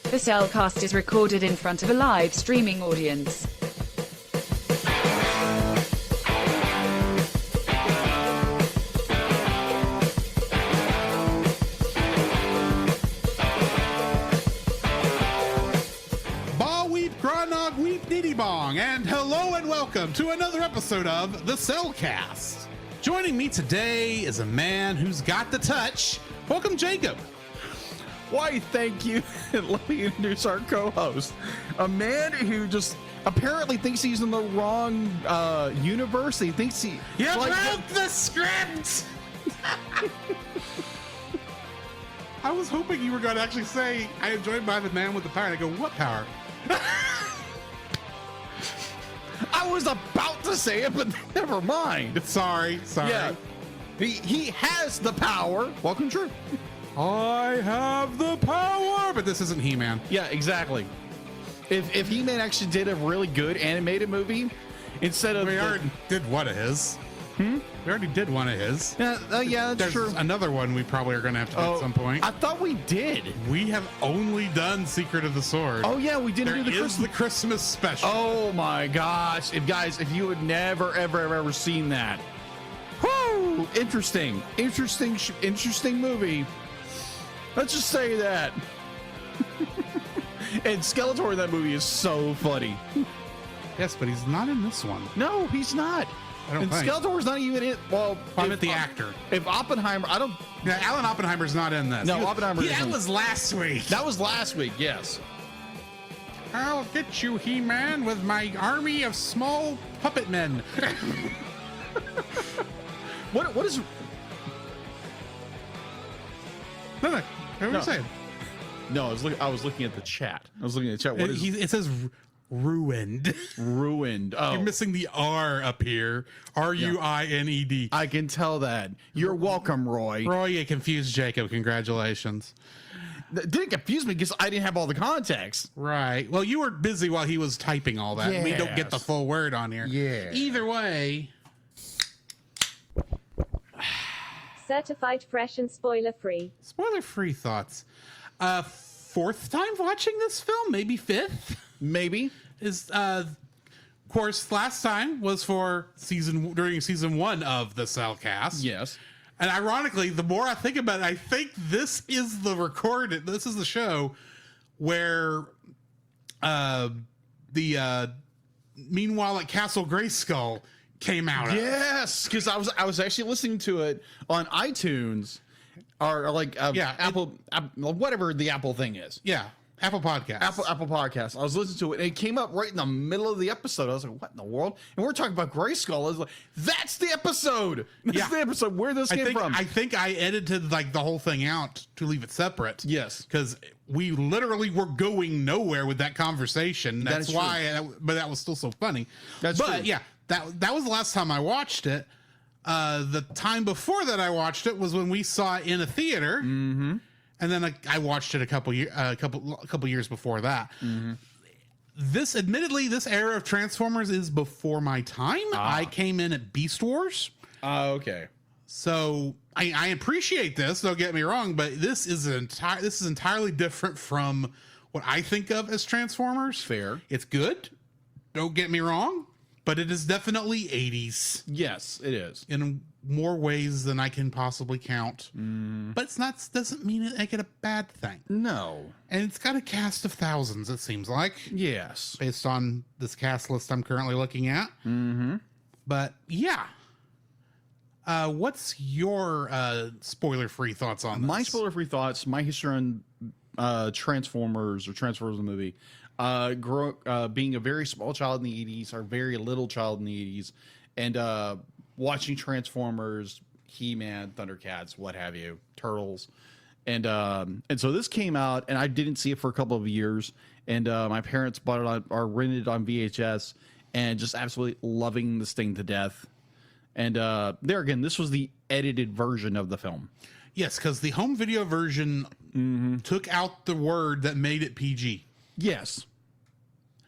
The Cellcast is recorded in front of a live streaming audience. And hello and welcome to another episode of The Cellcast. Joining me today is a man who's got the touch. Welcome, Jacob. Why, thank you. Let me introduce our co-host, a man who just apparently thinks he's in the wrong universe. He thinks he... You broke the script! I was hoping you were going to actually say, I am joined by the man with the power. And I go, what power? I was about to say it, but never mind. Sorry. Yeah, he has the power. Welcome, Drew. I have the power, but this isn't He-Man. Yeah, exactly. If He-Man actually did a really good animated movie, instead of we already did one of his. We already did one of his. Yeah, that's There's true. Another one we probably are going to have to do at some point. I thought we did. We have only done Secret of the Sword. Oh yeah, we didn't do the Christmas special. Oh my gosh! If you had never ever seen that, whoo! Interesting movie. Let's just say that. And Skeletor in that movie is so funny. Yes, but he's not in this one. No, he's not. I don't think. Skeletor's not even in. Well, I'm at the actor. If Oppenheimer, I don't. Yeah, Alan Oppenheimer's not in this. No, Oppenheimer. That was last week. That was last week. Yes. I'll get you, He-Man, with my army of small puppet men. What is? No, what are you saying? No, I was looking at the chat. What is It says ruined. ruined? Oh, You're missing the R up here. R-U-I-N-E-D. I can tell that. You're welcome, Roy. Roy, you confused Jacob. Congratulations. That didn't confuse me because I didn't have all the context. Right. Well, you were busy while he was typing all that. We don't get the full word on here. Yeah. Either way. Certified fresh and spoiler-free. Spoiler-free thoughts. Fourth time watching this film, maybe fifth. Maybe Is of course last time was for during season 1 of the Cellcast. yes. And ironically, the more I think about it, I think this is the show where the Meanwhile at Castle Grayskull came out. Yes, because I was actually listening to it on iTunes or like Apple, whatever the Apple thing is. Yeah, Apple Podcasts. Apple Podcasts. I was listening to it, and it came up right in the middle of the episode. I was like, "What in the world?" And we're talking about Grayskull. I was like, "That's the episode. That's the episode where this came from." I think I edited like the whole thing out to leave it separate. Yes, because we literally were going nowhere with that conversation. That's why. But that was still so funny. That's true. Yeah, that was the last time I watched it. The time before that I watched it was when we saw it in a theater. Mm-hmm. And then I watched it a couple years before that. Mm-hmm. This era of Transformers is before my time. I came in at Beast Wars. Okay. So I appreciate this. Don't get me wrong, but this is entirely different from what I think of as Transformers. Fair. It's good. Don't get me wrong, but it is definitely 80s. Yes, it is. In more ways than I can possibly count. But it's not, doesn't mean it make it a bad thing. No. And it's got a cast of thousands, it seems like. Yes. Based on this cast list I'm currently looking at. Mm-hmm. But yeah. What's your spoiler-free thoughts on this? My spoiler-free thoughts, my history on Transformers the movie. Being a very small child in the 80s, or very little child in the 80s, and watching Transformers, He-Man, Thundercats, what have you, Turtles. And so this came out, and I didn't see it for a couple of years. And my parents bought it or rented it on VHS, and just absolutely loving this thing to death. And there again, this was the edited version of the film. Yes, because the home video version took out the word that made it PG. Yes.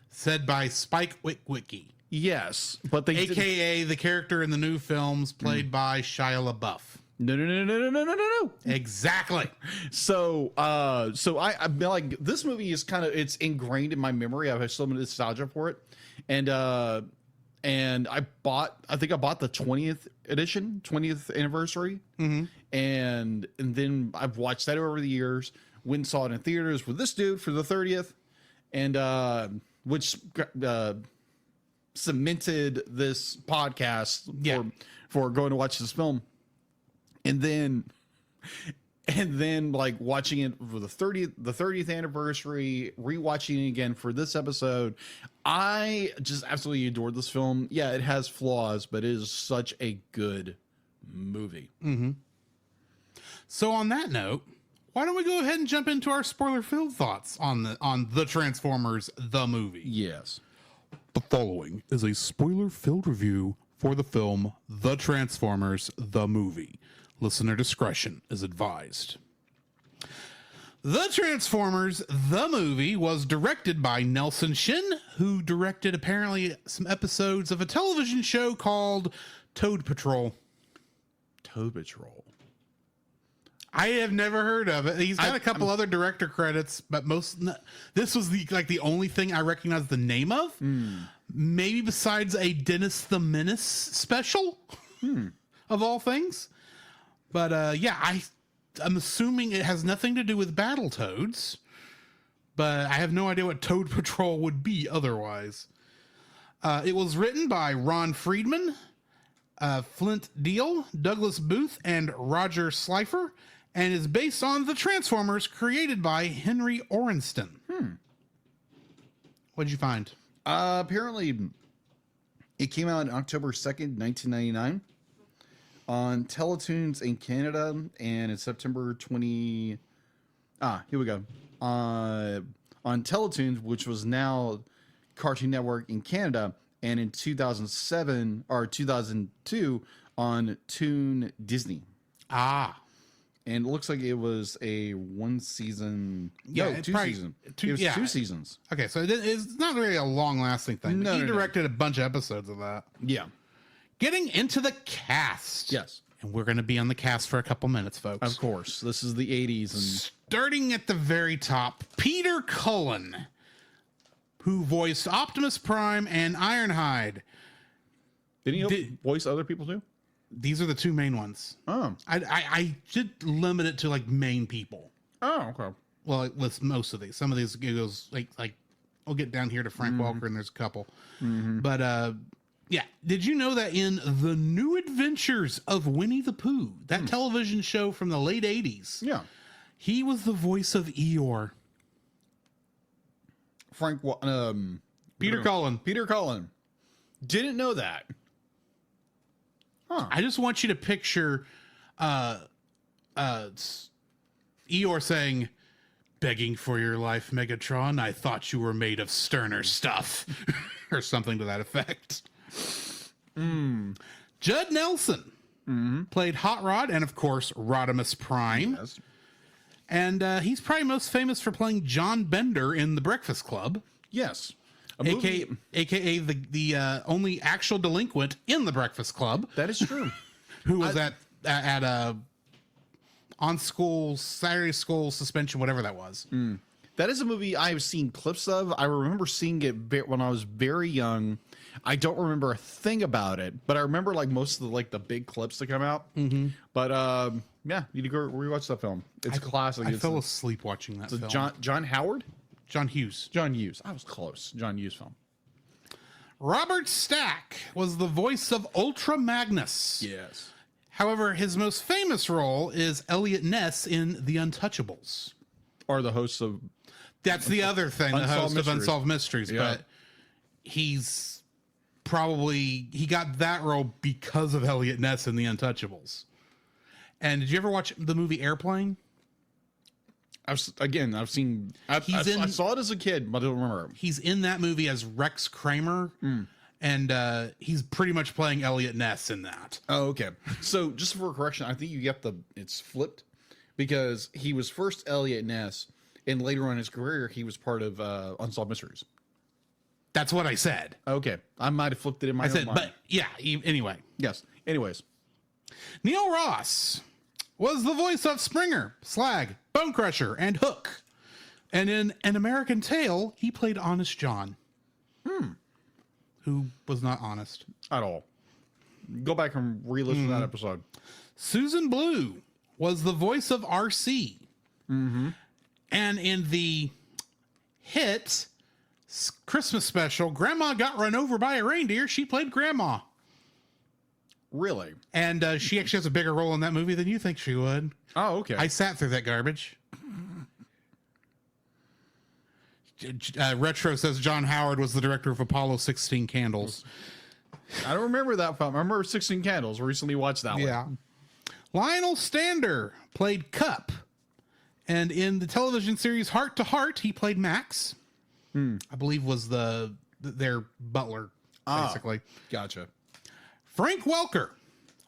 Said by Spike Witwicky. Yes, but they AKA the character in the new films played by Shia LaBeouf. No. Exactly. So I've been like, this movie is kind of, it's ingrained in my memory. I have so much nostalgia for it. And I think I bought the 20th edition, 20th anniversary. And then I've watched that over the years. Went and saw it in theaters with this dude for the 30th. And, which, cemented this podcast for going to watch this film. And then like watching it for the 30th anniversary, rewatching it again for this episode. I just absolutely adored this film. Yeah, it has flaws, but it is such a good movie. So on that note, why don't we go ahead and jump into our spoiler-filled thoughts on the Transformers the movie? Yes. The following is a spoiler-filled review for the film The Transformers the movie. Listener discretion is advised. The Transformers the movie was directed by Nelson Shin, who directed apparently some episodes of a television show called Toad Patrol. Toad Patrol. I have never heard of it. He's got a couple other director credits, but this was the only thing I recognize the name of. Maybe besides a Dennis the Menace special, of all things. But I'm assuming it has nothing to do with Battletoads. But I have no idea what Toad Patrol would be otherwise. It was written by Ron Friedman, Flint Deal, Douglas Booth, and Roger Slifer, and is based on the Transformers created by Henry Orenston. What'd you find? Apparently, it came out on October 2nd, 1999 on Teletoons in Canada, and it's September 20... here we go. On Teletoons, which was now Cartoon Network in Canada, and in 2007 or 2002 on Toon Disney. And it looks like it was a one season. Two seasons. Two seasons. Okay, so it's not really a long lasting thing. He directed a bunch of episodes of that. Yeah. Getting into the cast. Yes. And we're going to be on the cast for a couple minutes, folks. Of course. This is the 80s. And starting at the very top, Peter Cullen, who voiced Optimus Prime and Ironhide. Didn't he voice other people too? These are the two main ones. Oh. I should limit it to like main people. Oh, okay. Well, with most of these. Some of these it goes like I'll get down here to Frank Welker and there's a couple. But yeah, did you know that in The New Adventures of Winnie the Pooh, that television show from the late 80s, he was the voice of Eeyore. Peter Cullen. Peter Cullen. Didn't know that. Huh. I just want you to picture Eeyore saying, "Begging for your life, Megatron. I thought you were made of sterner stuff," or something to that effect. Judd Nelson played Hot Rod and, of course, Rodimus Prime. Yes. And he's probably most famous for playing John Bender in The Breakfast Club. Yes. AKA the only actual delinquent in The Breakfast Club. That is true. Who was at on school, Saturday school suspension, whatever that was. That is a movie I've seen clips of. I remember seeing it when I was very young. I don't remember a thing about it, but I remember like most of the big clips that come out. But yeah, you need to go rewatch that film. It's a classic. I fell asleep watching that film. John Howard? John Hughes. John Hughes. I was close. John Hughes film. Robert Stack was the voice of Ultra Magnus. Yes. However, his most famous role is Elliot Ness in The Untouchables. Or the host of... That's the other thing, the host of Unsolved Mysteries. Yeah. But he got that role because of Elliot Ness in The Untouchables. And did you ever watch the movie Airplane? I saw it as a kid, but I don't remember. He's in that movie as Rex Kramer, and he's pretty much playing Elliot Ness in that. Oh, okay. So just for correction, I think you get it's flipped because he was first Elliot Ness, and later on in his career, he was part of Unsolved Mysteries. That's what I said. Okay. I might have flipped it in my own mind. But yeah, anyway. Yes. Anyways. Neil Ross was the voice of Springer, Slag, Bone Crusher, and Hook. And in An American Tail, he played Honest John. Who was not honest. At all. Go back and re-listen to that episode. Susan Blue was the voice of RC. And in the hit Christmas special, Grandma Got Run Over by a Reindeer, she played Grandma. Really? And she actually has a bigger role in that movie than you think she would. Oh, okay. I sat through that garbage. Retro says John Howard was the director of Apollo 16 Candles. I don't remember that film. I remember 16 Candles. Recently watched that one. Yeah. Lionel Stander played Cup. And in the television series Heart to Heart, he played Max. I believe was their butler, basically. Gotcha. Frank Welker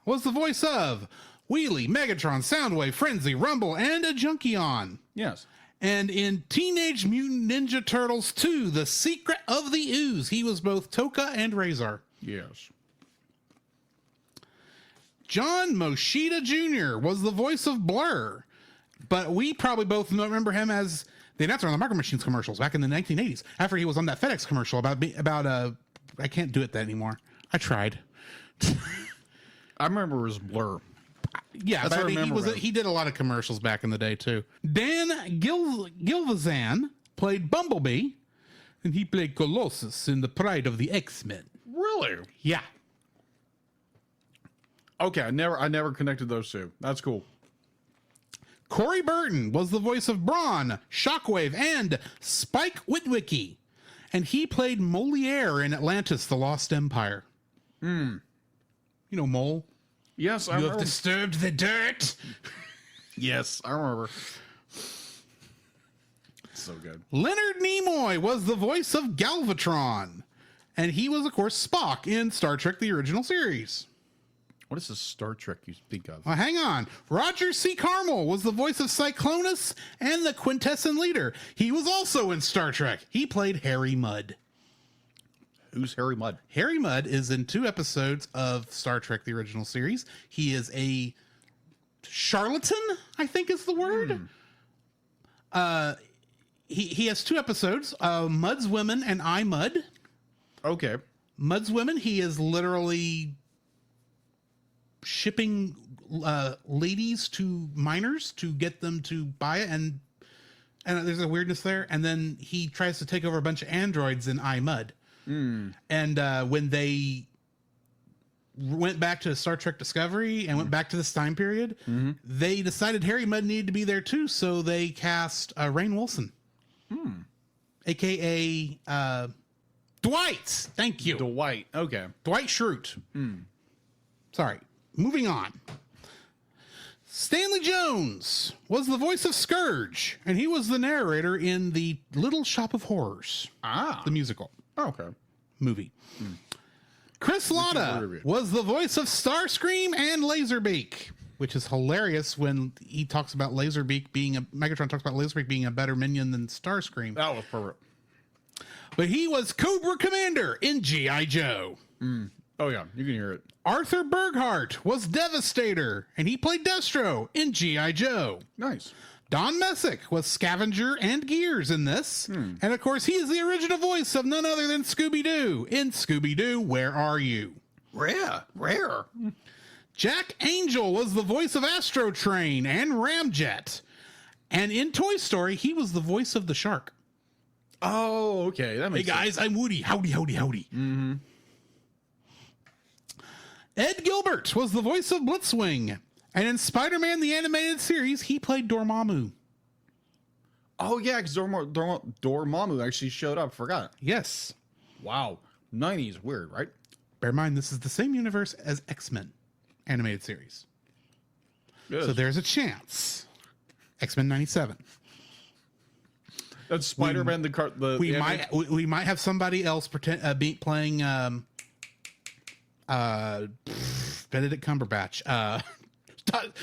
was the voice of Wheelie, Megatron, Soundwave, Frenzy, Rumble, and a Junkion. Yes. And in Teenage Mutant Ninja Turtles 2, The Secret of the Ooze, he was both Toka and Razor. Yes. John Moshida Jr. was the voice of Blur, but we probably both remember him as the announcer on the Micro Machines commercials back in the 1980s, after he was on that FedEx commercial about I can't do it anymore. I tried. I remember it was Blur. Yeah, That's but what I remember he did a lot of commercials back in the day too. Dan Gilvezan played Bumblebee, and he played Colossus in The Pride of the X-Men. Really? Yeah. Okay, I never connected those two. That's cool. Corey Burton was the voice of Brawn, Shockwave, and Spike Witwicky, and he played Moliere in Atlantis: The Lost Empire. You know Mole? Yes, I You remember. have disturbed the dirt. Yes, I remember. So good. Leonard Nimoy was the voice of Galvatron, and he was, of course, Spock in Star Trek: The Original Series. What is this Star Trek you speak of? Hang on. Roger C. Carmel was the voice of Cyclonus and the Quintesson Leader. He was also in Star Trek. He played Harry Mudd. Who's Harry Mudd? Harry Mudd is in 2 episodes of Star Trek: The Original Series. He is a charlatan, I think is the word. He has 2 episodes, Mudd's Women and I Mudd. Okay. Mudd's Women, he is literally shipping ladies to minors to get them to buy it, and there's a weirdness there. And then he tries to take over a bunch of androids in I Mudd. And when they went back to Star Trek Discovery and went back to this time period, they decided Harry Mudd needed to be there too, so they cast Rainn Wilson, aka Dwight. Thank you, Dwight. Okay. Dwight Schrute. Sorry. Moving on. Stanley Jones was the voice of Scourge, and he was the narrator in the Little Shop of Horrors, the musical. Okay. Movie. Chris Latta was the voice of Starscream and Laserbeak, which is hilarious when he talks about Laserbeak being Megatron talks about Laserbeak being a better minion than Starscream. That was perfect. But he was Cobra Commander in G.I. Joe. Oh yeah, you can hear it. Arthur Burghardt was Devastator, and he played Destro in G.I. Joe. Nice. Don Messick was Scavenger and Gears in this. And of course, he is the original voice of none other than Scooby-Doo in Scooby-Doo, Where Are You? Rare. Jack Angel was the voice of Astro Train and Ramjet. And in Toy Story, he was the voice of the shark. Oh, okay. That Hey makes guys, I'm Woody. Howdy, howdy, howdy. Ed Gilbert was the voice of Blitzwing. And in Spider-Man the Animated Series, he played Dormammu. Oh, yeah, because Dormammu actually showed up. Forgot. Yes. Wow. 90s. Weird, right? Bear in mind, this is the same universe as X-Men Animated Series. Yes. So there's a chance. X-Men 97. That's Spider-Man, We might have somebody else playing Benedict Cumberbatch.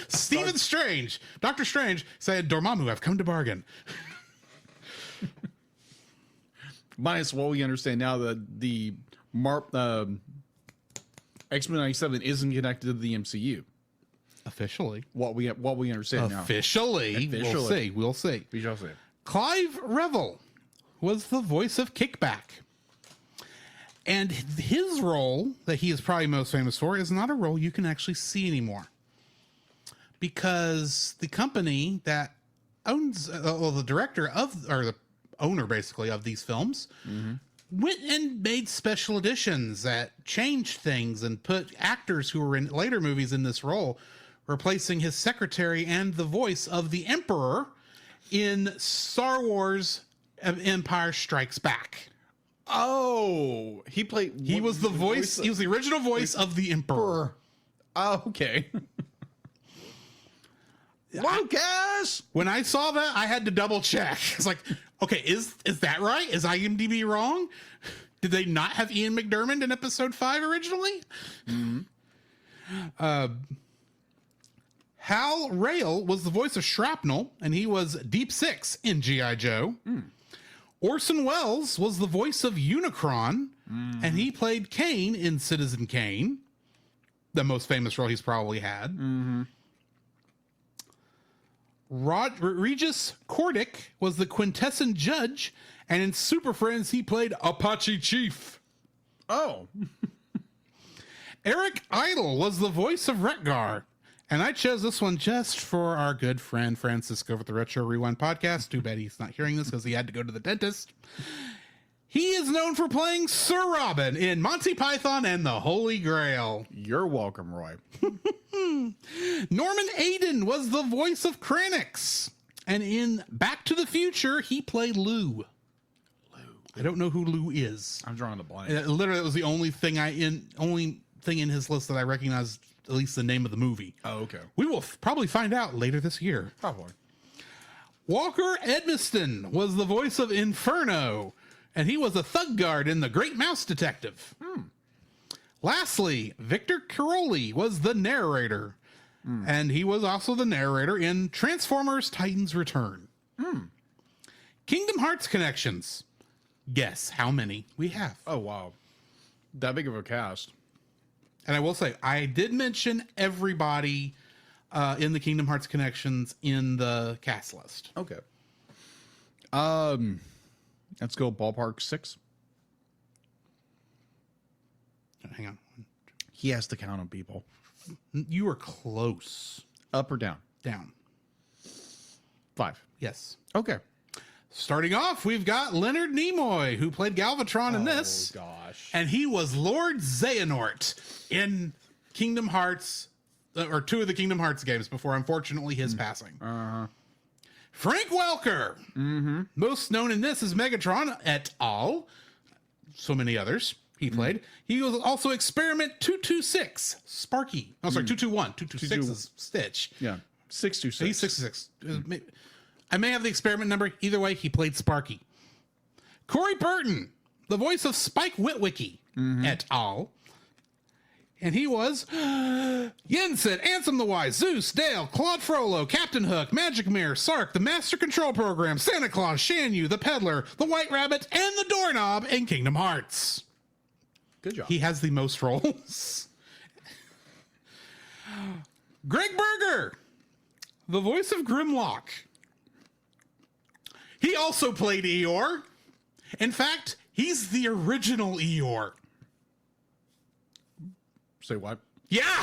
Stephen Strange. Dr. Strange said, Dormammu, I've come to bargain. Minus what we understand now that the X-Men 97 isn't connected to the MCU. Officially. What we understand now. Officially. We'll see. We shall see. Clive Revel was the voice of Kickback. And his role that he is probably most famous for is not a role you can actually see anymore. Because the company that owns, the director of, or the owner basically of these films, went and made special editions that changed things and put actors who were in later movies in this role, replacing his secretary and the voice of the Emperor in Star Wars Empire Strikes Back. Oh, he was the voice. He was the original voice of the Emperor. Oh, okay. Lucas! When I saw that, I had to double check. It's like, okay, is that right? Is IMDb wrong? Did they not have Ian McDiarmid in episode 5 originally? Hal Rail was the voice of Shrapnel, and he was Deep Six in G.I. Joe. Orson Welles was the voice of Unicron, and he played Kane in Citizen Kane, the most famous role he's probably had. Regis Cordic was the Quintessent Judge, and in Super Friends, he played Apache Chief. Oh. Eric Idle was the voice of Retgar, and I chose this one just for our good friend Francisco with the Retro Rewind podcast. Too bad he's not hearing this because he had to go to the dentist. He is known for playing Sir Robin in Monty Python and the Holy Grail. You're welcome, Roy. Norman Aiden was the voice of Kranix. And in Back to the Future, he played Lou. I don't know who Lou is. I'm drawing a blank. Literally, it was the only thing in his list that I recognized, at least the name of the movie. Oh, okay. We will probably find out later this year. Probably. Walker Edmiston was the voice of Inferno, and he was a thug guard in The Great Mouse Detective. Lastly, Victor Caroli was the narrator, and he was also the narrator in Transformers Titans Return. Kingdom Hearts connections. Guess how many we have. Oh, wow. That big of a cast. And I will say, I did mention everybody in the Kingdom Hearts connections in the cast list. Okay. Let's go ballpark 6. Hang on. He has to count on people. You were close. Up or down? Down. 5. Yes. Okay. Starting off, we've got Leonard Nimoy, who played Galvatron in this. Oh, gosh. And he was Lord Xehanort in Kingdom Hearts, or 2 of the Kingdom Hearts games before, unfortunately, his passing. Frank Welker, most known in this as Megatron et al. So many others he played. He was also Experiment 226, Sparky. Oh, sorry, 221. 226 is Stitch. Yeah. 626. He's 66. I may have the experiment number. Either way, he played Sparky. Corey Burton, the voice of Spike Witwicky et al. And he was Yensid, Ansem the Wise, Zeus, Dale, Claude Frollo, Captain Hook, Magic Mirror, Sark, the Master Control Program, Santa Claus, Shanyu, the Peddler, the White Rabbit, and the Doorknob in Kingdom Hearts. Good job. He has the most roles. Greg Berger, the voice of Grimlock. He also played Eeyore. In fact, he's the original Eeyore. Say what? Yeah.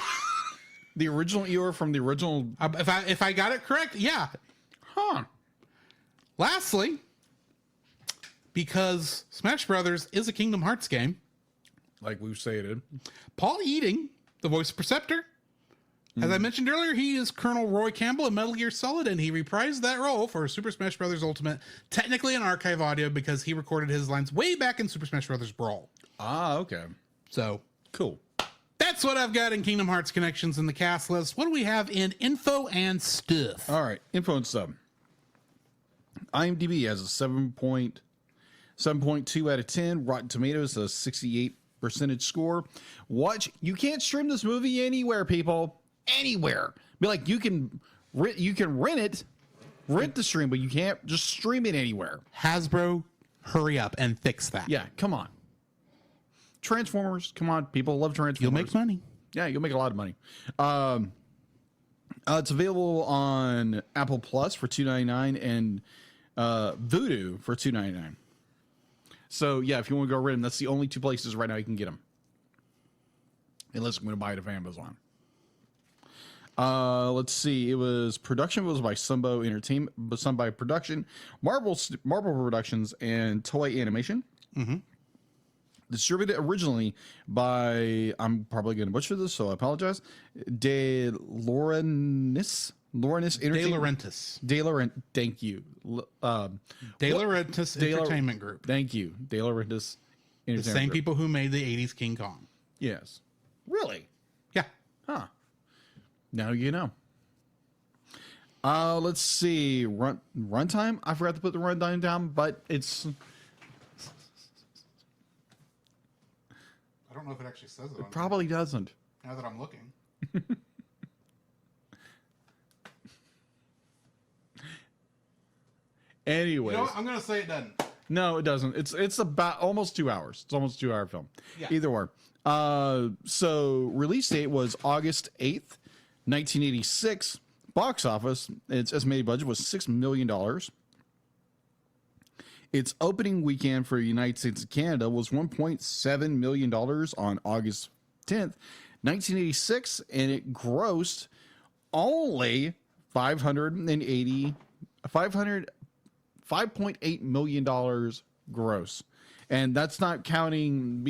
The original Eeyore from the original... If I got it correct, yeah. Huh. Lastly, because Smash Brothers is a Kingdom Hearts game, Like we've stated. Paul Eating, the voice of Perceptor. As I mentioned earlier, he is Colonel Roy Campbell in Metal Gear Solid, and he reprised that role for Super Smash Bros. Ultimate, technically an archive audio because he recorded his lines way back in Super Smash Bros. Brawl. Ah, okay. So, Cool. that's what I've got in Kingdom Hearts connections in the cast list. What do we have in info and stuff? All right. Info and stuff. IMDb has a 7.2 out of 10. Rotten Tomatoes, a 68% score. You can't stream this movie anywhere, people. Anywhere. Be like, you can rent the stream, but you can't just stream it anywhere. Hasbro, hurry up and fix that. Yeah, come on. Transformers, come on. People love Transformers. You'll make money. Yeah, you'll make a lot of money. It's available on Apple Plus for $2.99 and Vudu for $2.99. So yeah, if you want to go rent them, that's the only two places right now you can get them. Unless I'm going to buy it off Amazon. Let's see. Production was by Sunbow Entertainment, Sunbow Production, Marvel Productions, and Toei Animation. Mm-hmm. Distributed originally by, I'm probably going to butcher this, so I apologize, De Laurentiis Entertainment. De Laurentiis. Thank you. De Laurentiis Entertainment Group. Thank you. De Laurentiis Entertainment The same Group. people who made the 80s King Kong. Yes. Really? Yeah. Huh. Now you know. Let's see. Runtime? I forgot to put the runtime down, but it's... I don't know if it actually says it. It probably doesn't. Now that I'm looking. Anyways. You know what? I'm going to say it doesn't. No, it doesn't. It's about almost 2 hours. It's almost a 2-hour film. Yeah. Either way. So release date was August 8th, 1986. Box office, its estimated budget was $6 million. Its opening weekend for the United States and Canada was $1.7 million on August 10th, 1986, and it grossed only $5.8 million gross. And that's not counting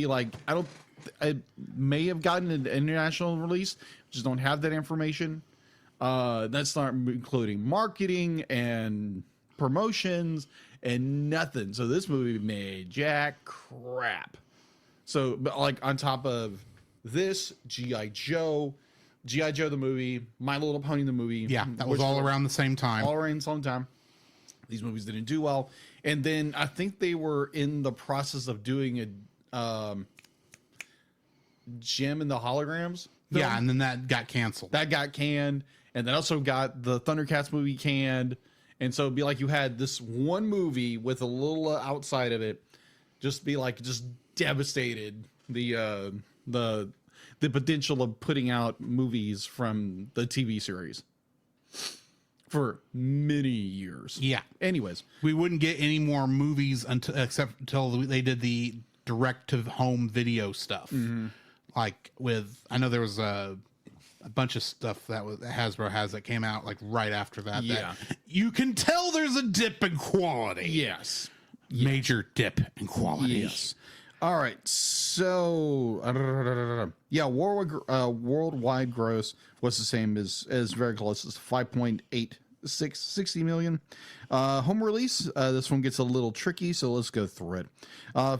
I may have gotten an international release, just don't have that information. That's not including marketing and promotions and nothing. So this movie made jack crap. So, but like on top of this, G.I. Joe the movie, My Little Pony the movie. Yeah, that was all around the same time. All around the same time. These movies didn't do well. And then I think they were in the process of doing a Gem and the Holograms film. Yeah, and then that got canceled. That got canned. And then also got the Thundercats movie canned. And so it'd be like you had this one movie with a little outside of it, just devastated the potential of putting out movies from the TV series for many years. Yeah. Anyways, we wouldn't get any more movies except until they did the direct to home video stuff. Mm-hmm. Like I know there was a bunch of stuff that Hasbro has that came out like right after that. Yeah. That you can tell there's a dip in quality. Yes. Major dip in quality. Yes. All right. So, yeah, worldwide gross was the same as very close. It's 5.8660 million. Home release. This one gets a little tricky, so let's go through it.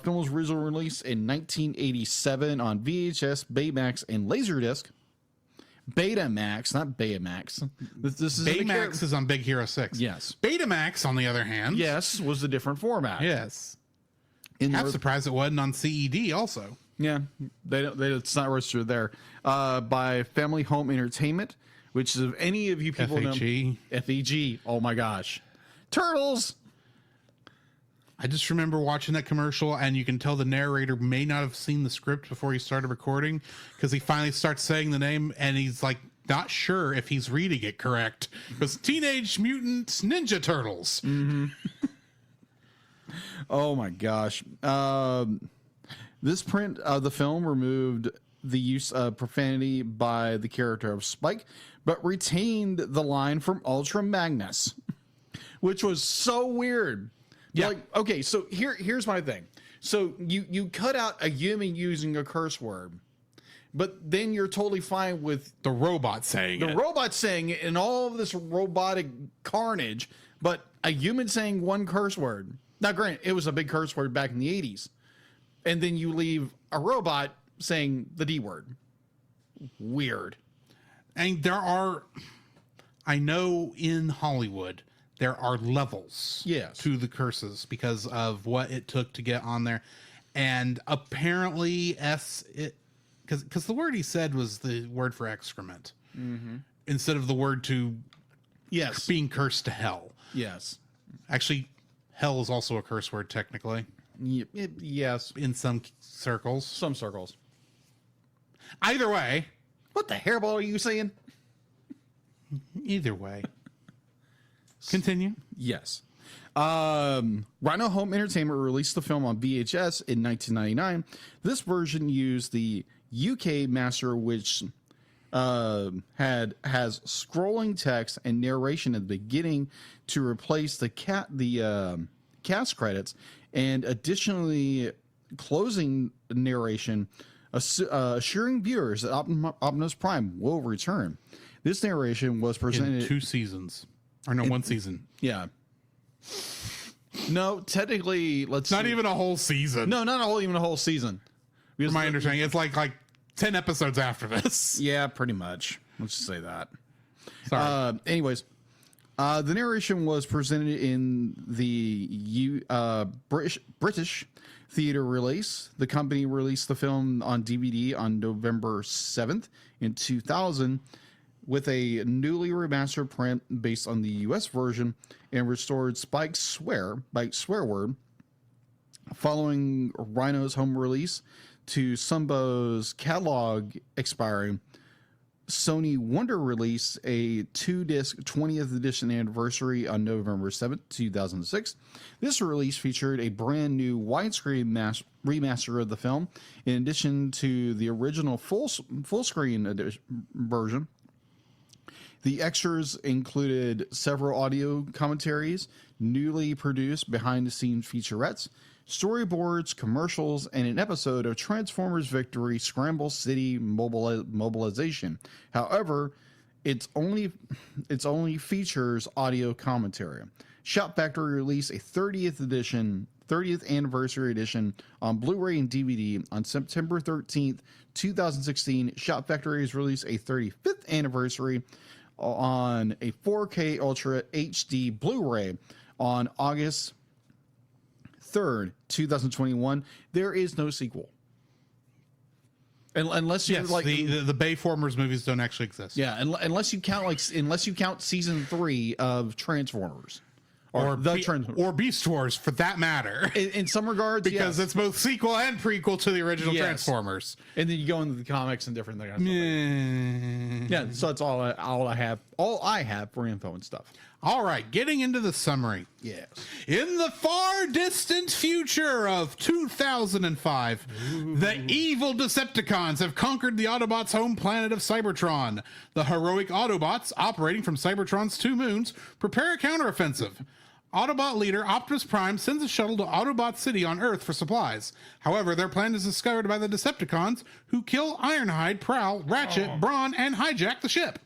Film was originally released in 1987 on VHS, Baymax, and Laserdisc. Betamax, not Baymax. This is Baymax is on Big Hero 6. Yes. Betamax, on the other hand. Yes, was a different format. Yes. I'm surprised it wasn't on CED also. Yeah, it's not registered there. By Family Home Entertainment, which is, if any of you people FHE. know, FEG. Oh my gosh, Turtles. I just remember watching that commercial, and you can tell the narrator may not have seen the script before he started recording, because he finally starts saying the name, and he's like not sure if he's reading it correct. Because Teenage Mutant Ninja Turtles. Mm-hmm. Oh my gosh. This print of the film removed the use of profanity by the character of Spike, but retained the line from Ultra Magnus, which was so weird. Yeah. Like, okay, so here's my thing. So you cut out a human using a curse word, but then you're totally fine with the robot saying it. The robot saying it and all of this robotic carnage, but a human saying one curse word. Now, granted, it was a big curse word back in the 80s. And then you leave a robot saying the D word. Weird. And I know in Hollywood, there are levels to the curses because of what it took to get on there. And apparently because the word he said was the word for excrement instead of the word to being cursed to hell. Yes. Actually, hell is also a curse word technically. Yes. In some circles. Some circles. Either way. What the hairball are you saying? Either way. Continue. Yes. Rhino Home Entertainment released the film on VHS in 1999. This version used the UK master, which has scrolling text and narration at the beginning to replace the cast credits, and additionally closing narration, assuring viewers that Optimus Prime will return. This narration was presented In 2 seasons. Or no, 1 season. Yeah. No, technically, It's not even a whole season. No, not even a whole season. From my understanding, it's like 10 episodes after this. Yeah, pretty much. Let's just say that. Sorry. Anyways, the narration was presented in the British theater release. The company released the film on DVD on November 7th in 2000 with a newly remastered print based on the US version and restored Spike's swear word. Following Rhino's home release to Sunbow's catalog expiring, Sony Wonder released a 2-disc 20th edition anniversary on November 7th, 2006. This release featured a brand new widescreen remaster of the film, in addition to the original full screen version. The extras included several audio commentaries, newly produced behind-the-scenes featurettes, storyboards, commercials, and an episode of Transformers Victory Scramble City Mobilization. However, it only features audio commentary. Shout Factory released a 30th anniversary edition on Blu-ray and DVD on September 13th, 2016. Shout Factory has released a 35th anniversary on a 4K Ultra HD Blu-ray on August 3rd, 2021. There is no sequel. Unless you the Bayformers movies don't actually exist. Yeah, unless you count season 3 of Transformers. Or Beast Wars, for that matter. In some regards, because it's both sequel and prequel to the original Transformers. And then you go into the comics and different things. Yeah, so that's all I have for info and stuff. All right, getting into the summary. Yes. In the far distant future of 2005, the evil Decepticons have conquered the Autobots' home planet of Cybertron. The heroic Autobots, operating from Cybertron's 2 moons, prepare a counteroffensive. Autobot leader Optimus Prime sends a shuttle to Autobot City on Earth for supplies. However, their plan is discovered by the Decepticons, who kill Ironhide, Prowl, Ratchet, Brawn, and hijack the ship.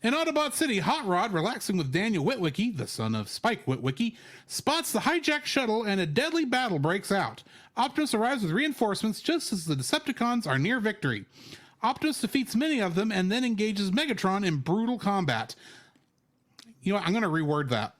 In Autobot City, Hot Rod, relaxing with Daniel Witwicky, the son of Spike Witwicky, spots the hijacked shuttle and a deadly battle breaks out. Optimus arrives with reinforcements just as the Decepticons are near victory. Optimus defeats many of them and then engages Megatron in brutal combat. You know what? I'm going to reword that.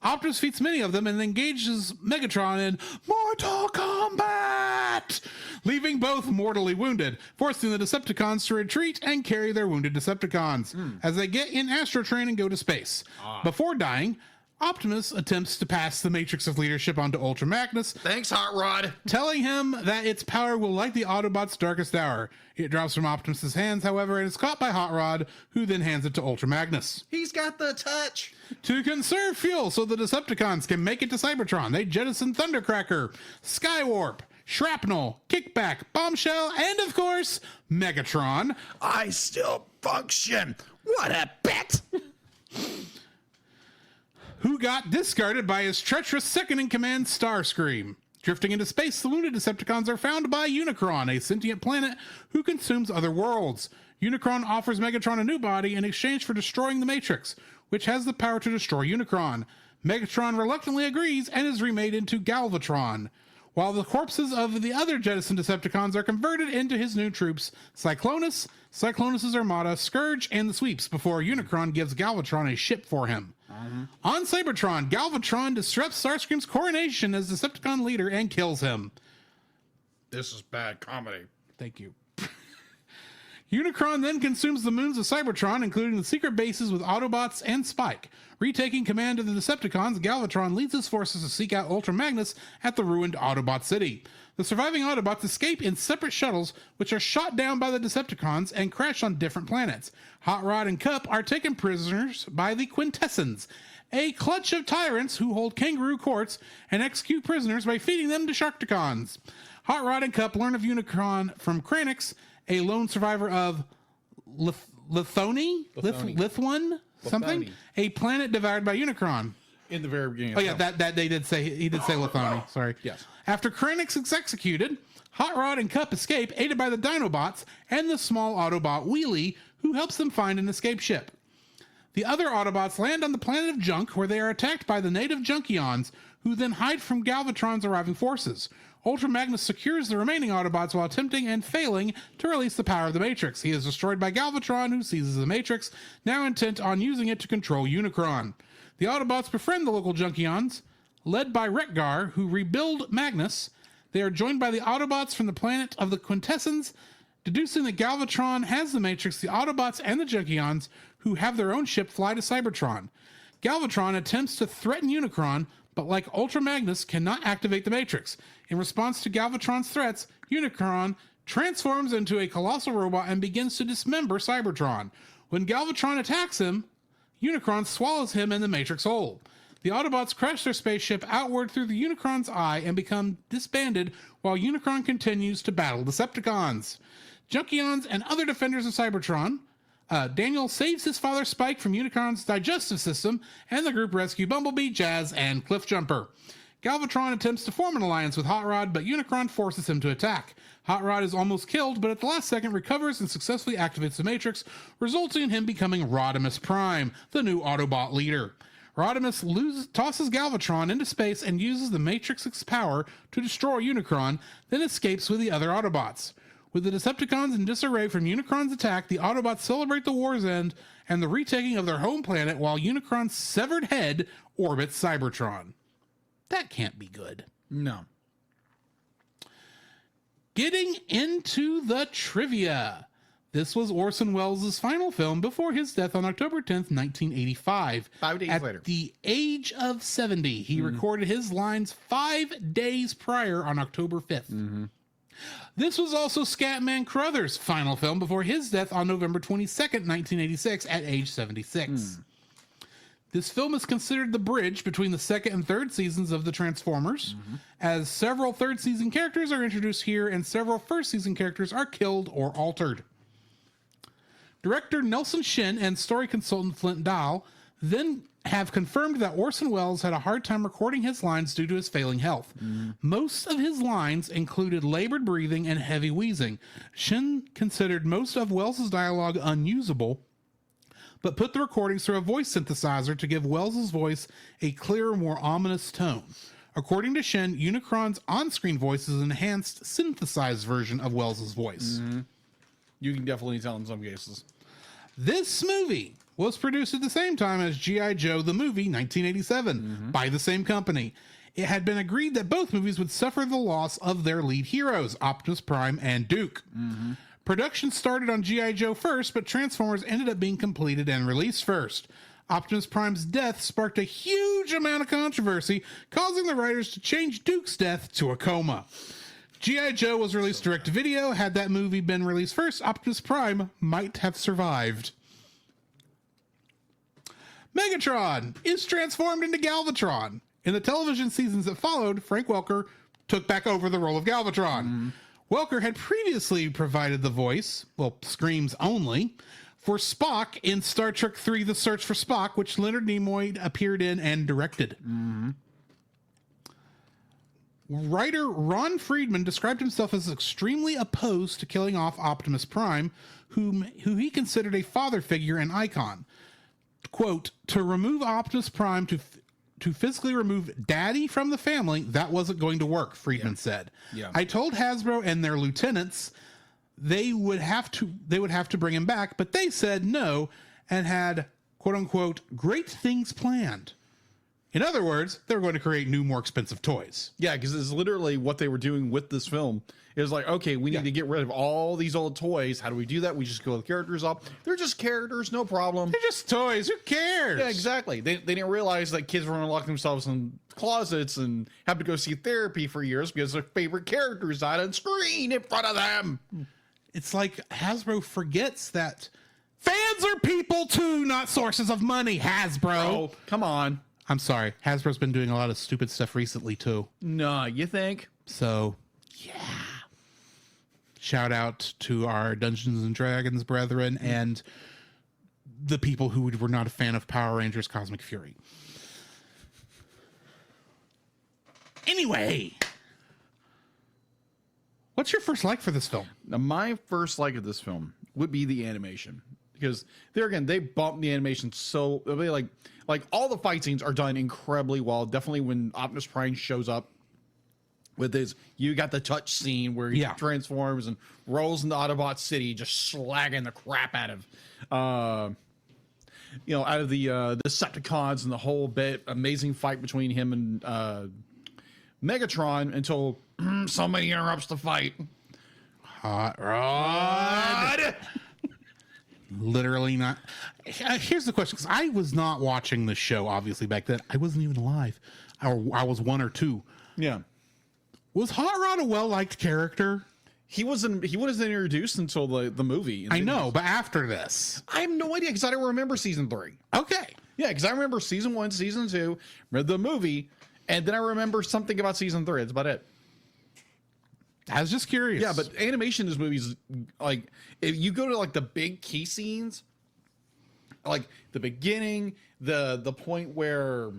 Optimus defeats many of them and engages Megatron in mortal combat, leaving both mortally wounded, forcing the Decepticons to retreat and carry their wounded Decepticons as they get in Astro Train and go to space. Before dying, Optimus attempts to pass the Matrix of Leadership onto Ultra Magnus. Thanks, Hot Rod. Telling him that its power will light the Autobots' darkest hour. It drops from Optimus's hands, however, and is caught by Hot Rod, who then hands it to Ultra Magnus. He's got the touch. To conserve fuel so the Decepticons can make it to Cybertron, they jettison Thundercracker, Skywarp, Shrapnel, Kickback, Bombshell, and of course, Megatron. I still function. What a bet. Who got discarded by his treacherous second-in-command Starscream. Drifting into space, the wounded Decepticons are found by Unicron, a sentient planet who consumes other worlds. Unicron offers Megatron a new body in exchange for destroying the Matrix, which has the power to destroy Unicron. Megatron reluctantly agrees and is remade into Galvatron, while the corpses of the other jettisoned Decepticons are converted into his new troops, Cyclonus, Cyclonus' Armada, Scourge, and the Sweeps, before Unicron gives Galvatron a ship for him. On Cybertron, Galvatron disrupts Starscream's coronation as Decepticon leader and kills him. This is bad comedy. Thank you. Unicron then consumes the moons of Cybertron, including the secret bases with Autobots and Spike. Retaking command of the Decepticons, Galvatron leads his forces to seek out Ultra Magnus at the ruined Autobot city. The surviving Autobots escape in separate shuttles, which are shot down by the Decepticons and crash on different planets. Hot Rod and Cup are taken prisoners by the Quintessence, a clutch of tyrants who hold kangaroo courts and execute prisoners by feeding them to Sharkticons. Hot Rod and Cup learn of Unicron from Kranix, a lone survivor of Lithone? Lithone? Something? A planet devoured by Unicron. In the very beginning. Oh yeah, that they did say, he did say Lithone. Sorry. Yes. After Kranix is executed, Hot Rod and Cup escape, aided by the Dinobots and the small Autobot Wheelie, who helps them find an escape ship. The other Autobots land on the planet of Junk, where they are attacked by the native Junkions, who then hide from Galvatron's arriving forces. Ultra Magnus secures the remaining Autobots while attempting and failing to release the power of the Matrix. He is destroyed by Galvatron, who seizes the Matrix, now intent on using it to control Unicron. The Autobots befriend the local Junkions, led by Wreck-Gar, who rebuild Magnus. They are joined by the Autobots from the planet of the Quintessence. Deducing that Galvatron has the Matrix, the Autobots and the Junkions, who have their own ship, fly to Cybertron. Galvatron attempts to threaten Unicron, but like Ultra Magnus, cannot activate the Matrix. In response to Galvatron's threats, Unicron transforms into a colossal robot and begins to dismember Cybertron. When Galvatron attacks him, Unicron swallows him in the Matrix hole. The Autobots crash their spaceship outward through the Unicron's eye and become disbanded while Unicron continues to battle Decepticons. Junkions and other defenders of Cybertron. Daniel saves his father Spike from Unicron's digestive system, and the group rescue Bumblebee, Jazz, and Cliffjumper. Galvatron attempts to form an alliance with Hot Rod, but Unicron forces him to attack. Hot Rod is almost killed, but at the last second recovers and successfully activates the Matrix, resulting in him becoming Rodimus Prime, the new Autobot leader. Rodimus tosses Galvatron into space and uses the Matrix's power to destroy Unicron, then escapes with the other Autobots. With the Decepticons in disarray from Unicron's attack, the Autobots celebrate the war's end and the retaking of their home planet while Unicron's severed head orbits Cybertron. That can't be good. No. Getting into the trivia. This was Orson Welles' final film before his death on October 10th, 1985. 5 days later. At the age of 70, he recorded his lines 5 days prior on October 5th. This was also Scatman Crothers' final film before his death on November 22nd, 1986, at age 76. This film is considered the bridge between the second and third seasons of the Transformers, as several third season characters are introduced here and several first season characters are killed or altered. Director Nelson Shin and story consultant Flint Dahl then have confirmed that Orson Welles had a hard time recording his lines due to his failing health. Most of his lines included labored breathing and heavy wheezing. Shin considered most of Welles' dialogue unusable, but put the recordings through a voice synthesizer to give Welles' voice a clearer, more ominous tone. According to Shin, Unicron's on-screen voice is an enhanced, synthesized version of Welles' voice. You can definitely tell in some cases. This movie was produced at the same time as G.I. Joe the Movie 1987 by the same company. It had been agreed that both movies would suffer the loss of their lead heroes, Optimus Prime and Duke. Production started on G.I. Joe first, but Transformers ended up being completed and released first. Optimus Prime's death sparked a huge amount of controversy, causing the writers to change Duke's death to a coma. G.I. Joe was released direct to video. Had that movie been released first, Optimus Prime might have survived. Megatron is transformed into Galvatron. In the television seasons that followed, Frank Welker took back over the role of Galvatron. Welker had previously provided the voice, well, screams only, for Spock in Star Trek III: The Search for Spock, which Leonard Nimoy appeared in and directed. Writer Ron Friedman described himself as extremely opposed to killing off Optimus Prime, who he considered a father figure and icon. Quote, to remove Optimus Prime, to physically remove Daddy from the family, that wasn't going to work, Friedman said. I told Hasbro and their lieutenants they would have to bring him back, but they said no and had, quote unquote, great things planned. In other words, they were going to create new, more expensive toys. Yeah, because it's literally what they were doing with this film. It was like, okay, we need to get rid of all these old toys. How do we do that? We just go the characters up. They're just characters, no problem. They're just toys. Who cares? Yeah, exactly. They didn't realize that kids were going to lock themselves in closets and have to go see therapy for years because their favorite characters died on screen in front of them. It's like Hasbro forgets that fans are people too, not sources of money, Hasbro. Oh, come on. I'm sorry. Hasbro's been doing a lot of stupid stuff recently too. No, you think? So, yeah. Shout out to our Dungeons and Dragons brethren and the people who were not a fan of Power Rangers Cosmic Fury. Anyway, what's your first like for this film? Now, my first like of this film would be the animation. Because there again, they bumped the animation so like all the fight scenes are done incredibly well. Definitely when Optimus Prime shows up with his, you got the touch scene where he transforms and rolls into Autobot City, just slagging the crap out of, out of the Decepticons and the whole bit. Amazing fight between him and Megatron until somebody interrupts the fight. Hot Rod. Literally not. Here's the question, because I was not watching the show, obviously, back then. I wasn't even alive. I was 1 or 2. Yeah. Was Hot Rod a well-liked character? He wasn't introduced until the movie. I know, but after this. I have no idea, because I don't remember season 3. Okay. Yeah, because I remember season 1, season 2, remember the movie, and then I remember something about season 3. That's about it. I was just curious. Yeah, but animation in this movie is like, if you go to like the big key scenes, like the beginning, the point where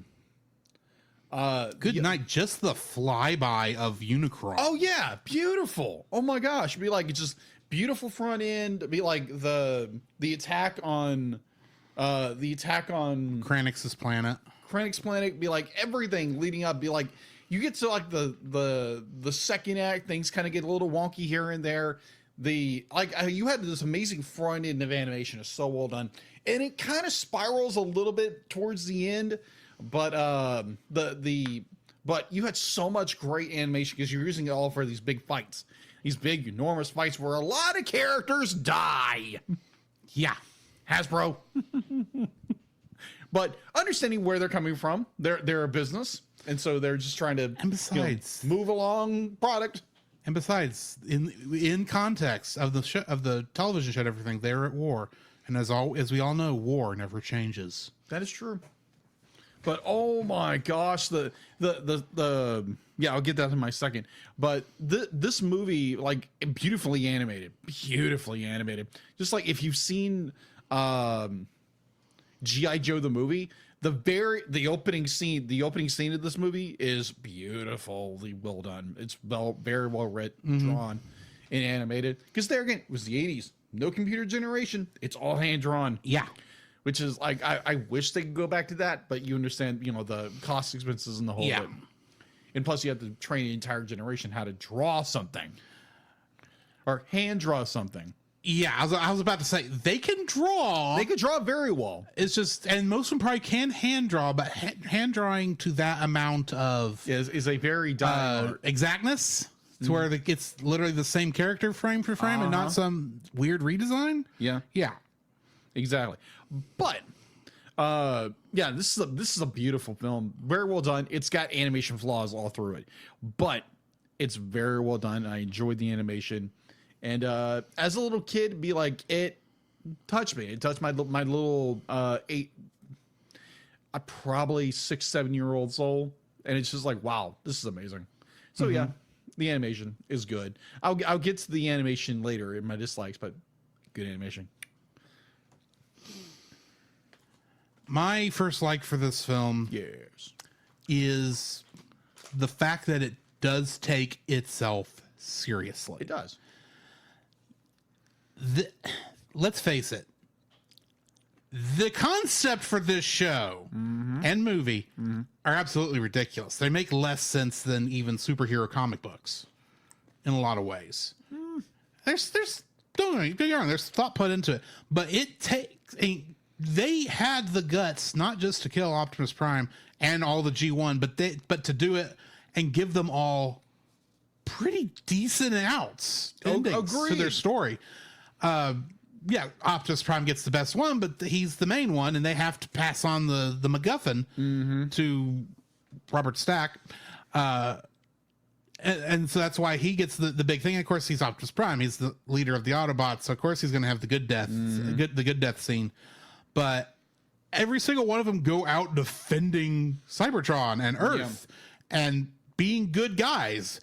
good night, just the flyby of Unicron. Oh yeah, beautiful. Oh my gosh, it'd be like, it's just beautiful front end. It'd be like the attack on Kranix's planet. Krennic's planet, be like everything leading up, be like, you get to like the second act, things kind of get a little wonky here and there. You had this amazing front end of animation, is so well done, and it kind of spirals a little bit towards the end, but but you had so much great animation because you're using it all for these big fights, these big enormous fights where a lot of characters die. Yeah, Hasbro. But understanding where they're coming from, they're a business. And so they're just trying to, and besides, move along product. And besides, in context of the television show, and everything, they're at war, and as we all know, war never changes. That is true. But oh my gosh, the I'll get that in my second. But this movie, like, beautifully animated, Just like if you've seen G.I. Joe the movie. The opening scene of this movie is beautifully well done. It's very well written, drawn, and animated. Because there again, it was the 80s. No computer generation. It's all hand drawn. Yeah. Which is like, I wish they could go back to that, but you understand, the cost expenses and the whole bit. And plus you have to train the entire generation how to draw something. Or hand draw something. Yeah, I was about to say, they can draw. They can draw very well. It's just, and most of them probably can hand draw, but hand drawing to that amount of is a very exactness to where it's literally the same character frame for frame and not some weird redesign. Yeah, exactly. But this is a beautiful film, very well done. It's got animation flaws all through it, but it's very well done. I enjoyed the animation. And as a little kid, be like, it touched me. It touched my little probably 6-7-year-old soul, and it's just like, wow, this is amazing. So yeah, the animation is good. I'll get to the animation later in my dislikes, but good animation. My first like for this film, is the fact that it does take itself seriously. It does. Let's face it, the concept for this show and movie are absolutely ridiculous. They make less sense than even superhero comic books in a lot of ways. There's don't get me wrong, there's thought put into it, but it takes they had the guts not just to kill Optimus Prime and all the G1, but to do it and give them all pretty decent endings to their story. Yeah, Optimus Prime gets the best one, but he's the main one, and they have to pass on the MacGuffin to Robert Stack. And so that's why he gets the big thing. Of course, he's Optimus Prime. He's the leader of the Autobots, so of course he's going to have the good death, the good death scene. But every single one of them go out defending Cybertron and Earth and being good guys.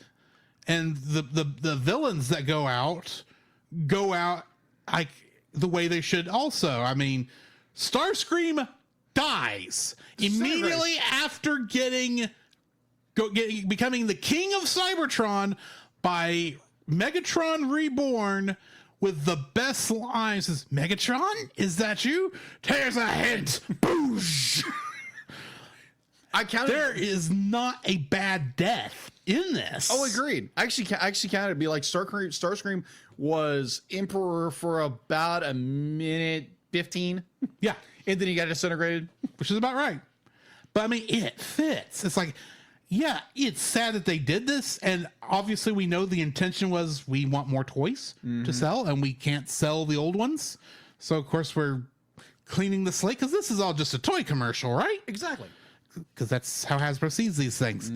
And the villains that go out like the way they should also. I mean, Starscream dies immediately after becoming the king of Cybertron by Megatron Reborn with the best lines. Says, Megatron, is that you? There's a hint. Boosh. There is not a bad death in this. Oh, agreed. I actually counted. It'd be like Starscream was Emperor for about a minute 15. Yeah. And then he got disintegrated. Which is about right. But I mean, it fits. It's like, yeah, it's sad that they did this. And obviously we know the intention was we want more toys to sell and we can't sell the old ones. So of course we're cleaning the slate because this is all just a toy commercial, right? Exactly. Because that's how Hasbro sees these things.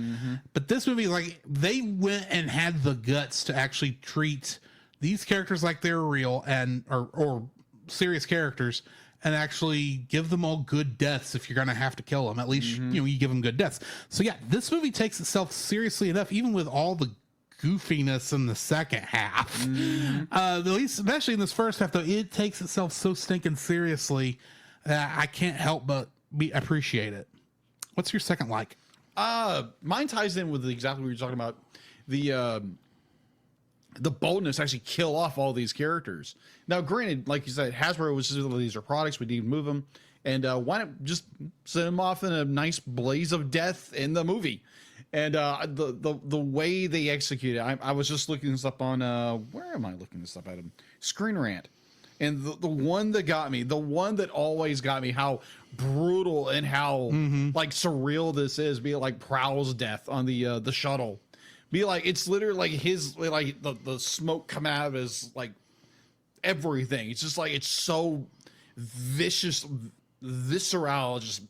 But this movie, like, they went and had the guts to actually treat these characters like they were real and or serious characters, and actually give them all good deaths. If you're gonna have to kill them, at least you give them good deaths. So yeah, this movie takes itself seriously enough, even with all the goofiness in the second half. At least, especially in this first half, though, it takes itself so stinking seriously that I can't help but appreciate it. What's your second like? Mine ties in with exactly what you're talking about. The boldness to actually kill off all these characters. Now, granted, like you said, Hasbro was just, these are products, we need to move them. And why not just send them off in a nice blaze of death in the movie? And the way they execute it, I was just looking this up on, where am I looking this up at? Screen Rant. And the one that got me, the one that always got me, how brutal and how like surreal this is, be it like Prowl's death on the shuttle. Be like, it's literally like his, like the smoke coming out of his, like everything. It's just like, it's so vicious, visceral, just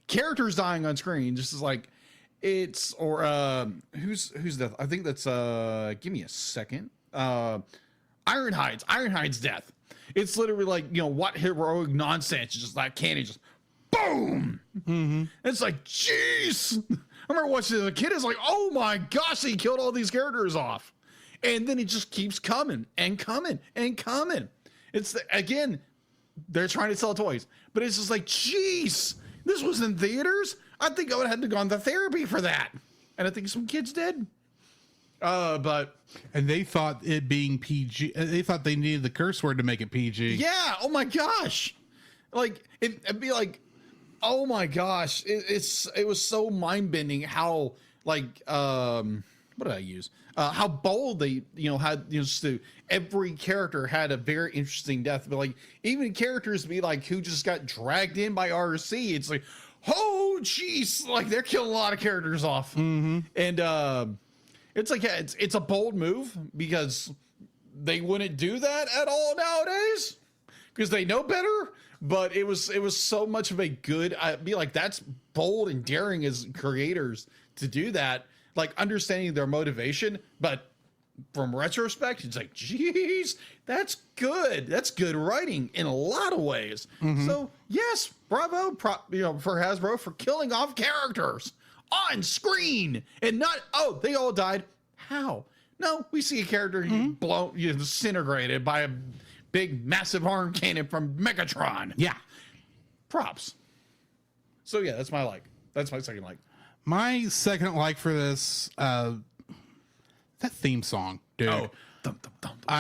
characters dying on screen. Just as like, it's, or who's death? I think that's, give me a second. Ironhide's death. It's literally like, what heroic nonsense. Just like candy, just boom. It's like, jeez. I remember watching as a kid. It's like, oh my gosh, he killed all these characters off. And then it just keeps coming and coming and coming. It's again, they're trying to sell toys, but it's just like, jeez, this was in theaters. I think I would have had to gone to therapy for that. And I think some kids did. And they thought it being PG, they thought they needed the curse word to make it PG. Yeah. Oh my gosh. Like it'd be like, oh my gosh. It was so mind bending how like, what did I use? How bold they, had, just every character had a very interesting death, but like even characters be like, who just got dragged in by RC. It's like, oh geez, like they're killing a lot of characters off. And, it's like, it's a bold move because they wouldn't do that at all nowadays because they know better. But it was so much of a good, I'd be like, that's bold and daring as creators to do that, like understanding their motivation. But from retrospect, it's like, geez, that's good. That's good writing in a lot of ways. So yes, bravo, for Hasbro for killing off characters on screen and not, oh, they all died. How? No, we see a character blown, disintegrated by a big, massive arm cannon from Megatron. Yeah. Props. So yeah, that's my like. That's my second like. My second like for this, that theme song, dude. Oh.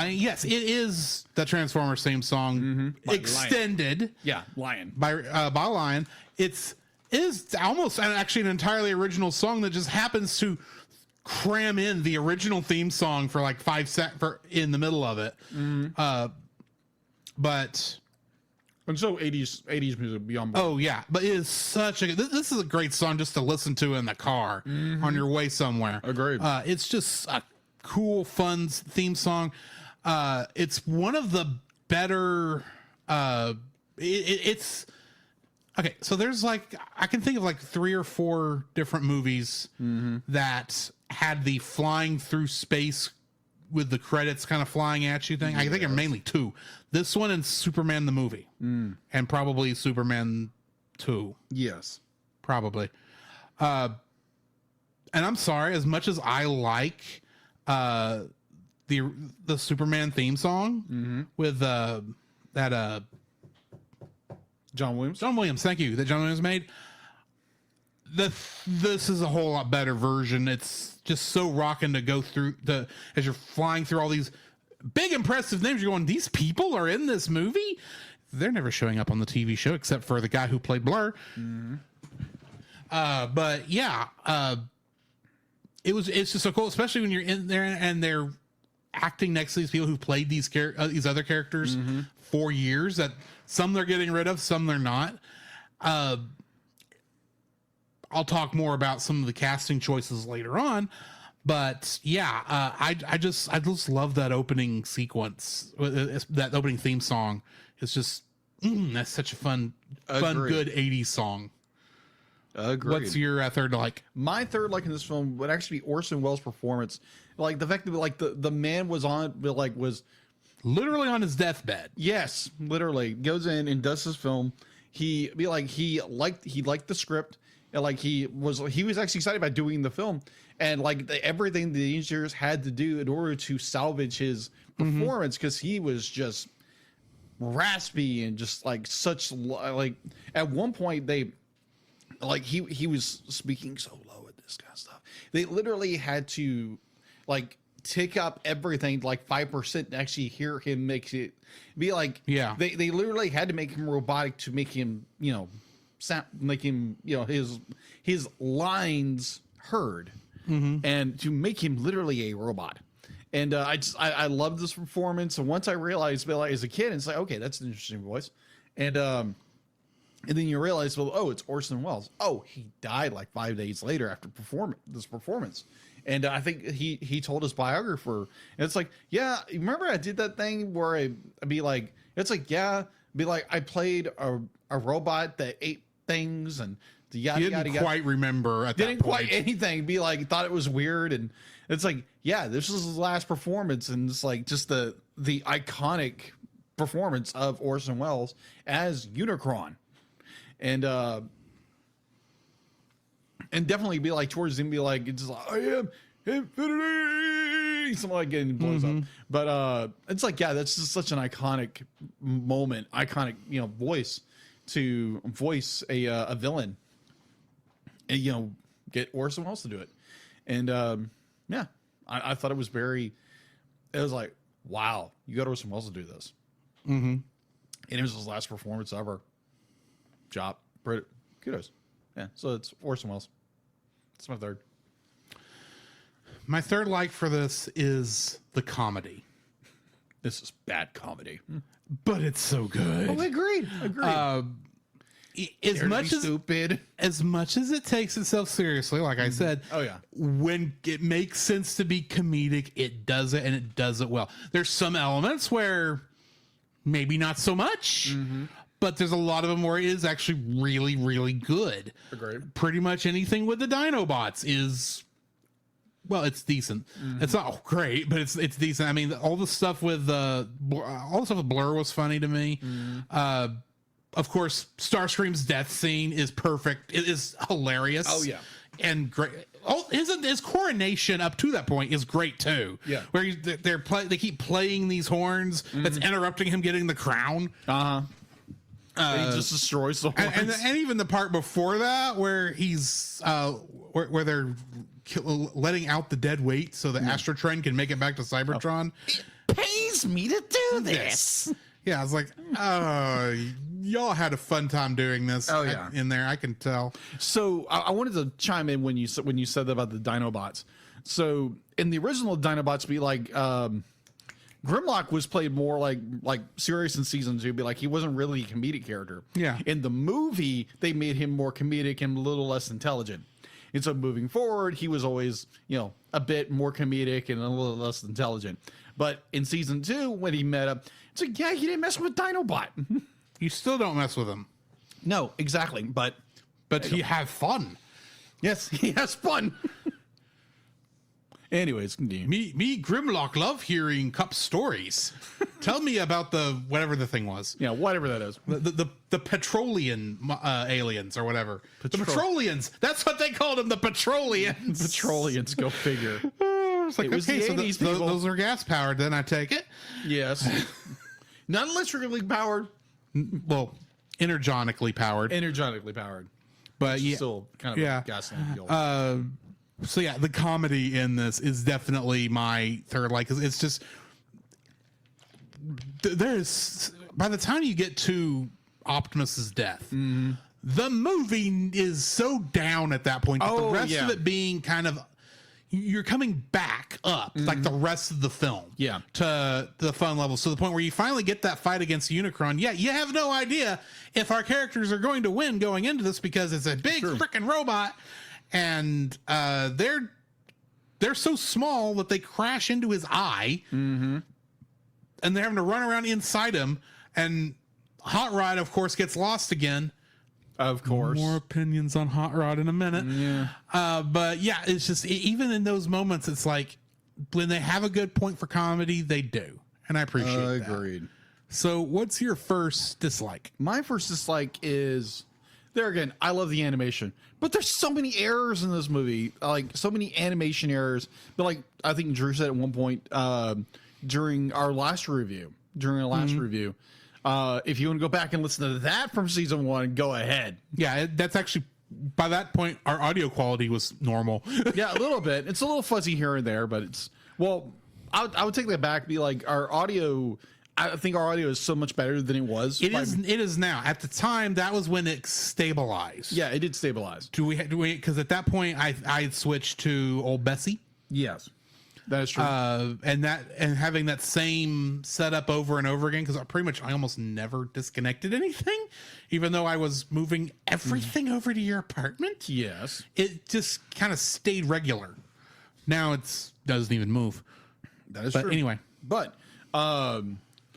Yes, it is the Transformers theme song extended. Lion. Yeah, Lion. By Lion. It's almost actually an entirely original song that just happens to cram in the original theme song for like 5 seconds in the middle of it. But And so 80s music beyond. Oh yeah, but it is such a this is a great song just to listen to in the car on your way somewhere. Agreed. It's just a cool, fun theme song. It's one of the better. It's okay. So there's like I can think of like 3 or 4 different movies that had the flying through space with the credits kind of flying at you thing. I think are mainly 2. This one and Superman the movie, and probably Superman 2. Yes, probably. And I'm sorry, as much as I like the Superman theme song with that John Williams. John Williams, thank you, that John Williams made. This is a whole lot better version. It's just so rocking to go through as you're flying through all these big impressive names. You're going, these people are in this movie. They're never showing up on the TV show except for the guy who played Blur. But yeah, it's just so cool, especially when you're in there and they're acting next to these people who played these other characters for years. That some they're getting rid of, some they're not. I'll talk more about some of the casting choices later on, but yeah, I just love that opening sequence, that opening theme song. It's just that's such a fun, good 80s song. Agreed. What's your third like? My third like in this film would actually be Orson Welles' performance. Like the fact that like the man was was literally on his deathbed. Yes, literally goes in and does his film. He liked the script. And like he was actually excited about doing the film, and like everything the engineers had to do in order to salvage his performance, because he was just raspy and just like such like at one point they like he was speaking so low at this kind of stuff. They literally had to like tick up everything like 5% to actually hear him make it be like they literally had to make him robotic to make him make him his lines heard, and to make him literally a robot. And I love this performance. And once I realized, like, as a kid, it's like, okay, that's an interesting voice. And then you realize, well, oh, it's Orson Welles. Oh, he died like 5 days later after this performance. And I think he told his biographer, and it's like, yeah, remember I did that thing where I'd be like, it's like, yeah, be like, I played a robot that ate things and the yada yada. Didn't quite remember at that point. Didn't quite anything. Be like, thought it was weird, and it's like, yeah, this was his last performance, and it's like just the iconic performance of Orson Welles as Unicron, and definitely be like towards him, be like, it's just like, I am infinity, something like that, and he blows up. But it's like, yeah, that's just such an iconic moment, iconic voice to voice a villain, and get Orson Welles to do it. And yeah, I thought it was like, wow, you got Orson Welles to do this. And it was his last performance ever. Job, kudos. Yeah, so it's Orson Welles. That's my third. My third like for this is the comedy. This is bad comedy, but it's so good. Oh, agreed. As much as it takes itself seriously, like I said, when it makes sense to be comedic, it does it, and it does it well. There's some elements where maybe not so much, but there's a lot of them where it is actually really, really good. Agreed. Pretty much anything with the Dinobots is, well, it's decent. It's not great, but it's decent. I mean, all the stuff with Blur was funny to me. Of course, Starscream's death scene is perfect. It is hilarious. Oh yeah, and great. Oh, his coronation up to that point is great too. Yeah, where they keep playing these horns that's interrupting him getting the crown. He just destroys the horns. And even the part before that where he's where they're letting out the dead weight so the Astrotron can make it back to Cybertron. It pays me to do this. Yeah, I was like, oh, y'all had a fun time doing this. Oh yeah, in there, I can tell. So I wanted to chime in when you said about the Dinobots. So in the original Dinobots, be like Grimlock was played more like serious in season 2, but like he wasn't really a comedic character. Yeah. In the movie, they made him more comedic and a little less intelligent. And so moving forward, he was always, a bit more comedic and a little less intelligent. But in season 2, when he met up, it's like, yeah, he didn't mess with Dinobot. You still don't mess with him. No, exactly. But he have fun. yes, he has fun. Anyways, continue. Me, Grimlock, love hearing Cup stories. Tell me about the whatever the thing was. Yeah, whatever that is. The Petrolean aliens or whatever. The Petrolians. That's what they called them. The Petrolians. Petrolians, go figure. It's like, It was okay, the so 80s, people. those are gas powered. Then I take it. Yes. Not electrically powered. Well, energetically powered. Energetically powered. But yeah, Still kind of yeah. a gasoline fuel. So yeah, the comedy in this is definitely my third like. It's just there's by the time you get to Optimus's death, the movie is so down at that point. That the rest of it being kind of you're coming back up like the rest of the film, to the fun level. So the point where you finally get that fight against Unicron, you have no idea if our characters are going to win going into this because it's a big freaking robot. And they're so small that they crash into his eye, and they're having to run around inside him. And Hot Rod, of course, gets lost again. Of course, more opinions on Hot Rod in a minute. Yeah, but yeah, it's just even in those moments, it's like when they have a good point for comedy, they do, and I appreciate that. Agreed. So, what's your first dislike? My first dislike is. There again, I love the animation, but there's so many errors in this movie, like so many animation errors. But like I think Drew said at one point during our last review, if you want to go back and listen to that from season 1, go ahead. Yeah, that's actually by that point our audio quality was normal. Yeah, a little bit. It's a little fuzzy here and there, but it's I would take that back. Be like our audio. I think our audio is so much better than it was. It is now. At the time, that was when it stabilized. Yeah, it did stabilize. Do we? Because at that point, I had switched to Old Bessie. Yes, that is true. And having that same setup over and over again, because I almost never disconnected anything, even though I was moving everything over to your apartment. Yes, it just kind of stayed regular. Now it doesn't even move. That is true. Anyway, but.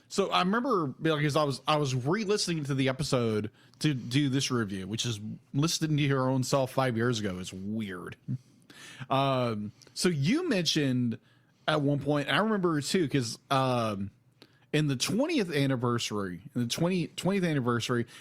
So I remember because I was re-listening to the episode to do this review, which is listening to your own self 5 years ago. It's weird. So you mentioned at one point, and I remember too, because in the 20th anniversary,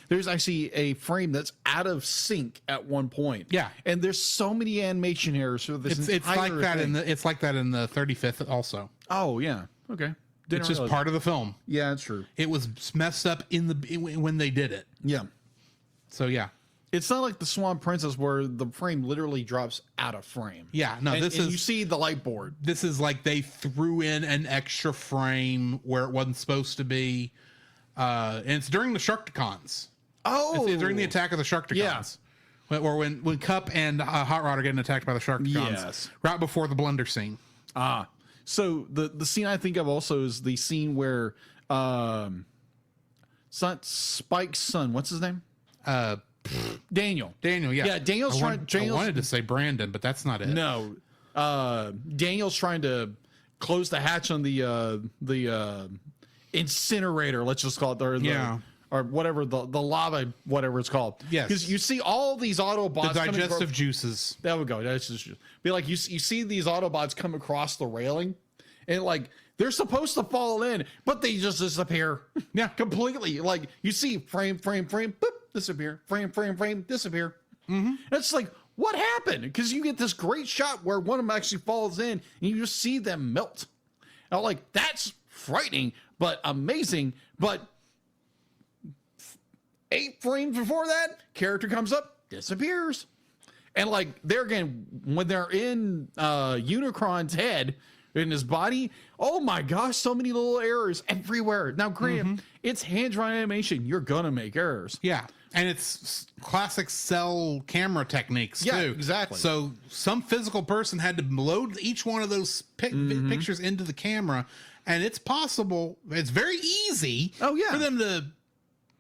there's actually a frame that's out of sync at one point. Yeah, and there's so many animation errors for this. It's like that thing. It's like that in the 35th also. Oh yeah, okay. It's just part of the film. Yeah, that's true. It was messed up when they did it. Yeah. So yeah, it's not like the Swan Princess where the frame literally drops out of frame. Yeah, no, and you see the light board. This is like they threw in an extra frame where it wasn't supposed to be, and it's during the Sharkticons. Oh, it's during the attack of the Sharkticons. Yeah. Or when Cup and Hot Rod are getting attacked by the Sharkticons. Yes. Right before the blender scene. Ah. So the scene I think of also is the scene where Spike's son, what's his name? Daniel. Yeah. Yeah, Daniel's I wanted to say Brandon, but that's not it. No. Daniel's trying to close the hatch on the incinerator, let's just call it. Or whatever, the lava, whatever it's called. Yes. Because you see all these Autobots. The digestive juices. There we go. That's just be like you see these Autobots come across the railing, and like they're supposed to fall in, but they just disappear. Yeah, completely. Like you see frame, boop, disappear. Frame, disappear. Mm-hmm. It's like, what happened? Because you get this great shot where one of them actually falls in, and you just see them melt. I'm like, that's frightening, but amazing. But 8 frames before that, character comes up, disappears. And like there again, when they're in Unicron's head, in his body, oh my gosh, so many little errors everywhere. Now, Graham, it's hand-drawn animation. You're gonna make errors. Yeah, and it's classic cell camera techniques too. Yeah, exactly. So some physical person had to load each one of those pictures into the camera And it's possible, it's very easy Oh, yeah. for them to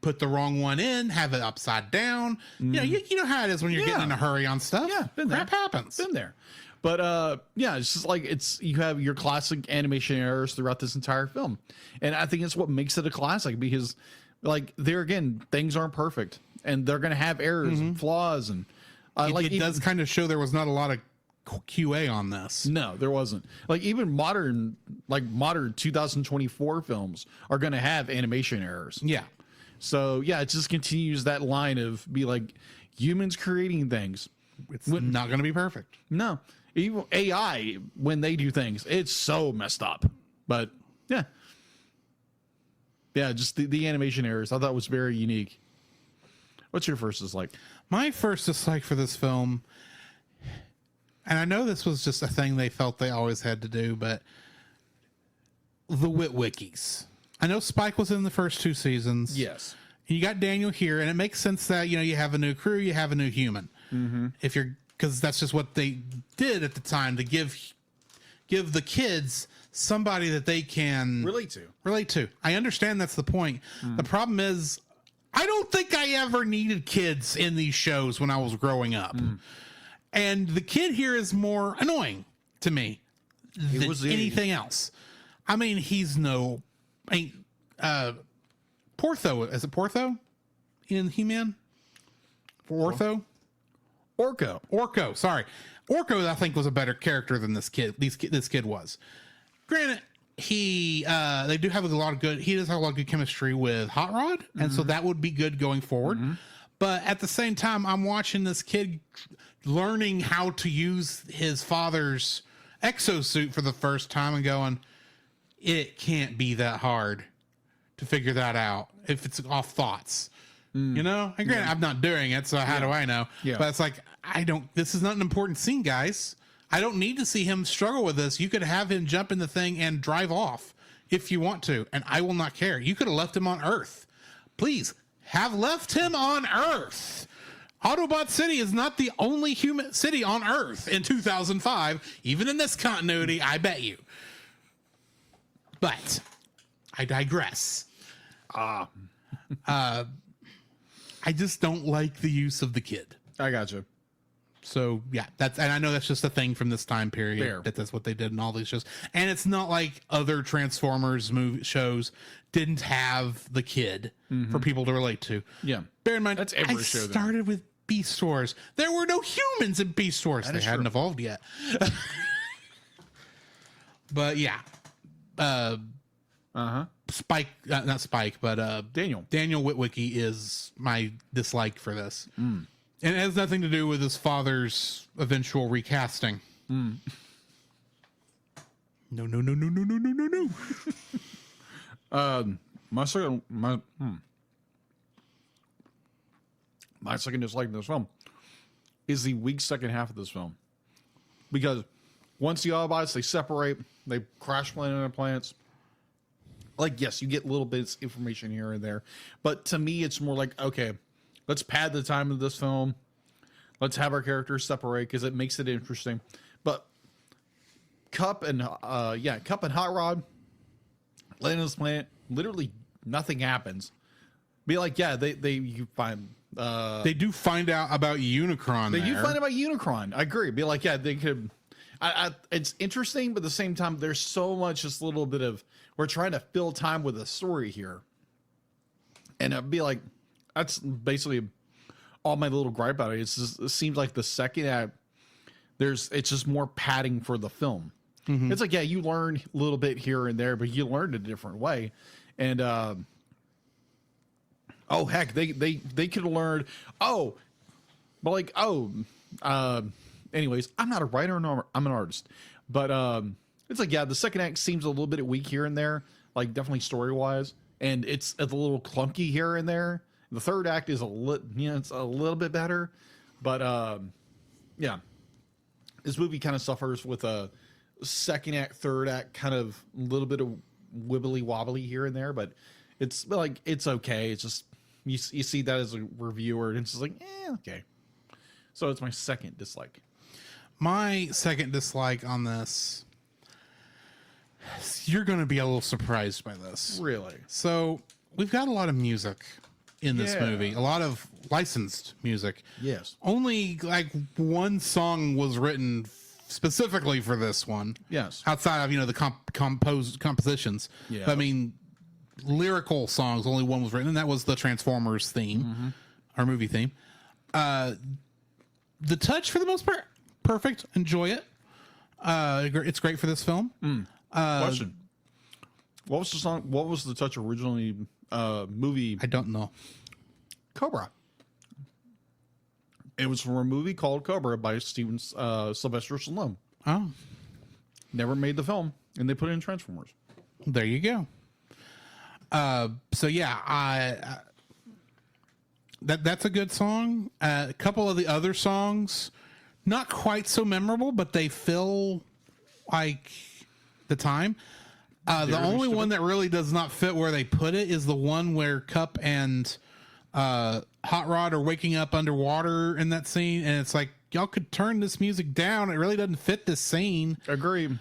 put the wrong one in, have it upside down. You know, you know how it is when you're getting in a hurry on stuff. Yeah, been there. Crap happens. Been there. But yeah, it's just like you have your classic animation errors throughout this entire film. And I think it's what makes it a classic, because like there again, things aren't perfect and they're gonna have errors and flaws, and It does kind of show there was not a lot of QA on this. No, there wasn't. Like even modern 2024 films are gonna have animation errors. Yeah. So yeah, it just continues that line of be like humans creating things. It's not going to be perfect. No, even AI, when they do things, it's so messed up. But yeah, just the animation errors I thought was very unique. What's your first dislike? My first dislike for this film, and I know this was just a thing they felt they always had to do, but the Witwickies. I know Spike was in the first 2 seasons. Yes. You got Daniel here, and it makes sense that, you know, you have a new crew, you have a new human. If you're, because that's just what they did at the time, to give the kids somebody that they can relate to. I understand that's the point. The problem is, I don't think I ever needed kids in these shows when I was growing up. And the kid here is more annoying to me than anything else. I mean, he's no, Portho, is it Portho in He-Man? Ortho? Orko, sorry. Orko, I think, was a better character than this kid. This kid was. Granted, he does have a lot of good chemistry with Hot Rod, and so that would be good going forward. But at the same time, I'm watching this kid learning how to use his father's exosuit for the first time and going, it can't be that hard to figure that out if it's off thoughts. You know, and granted, I'm not doing it, so how do I know? Yeah. But it's like, this is not an important scene, guys. I don't need to see him struggle with this. You could have him jump in the thing and drive off if you want to, and I will not care. You could have left him on Earth. Please, have left him on Earth. Autobot City is not the only human city on Earth in 2005, even in this continuity, I bet you. But I digress. I just don't like the use of the kid. I gotcha. So yeah, and I know that's just a thing from this time period. Fair. That's what they did in all these shows. And it's not like other Transformers shows didn't have the kid for people to relate to. Yeah. Bear in mind, That's every I show, though. started with Beast Wars. There were no humans in Beast Wars. They hadn't evolved yet. But yeah. Spike, not Spike, but Daniel Witwicky is my dislike for this. And it has nothing to do with his father's eventual recasting. No. My second dislike in this film is the weak second half of this film, because once the Autobots, they separate, they crash land on their planets. Like, yes, you get little bits of information here and there, but to me, it's more like, okay, let's pad the time of this film. Let's have our characters separate because it makes it interesting. But Cup and Hot Rod land on this planet, literally nothing happens. Be like, yeah, you find they do find out about Unicron. They do find out about Unicron. I agree. Be like, yeah, they could. It's interesting, but at the same time, there's so much, just a little bit of, we're trying to fill time with a story here. And it'd be like, that's basically all my little gripe about it. It seems like the second act, it's just more padding for the film. It's like, yeah, you learn a little bit here and there, but you learned a different way. And, oh, heck, they could have learned, anyways, I'm not a writer, I'm an artist. But it's like, yeah, the second act seems a little bit weak here and there, like definitely story-wise. And it's a little clunky here and there. The third act is it's a little bit better. But, yeah, this movie kind of suffers with a second act, third act, kind of a little bit of wibbly wobbly here and there. But it's like, it's okay. It's just, you see that as a reviewer, and it's just like, okay. So it's my second dislike. My second dislike on this, You're going to be a little surprised by this. Really? So we've got a lot of music in this movie, a lot of licensed music. Yes. Only like one song was written specifically for this one. Yes. Outside of, the compositions. Yeah. But, I mean, lyrical songs, only one was written, and that was the Transformers theme, our movie theme. The touch, for the most part, perfect. Enjoy it. It's great for this film. Question. What was the song? What was the touch originally? Movie I don't know. Cobra. It was from a movie called Cobra by Sylvester Stallone. Oh, Never made the film, and they put it in Transformers. there you go. So yeah, that's a good song. A couple of the other songs, not quite so memorable, but they fill like the time. The only one that really does not fit where they put it is the one where Cup and Hot Rod are waking up underwater in that scene, and it's like, y'all could turn this music down. It really doesn't fit this scene. Agreed.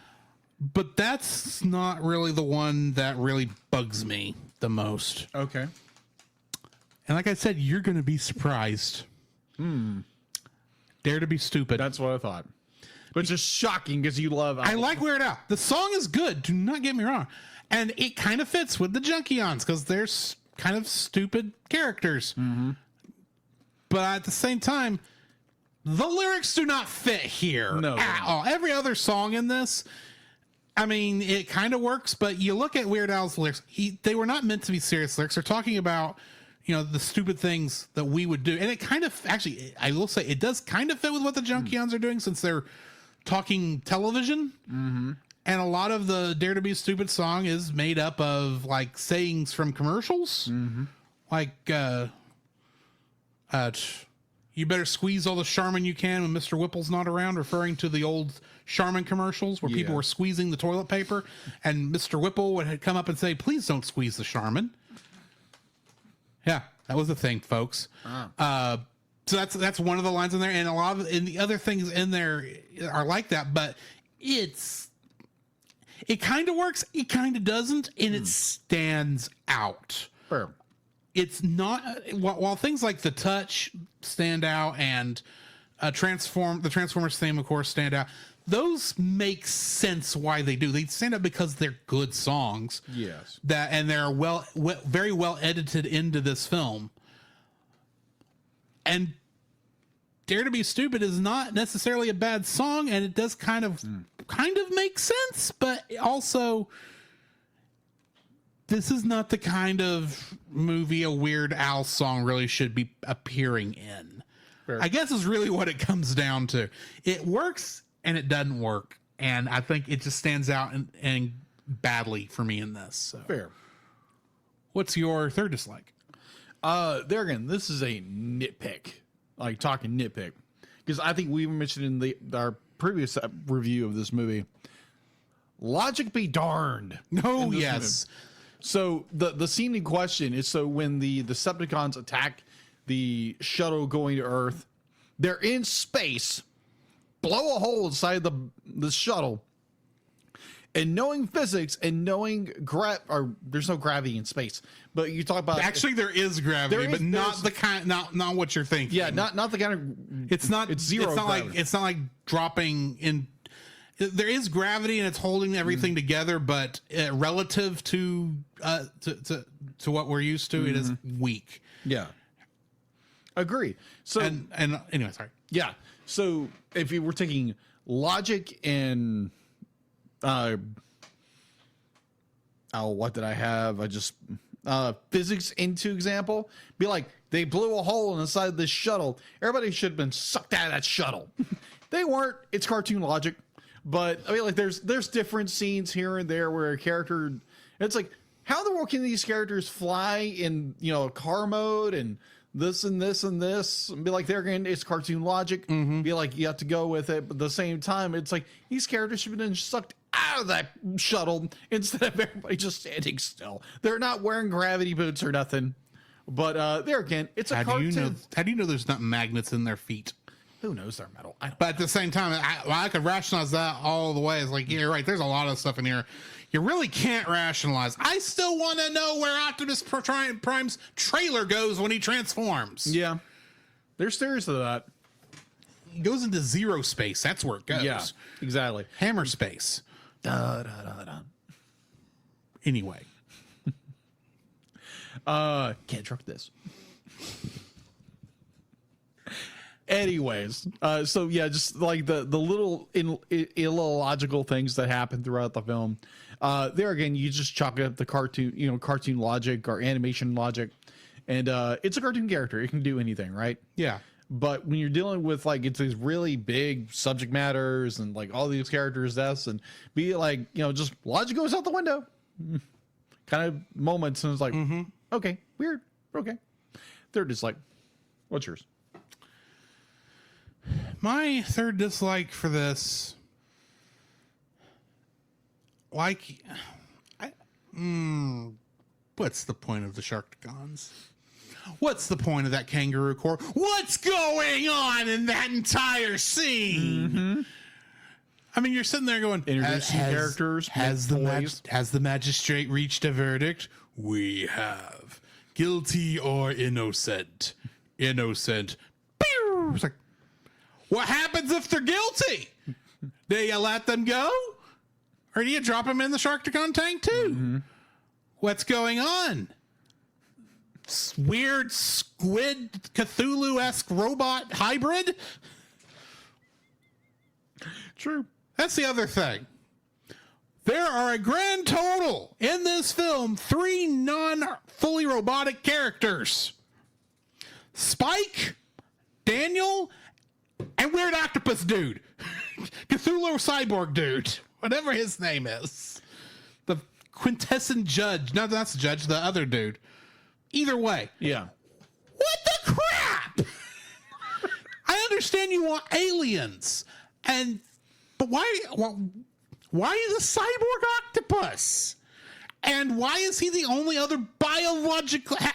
But that's not really the one that really bugs me the most. Okay. And like I said, you're going to be surprised. Dare to be stupid. That's what I thought. But it's just shocking because you love... I like Weird Al. The song is good. Do not get me wrong. And it kind of fits with the Junkions because they're kind of stupid characters. But at the same time, the lyrics do not fit here at all. Every other song in this, I mean, it kind of works, but you look at Weird Al's lyrics, they were not meant to be serious lyrics. They're talking about, the stupid things that we would do. And it kind of, actually, I will say, it does kind of fit with what the Junkions are doing since they're talking television. And a lot of the Dare to Be Stupid song is made up of like sayings from commercials. Like, you better squeeze all the Charmin you can when Mr. Whipple's not around, referring to the old Charmin commercials where people were squeezing the toilet paper, and Mr. Whipple would come up and say, please don't squeeze the Charmin. Yeah, that was the thing, folks. So that's one of the lines in there, and a lot of and the other things in there are like that, but it kind of works, it kind of doesn't, and it stands out. Fair. It's not while things like the touch stand out and the Transformers theme, of course, stand out. Those make sense why they do. They stand out because they're good songs. Yes. And they're very well edited into this film. And Dare to Be Stupid is not necessarily a bad song, and it does kind of make sense, but also this is not the kind of movie a Weird Al song really should be appearing in. Fair. I guess is really what it comes down to. It works and it doesn't work, and I think it just stands out and badly for me in this. So. Fair. What's your third dislike? There again, this is a nitpick. Like talking nitpick, because I think we even mentioned in our previous review of this movie. Logic be darned. No, Movie. yes. So the scene in question is when the Decepticons attack the shuttle going to Earth. They're in space, blow a hole inside the shuttle, and knowing physics and knowing there's no gravity in space. But you talk about actually there is gravity, but not the kind, not what you're thinking. Yeah, not the kind of. It's not. It's zero. It's not like dropping in. There is gravity and it's holding everything together, but relative to what we're used to, it is weak. Yeah, agree. So and anyway, sorry. Yeah. So if you were taking logic and what did I have? I just physics into example. Be like, they blew a hole inside this shuttle. Everybody should have been sucked out of that shuttle. They weren't. It's cartoon logic. But I mean, like, there's different scenes here and there where a character, it's like, how in the world can these characters fly in, car mode and this and this and this, and be like, they're going, it's cartoon logic. Be like, you have to go with it. But at the same time, it's like, these characters should have been sucked out of that shuttle instead of everybody just standing still. They're not wearing gravity boots or nothing. But there again, it's a cartoon. How do you know there's not magnets in their feet? Who knows their metal? I don't But at the same time, I could rationalize that all the way. It's like, yeah, you're right. There's a lot of stuff in here you really can't rationalize. I still want to know where Optimus Prime's trailer goes when he transforms. Yeah. There's theories of that. He goes into zero space. That's where it goes. Yeah, exactly. Hammer space. Anyway. Can't truck this. Anyways, so yeah, just like the little illogical things that happen throughout the film. There again, you just chalk it up the cartoon logic or animation logic, and it's a cartoon character. It can do anything, right? Yeah. But when you're dealing with like it's these really big subject matters and like all these characters' deaths and be like just logic goes out the window, kind of moments, and it's like okay, weird, okay. They're just like, what's yours? My third dislike for this, what's the point of the Sharktons? What's the point of that kangaroo court? What's going on in that entire scene? I mean, you're sitting there going, Introducing characters. Has the magistrate reached a verdict? We have. Guilty or innocent? Innocent. Pew! It's like, what happens if they're guilty? Do you let them go? Or do you drop them in the Sharkticon tank too? What's going on? Weird squid Cthulhu-esque robot hybrid? True. That's the other thing. There are a grand total in this film 3 non-fully robotic characters. Spike, Daniel, and Weird Octopus Dude. Cthulhu Cyborg Dude. Whatever his name is. The quintessent judge. No, that's the judge. The other dude. Either way. Yeah. What the crap? I understand you want aliens. But why is a cyborg octopus? And why is he the only other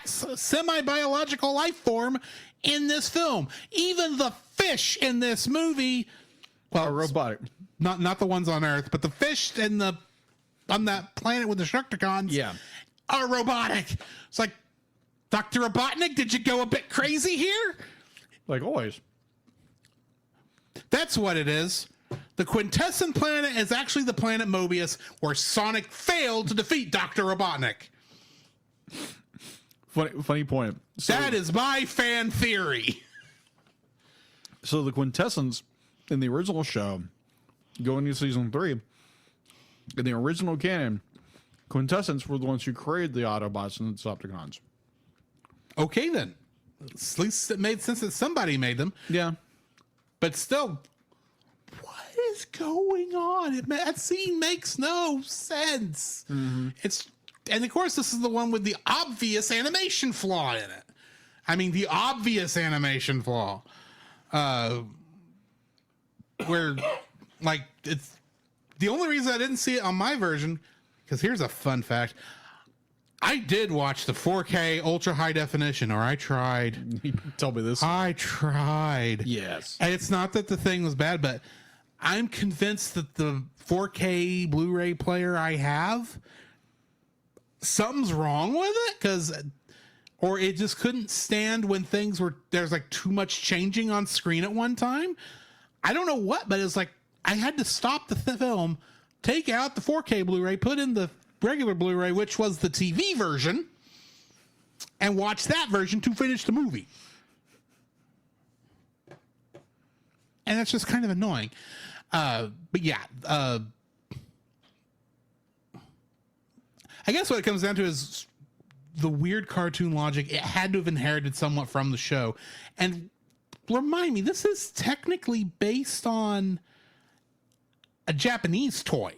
semi-biological life form in this film? Even the fish in this movie, Well, robotic. Not the ones on Earth, but the fish on that planet with the Sharkticons, are robotic. It's like, Dr. Robotnik, did you go a bit crazy here? Like always. That's what it is. The quintessent planet is actually the planet Mobius, where Sonic failed to defeat Dr. Robotnik. Funny point. So, That is my fan theory. So the quintessence in the original show, going into season 3, in the original canon, quintessence were the ones who created the Autobots and the Decepticons. Okay, then. At least it made sense that somebody made them. Yeah. But still, what is going on? That scene makes no sense. And of course, this is the one with the obvious animation flaw in it. I mean, the obvious animation flaw. Where, like, it's the only reason I didn't see it on my version, because here's a fun fact. I did watch the 4K ultra high definition, or I tried. Tell me this. I tried. Yes. And it's not that the thing was bad, but I'm convinced that the 4K Blu-ray player I have, something's wrong with it, or it just couldn't stand when there's like too much changing on screen at one time. I don't know what, but it's like I had to stop the film, take out the 4K Blu-ray, put in the regular Blu-ray, which was the TV version, and watch that version to finish the movie. And that's just kind of annoying. But yeah, I guess what it comes down to is the weird cartoon logic. It had to have inherited somewhat from the show. And remind me, this is technically based on a Japanese toy.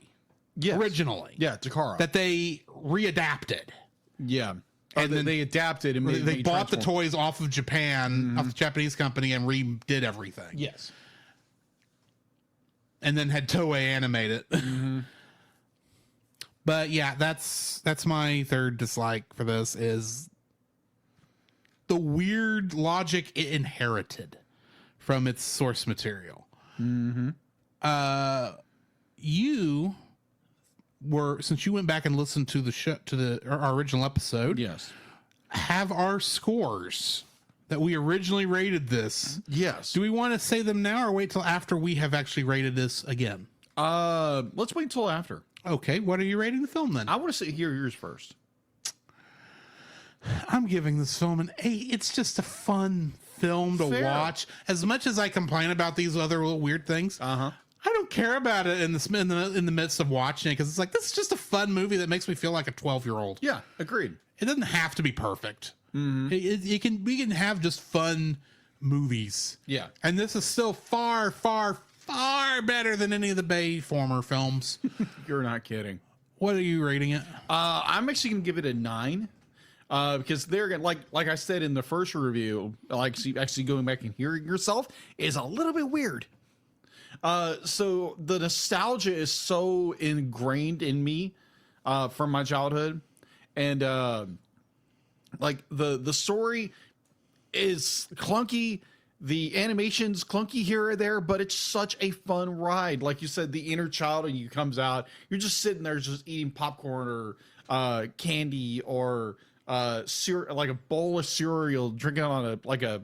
Yes. Originally. Yeah, Takara. That they readapted. Yeah. And then they adapted and they bought the transformed. toys off of Japan, off the Japanese company, and redid everything. Yes. And then had Toei animate it. But yeah, that's my third dislike for this is the weird logic it inherited from its source material. You were, since you went back and listened to the show, to our original episode, Yes. have our scores that we originally rated this. Yes. Do we want to say them now or wait till after we have actually rated this again? Let's wait until after. Okay, what are you rating the film then? I want to hear yours first. I'm giving this film an 8. It's just a fun film to Fair. watch. As much as I complain about these other little weird things, I don't care about it in the midst of watching it, because it's like, this is just a fun movie that makes me feel like a 12-year-old. Yeah, agreed. It doesn't have to be perfect. We can have just fun movies. Yeah. And this is still far, far, far better than any of the Bayformer films. You're not kidding. What are you rating it? I'm actually going to give it a 9. Because they're gonna, like I said in the first review, like actually going back and hearing yourself is a little bit weird. So the nostalgia is so ingrained in me from my childhood, and like the story is clunky, the animation's clunky here or there, but it's such a fun ride. Like you said, the inner child in you comes out. You're just sitting there just eating popcorn or candy or like a bowl of cereal, drinking on a Fanta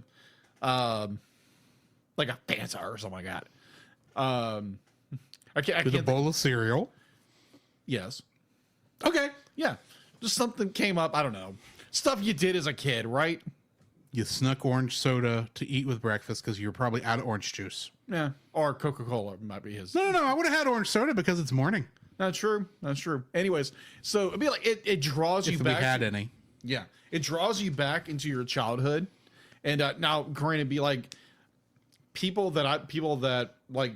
or something like that. I can't With a think. bowl of cereal. Yes. Okay. Yeah. Just something came up. I don't know. Stuff you did as a kid, right? You snuck orange soda to eat with breakfast because you were probably out of orange juice. Yeah. Or Coca-Cola might be his. No. I would have had orange soda because it's morning. That's true. That's true. Anyways, so it'd be like it draws you If we back. had any. Yeah, it draws you back into your childhood, and now, granted, be like people that like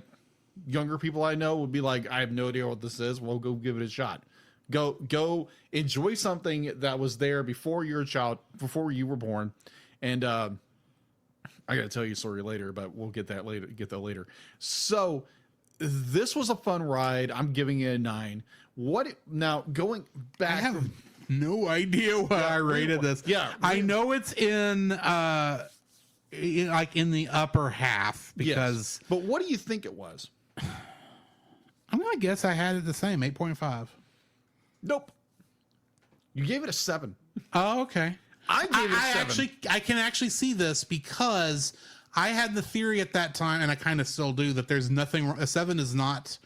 younger people I know would be like, I have no idea what this is. Well, go give it a shot. Go enjoy something that was there before you're a child, before you were born, and I got to tell you a story later, but we'll get that later. So this was a fun ride. I'm giving it a 9. Now going back? I have no idea what I rated this. Yeah, I know it's in like in the upper half because. Yes. But what do you think it was? I'm gonna guess I had it the same 8.5. Nope. You gave it a 7. Oh, okay. I gave it a 7. I can actually see this because I had the theory at that time, and I kind of still do, that there's nothing. A 7 is not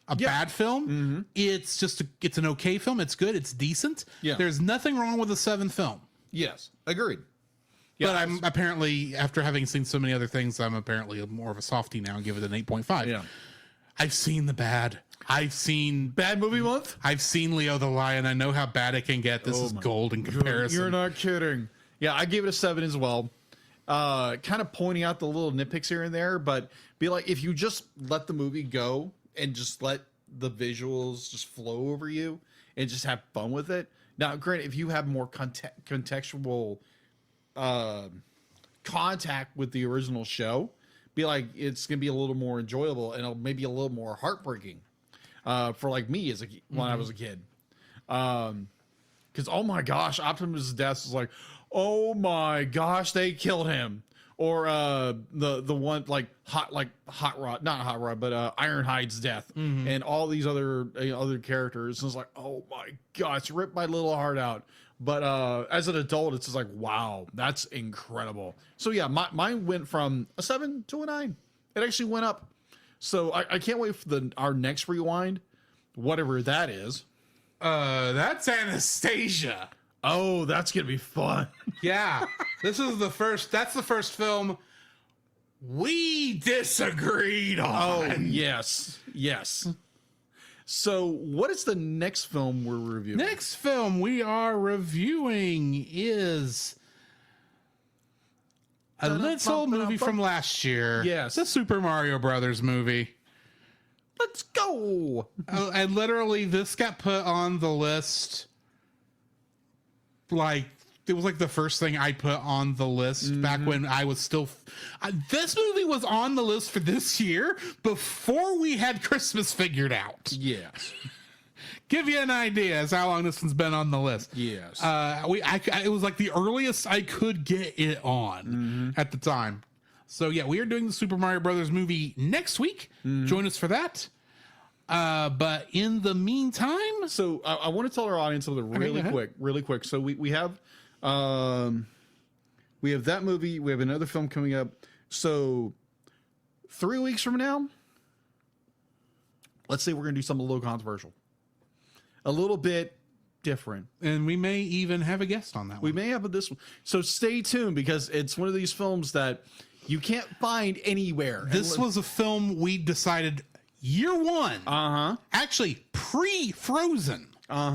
a bad film. It's just it's an okay film. It's good. It's decent. Yeah. There's nothing wrong with a 7 film. Yes, agreed. Yeah, but I'm apparently, after having seen so many other things, I'm apparently more of a softie now and give it an 8.5. Yeah. I've seen the bad. I've seen Bad movie month? I've seen Leo the Lion. I know how bad it can get. This is gold in comparison. You're not kidding. Yeah, I gave it a 7 as well. Kind of pointing out the little nitpicks here and there, but be like, if you just let the movie go and just let the visuals just flow over you and just have fun with it. Now, granted, if you have more contextual contact with the original show, be like, it's gonna be a little more enjoyable and it'll maybe a little more heartbreaking for like me as when I was a kid. Because oh my gosh, Optimus' death was like, oh my gosh, they killed him. Or the one like Hot Rod, not Hot Rod, but Ironhide's death, and all these other characters. And it's like, oh my god, it's ripped my little heart out. But as an adult, it's just like, wow, that's incredible. So yeah, mine went from a 7 to a 9. It actually went up. So I can't wait for our next rewind, whatever that is. That's Anastasia. Oh, that's gonna be fun. Yeah, that's the first film we disagreed on. Oh, yes. So, what is the next film we're reviewing? Next film we are reviewing is a little movie from last year. Yes. The Super Mario Brothers movie. Let's go. And literally, this got put on the list. Like, it was like the first thing I put on the list back when I was still. This movie was on the list for this year before we had Christmas figured out. Yes. Give you an idea as how long this one's been on the list. Yes. It was like the earliest I could get it on at the time. So yeah, we are doing the Super Mario Brothers movie next week. Join us for that. But in the meantime, So I want to tell our audience something really quick. So we have that movie. We have another film coming up. So 3 weeks from now, let's say we're going to do something a little controversial, a little bit different. and we may even have a guest on that We one. may have this one. So stay tuned because it's one of these films that you can't find anywhere. This was a film we decided year one. Actually, pre-Frozen.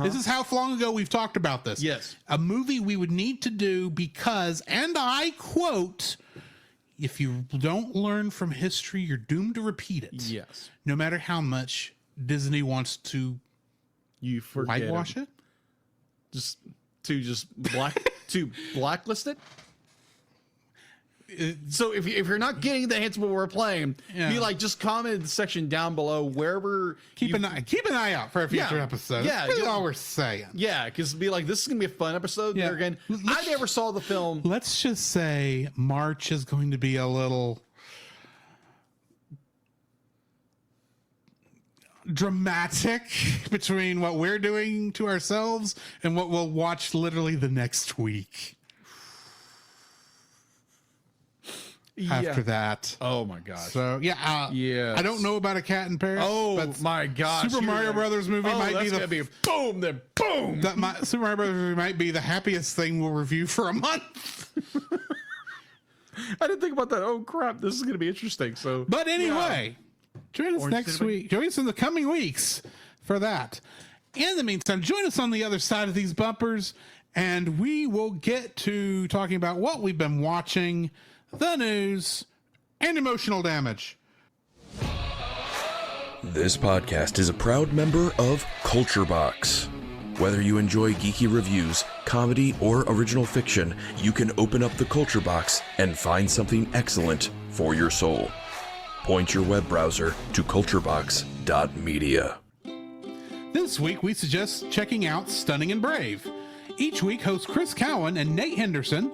This is how long ago we've talked about this. Yes. A movie we would need to do because, and I quote, if you don't learn from history, you're doomed to repeat it. Yes. No matter how much Disney wants to You forget whitewash it. to blacklist it. So if you're not getting the hints what we're playing, Yeah. be like, just comment in the section down below wherever. Keep an eye out for a future Yeah. episode. Yeah, That's really yeah. all we're saying. Yeah, because be like, this is gonna be a fun episode. Yeah. There again, I never saw the film. Let's just say March is going to be a little dramatic between what we're doing to ourselves and what we'll watch literally the next week after that. Oh my gosh. So yeah, Yes. I don't know about A Cat in Paris. Oh but my gosh. Super Mario Brothers movie might be that's gonna be boom, then boom. Super Mario Brothers movie might be the happiest thing we'll review for a month. I didn't think about that. Oh crap, this is gonna be interesting. So, But anyway, join us Orange next Cinema. week. Join us in the coming weeks for that. In the meantime, join us on the other side of these bumpers, and we will get to talking about what we've been watching, the news, and emotional damage. This podcast is a proud member of Culture Box. Whether you enjoy geeky reviews, comedy, or original fiction, you can open up the Culture Box and find something excellent for your soul. Point your web browser to culturebox.media. This week, we suggest checking out Stunning and Brave. Each week, hosts Chris Cowan and Nate Henderson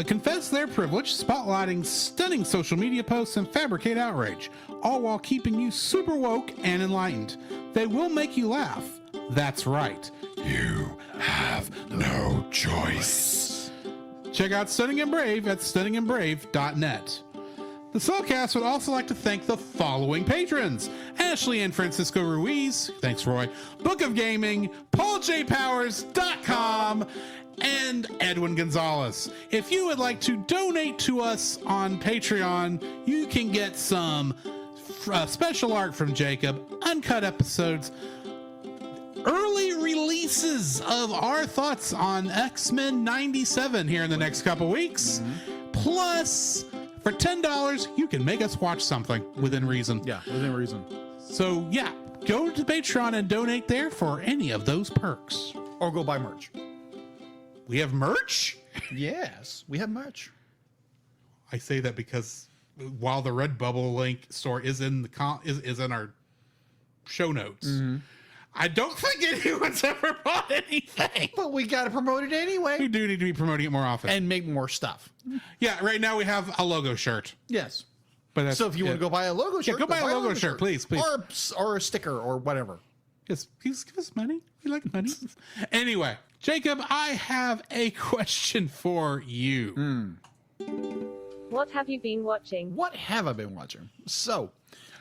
confess their privilege, spotlighting stunning social media posts and fabricate outrage, all while keeping you super woke and enlightened. They will make you laugh. That's right. You have no choice. Check out Stunning and Brave at stunningandbrave.net. The Soulcast would also like to thank the following patrons: Ashley and Francisco Ruiz, thanks Roy, Book of Gaming, PaulJPowers.com, and Edwin Gonzalez. If you would like to donate to us on Patreon, you can get some special art from Jacob, uncut episodes, early releases of our thoughts on X-Men 97 here in the next couple weeks. Plus, for $10, you can make us watch something within reason. yeah, within reason. So, yeah, go to Patreon and donate there for any of those perks. Or go buy merch. We have merch? Yes, we have merch. I say that because while the Redbubble link store is in the is in our show notes, I don't think anyone's ever bought anything. But we got to promote it We anyway do need to be promoting it more often. and make more stuff. Yeah, right now we have a logo shirt. Yes. But that's, So if you want to go buy a logo shirt, go buy a buy logo shirt, please. or a sticker or whatever. Just give us money. We like money. Anyway, Jacob, I have a question for you. What have you been watching? What have I been watching? So,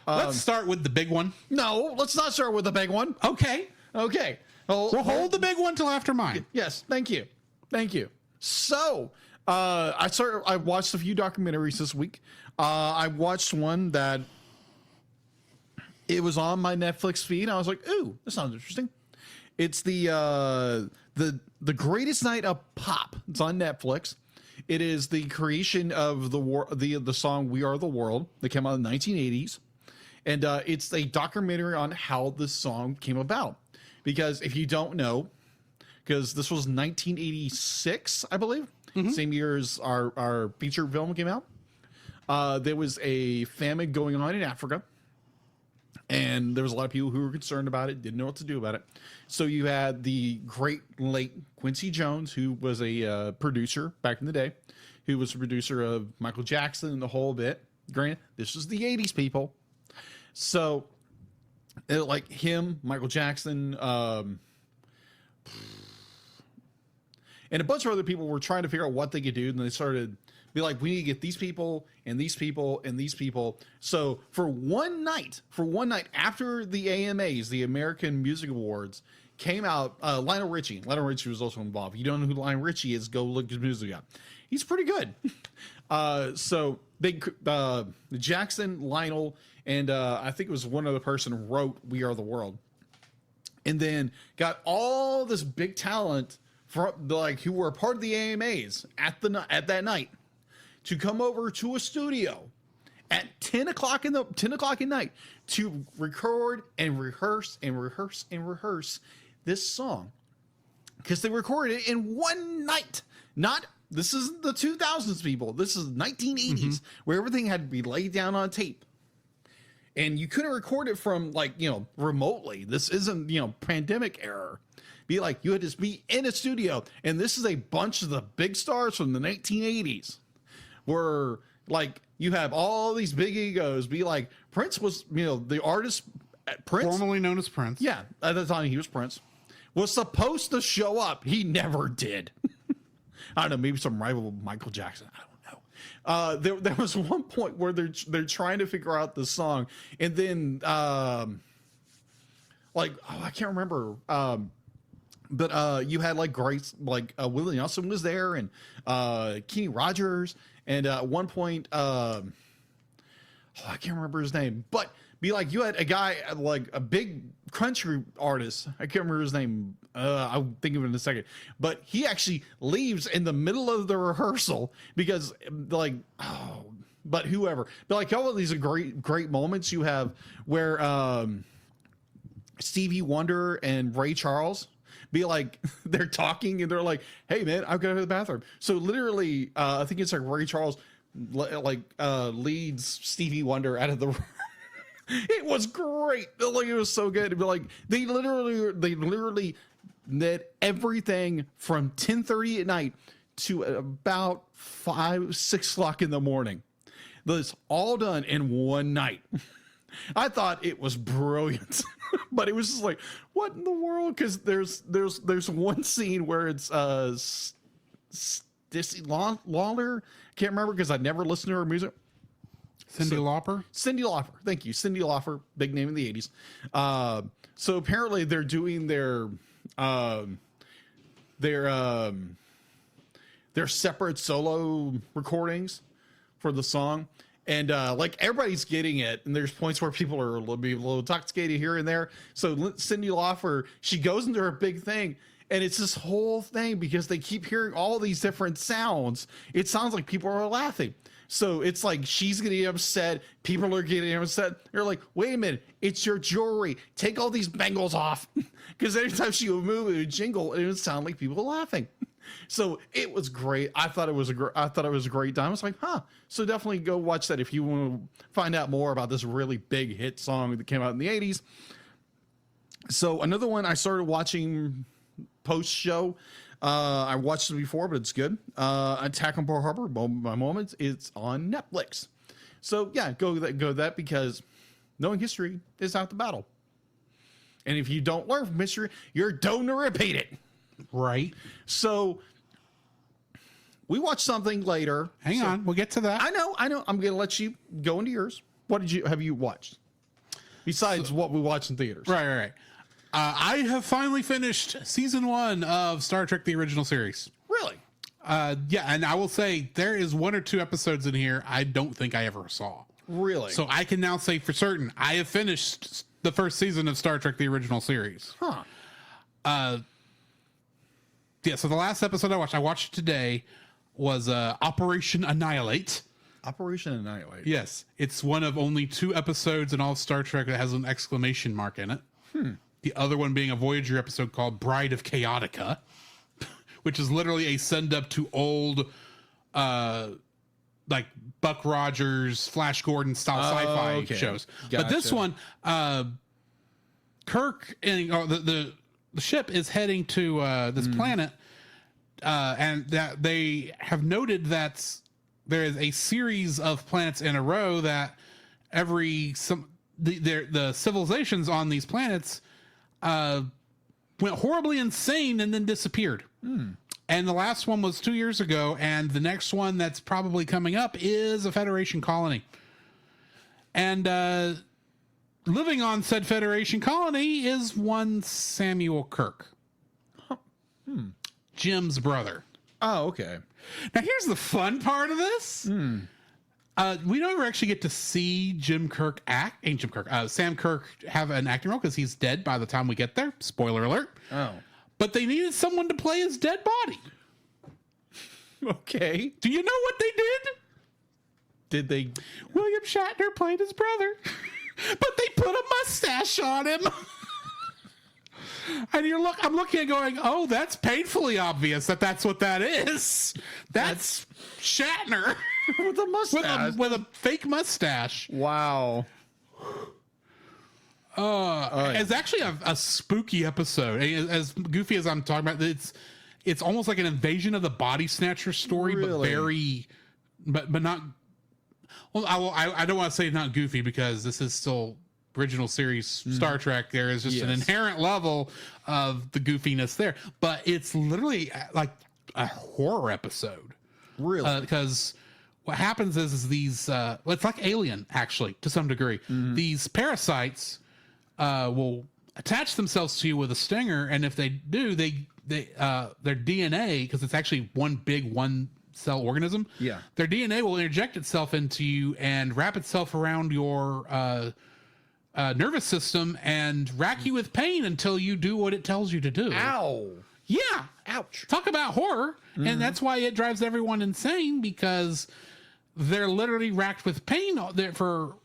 Let's start with the big one. no, let's not start with the big one. Okay. Okay. We'll hold the big one till after mine. Yes, thank you. So, I watched a few documentaries this week. I watched one that it was on my Netflix feed. I was like, "Ooh, that sounds interesting." It's the Greatest Night of Pop. It's on Netflix. It is the creation of the song "We Are the World" that came out in the 1980s, and it's a documentary on how this song came about. Because if you don't know, because this was 1986, I believe, same year as our feature film came out. There was a famine going on in Africa, and there was a lot of people who were concerned about it, didn't know what to do about it. So you had the great late Quincy Jones, who was a producer back in the day. who was the producer of Michael Jackson and the whole bit. Granted, this was the 80s, people. So, like him, Michael Jackson, and a bunch of other people were trying to figure out what they could do, and they started be like, we need to get these people and these people and these people. So for one night after the AMAs, the American Music Awards, came out, Lionel Richie was also involved. If you don't know who Lionel Richie is, go look his music up. He's pretty good. So they, Jackson, Lionel, and I think it was one other person wrote "We Are the World," and then got all this big talent from like who were a part of the AMAs at that night to come over to a studio at 10 o'clock at night to record and rehearse this song, because they recorded it in one night. This is the 2000s, people. This is 1980s, where everything had to be laid down on tape. And you couldn't record it from remotely. This isn't, pandemic era. You had to be in a studio. And this is a bunch of the big stars from the 1980s where you have all these big egos. Prince was, the artist, Prince. Formerly known as Prince. Yeah. At the time he was Prince. Was supposed to show up. He never did. I don't know. Maybe some rival Michael Jackson. I don't know. There was one point where they're trying to figure out the song, and then I can't remember. But you had Grace, Willie Nelson was there, and Kenny Rogers, and at one point, I can't remember his name, but you had a guy a big country artist. I can't remember his name. I'll think of it in a second. But he actually leaves in the middle of the rehearsal because but whoever. But all of these are great moments you have where Stevie Wonder and Ray Charles they're talking and they're like, hey man, I've got to go to the bathroom. So literally, I think it's Ray Charles leads Stevie Wonder out of the room. It was great. It was so good. They literally did everything from 10:30 at night to about 5-6 o'clock in the morning. This all done in one night. I thought it was brilliant, but it was just what in the world? Because there's one scene where it's Stacey Lawler. I can't remember because I never listened to her music. Cyndi Lauper. Thank you. Cyndi Lauper, big name in the 80s. So apparently they're doing their separate solo recordings for the song. And everybody's getting it. And there's points where people are a little intoxicated here and there. So Cyndi Lauper, she goes into her big thing. And it's this whole thing because they keep hearing all these different sounds. It sounds like people are laughing. So it's she's getting upset. People are getting upset. They're like, wait a minute, it's your jewelry. Take all these bangles off. Because every time she would move, it would jingle and it would sound like people laughing. So it was great. I thought it was a great time. I was like, So definitely go watch that if you want to find out more about this really big hit song that came out in the 80s. So another one I started watching post-show. I watched it before, but it's good. Attack on Pearl Harbor, Moment by Moment. It's on Netflix. So yeah, go that because knowing history is half the battle. And if you don't learn from history, you're doomed to repeat it. Right. So we watched something later. Hang on, we'll get to that. I know. I'm going to let you go into yours. What have you watched besides what we watched in theaters? Right. I have finally finished season 1 of Star Trek: The Original Series. Really? Yeah, and I will say there is 1 or 2 episodes in here I don't think I ever saw. Really? So I can now say for certain I have finished the first season of Star Trek: The Original Series. Yeah, so the last episode I watched today, was Operation Annihilate. Operation Annihilate? Yes. It's one of only 2 episodes in all of Star Trek that has an exclamation mark in it. The other one being a Voyager episode called Bride of Chaotica, which is literally a send-up to old, Buck Rogers, Flash Gordon style sci-fi shows. Gotcha. But this one, Kirk and the ship is heading to this planet and that they have noted that there is a series of planets in a row that the civilizations on these planets went horribly insane and then disappeared. And the last one was 2 years ago, and the next one that's probably coming up is a Federation colony. And living on said Federation colony is one Samuel Kirk. Jim's brother. Oh, okay. Now, here's the fun part of this. We don't ever actually get to see Sam Kirk have an acting role because he's dead by the time we get there. Spoiler alert. Oh. But they needed someone to play his dead body. Okay. Do you know what they did? Did they? William Shatner played his brother, but they put a mustache on him. And I'm looking at going, oh, that's painfully obvious that's what that is. That's Shatner With a mustache. with a fake mustache. Wow. It's actually a spooky episode. As goofy as I'm talking about, it's almost like an Invasion of the Body Snatcher story, Really? but not. Well, I don't want to say not goofy because this is still original series Star Trek. There is just an inherent level of the goofiness there, but it's literally like a horror episode. Really? Because what happens is these it's like Alien, actually, to some degree. These parasites will attach themselves to you with a stinger, and if they do, their DNA, because it's actually one big one cell organism, their DNA will interject itself into you and wrap itself around your nervous system and rack you with pain until you do what it tells you to do. Ow. Yeah. Ouch. Talk about horror. And that's why it drives everyone insane, because they're literally racked with pain for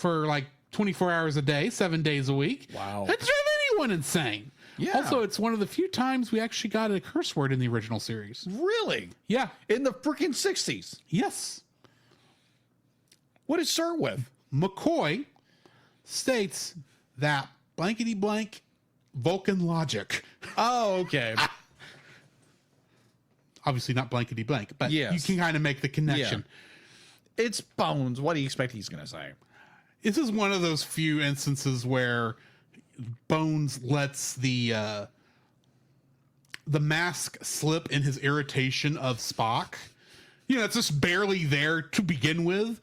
like 24 hours a day, 7 days a week. Wow. That drives anyone insane. Yeah. Also, it's one of the few times we actually got a curse word in the original series. Really? Yeah. In the freaking 60s? Yes. What did it start with? McCoy states that blankety blank Vulcan logic. Oh, okay. Obviously not blankety blank, but Yes. you can kind of make the connection. It's Bones. What do you expect he's going to say? This is one of those few instances where Bones lets the mask slip in his irritation of Spock. You know, it's just barely there to begin with,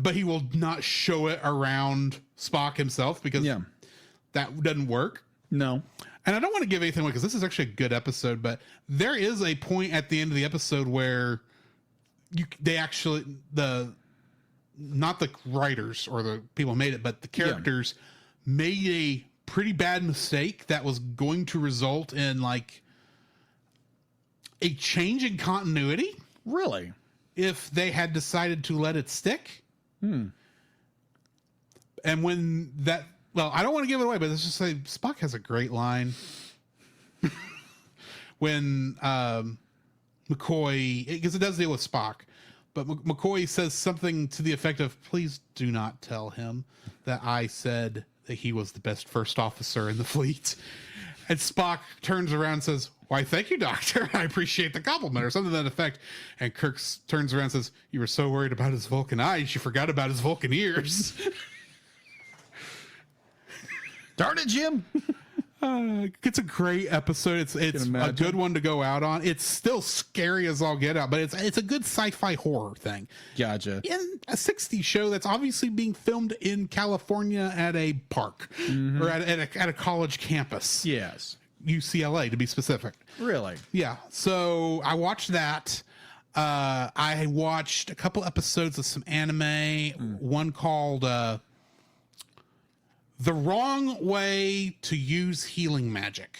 but he will not show it around Spock himself because that doesn't work. No. And I don't want to give anything away because this is actually a good episode, but there is a point at the end of the episode where not the writers or the people who made it, but the characters made a pretty bad mistake that was going to result in like a change in continuity. Really? If they had decided to let it stick. And when that, well, I don't want to give it away, but let's just say Spock has a great line when McCoy, because it does deal with Spock, but McCoy says something to the effect of, please do not tell him that I said that he was the best first officer in the fleet. And Spock turns around and says, why, thank you, Doctor. I appreciate the compliment, or something to that effect. And Kirk turns around and says, you were so worried about his Vulcan eyes, you forgot about his Vulcan ears. Darn it, Jim. It's a great episode. It's a good one to go out on. It's still scary as all get out, but it's a good sci-fi horror thing. Gotcha. In a 60s show that's obviously being filmed in California at a park or at a college campus. Yes. UCLA to be specific. Really? Yeah. So I watched that. I watched a couple episodes of some anime. One called The Wrong Way to Use Healing Magic.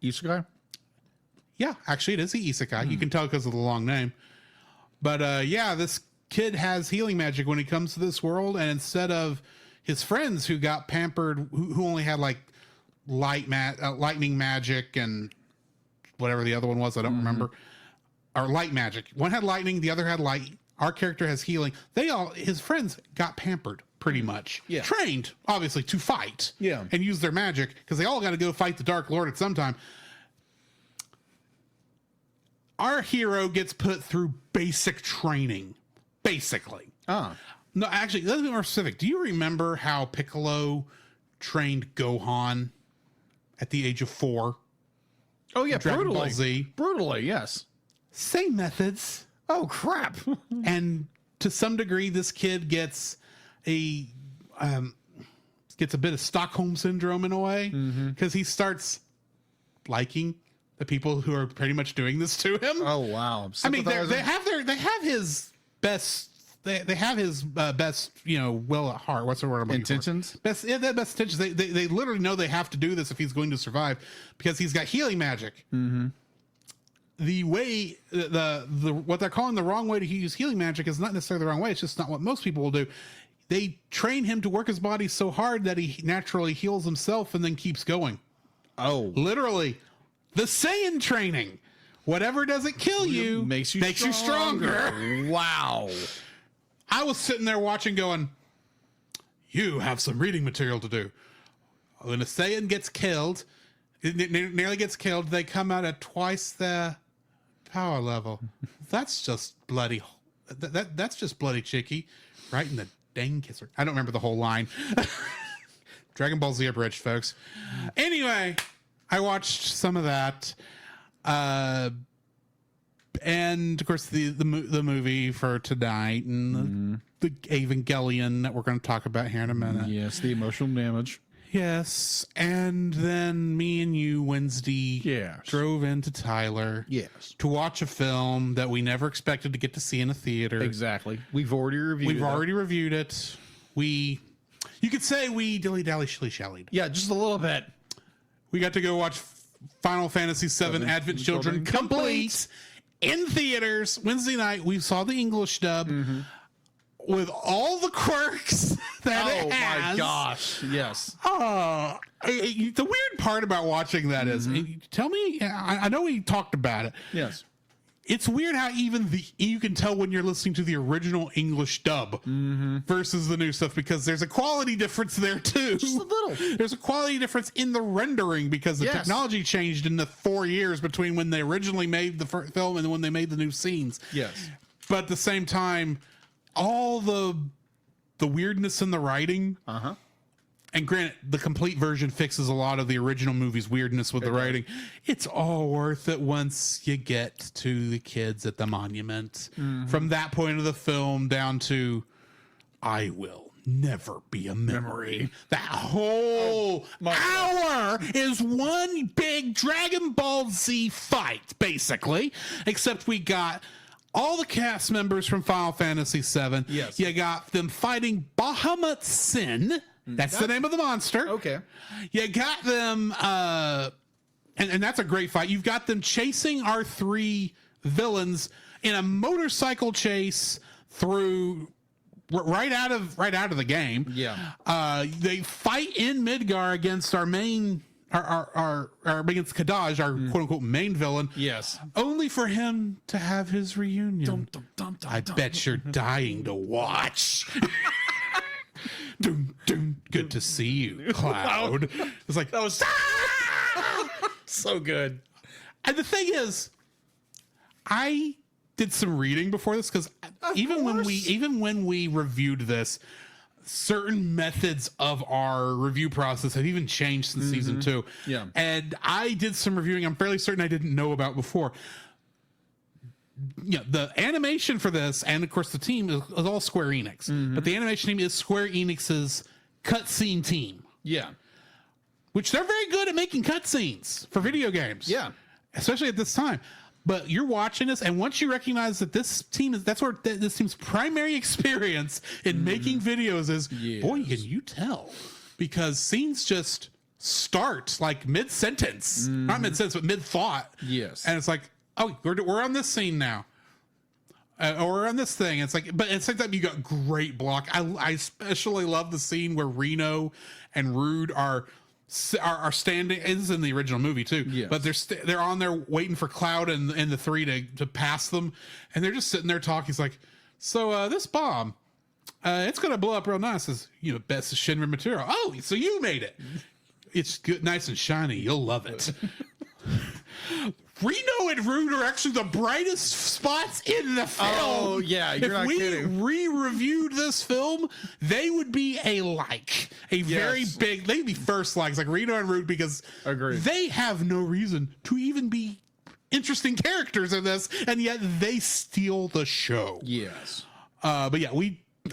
Isekai? Yeah, actually it is the isekai. You can tell because of the long name. But this kid has healing magic when he comes to this world, and instead of his friends who got pampered, who only had like lightning magic and whatever the other one was, I don't remember, or light magic. One had lightning, the other had light. Our character has healing. His friends got pampered pretty much. Yeah. Trained, obviously, to fight. Yeah. And use their magic because they all got to go fight the Dark Lord at some time. our hero gets put through basic training, basically. Ah. No, actually, let's be more specific. Do you remember how Piccolo trained Gohan at the age of 4? Oh, yeah, Dragon brutally. Ball Z. Brutally, yes. Same methods. Oh, crap. And to some degree, this kid gets a bit of Stockholm syndrome in a way, because he starts liking the people who are pretty much doing this to him. Oh, wow. I mean, they have his best. They have his best, will at heart. What's the word? I'm looking for? Intentions? Best intentions. They literally know they have to do this if he's going to survive, because he's got healing magic. Mm-hmm. The way what they're calling the wrong way to use healing magic is not necessarily the wrong way. It's just not what most people will do. They train him to work his body so hard that he naturally heals himself and then keeps going. Oh. Literally, the Saiyan training. Whatever doesn't kill you makes you stronger. Wow. I was sitting there watching going, you have some reading material to do. When a Saiyan gets killed, nearly gets killed, they come out at twice their power level. That's just bloody. That's just bloody chicky. Right in the dang kisser. I don't remember the whole line. Dragon Ball Z abridged, folks. Anyway, I watched some of that. And of course the movie for tonight, and the Evangelion that we're going to talk about here in a minute. Yes, the emotional damage. Yes, and then me and you Wednesday drove into Tyler to watch a film that we never expected to get to see in a theater. Exactly. We've already reviewed it. You could say we dilly-dally shilly-shallied. Yeah, just a little bit. We got to go watch Final Fantasy VII Advent Children complete in theaters Wednesday night. We saw the English dub with all the quirks that it has. Oh my gosh! Yes. The weird part about watching that is, tell me. I know we talked about it. Yes. It's weird how even you can tell when you're listening to the original English dub versus the new stuff, because there's a quality difference there too. Just a little. There's a quality difference in the rendering because the technology changed in the 4 years between when they originally made the film and when they made the new scenes. Yes. But at the same time, all the weirdness in the writing. And granted, the complete version fixes a lot of the original movie's weirdness with the writing. It's all worth it once you get to the kids at the monument. From that point of the film down to, I will never be a memory. That whole hour is one big Dragon Ball Z fight, basically. Except we got all the cast members from Final Fantasy VII. Yes. You got them fighting Bahamut Sin. That's the name of the monster. Okay. You got them, and that's a great fight. You've got them chasing our 3 villains in a motorcycle chase through right out of the game. Yeah. They fight in Midgar against our main, our against Kadaj, our quote unquote main villain. Yes. Only for him to have his reunion. I bet you're dying to watch. Good to see you, Cloud. It's like, That was so good. and the thing is, I did some reading before this, because even when we reviewed this, certain methods of our review process have even changed since season 2. Yeah. And I did some reviewing I'm fairly certain I didn't know about before. Yeah, the animation for this, and of course the team is all Square Enix, but the animation team is Square Enix's cutscene team. Yeah. Which they're very good at making cutscenes for video games. Yeah. Especially at this time. But you're watching this, and once you recognize that this team is, that's where this team's primary experience in making videos is, boy, can you tell? Because scenes just start like mid-sentence. Not mid-sentence, but mid-thought. Yes. And it's like, oh, we're on this scene now. Or we're on this thing. It's like, but at the same time, you got great block. I especially love the scene where Reno and Rude are standing. It's in the original movie too. Yes. But they're on there waiting for Cloud and the 3 to pass them, and they're just sitting there talking. He's like, so this bomb, it's gonna blow up real nice. As best Shinra material. Oh, so you made it. It's good, nice and shiny. You'll love it. Reno and Rude are actually the brightest spots in the film. Oh, yeah, you're not kidding. If we re-reviewed this film, they would be very big, they'd be first likes, like Reno and Rude, because Agreed. they have no reason to even be interesting characters in this, and yet they steal the show. Yes. But yeah,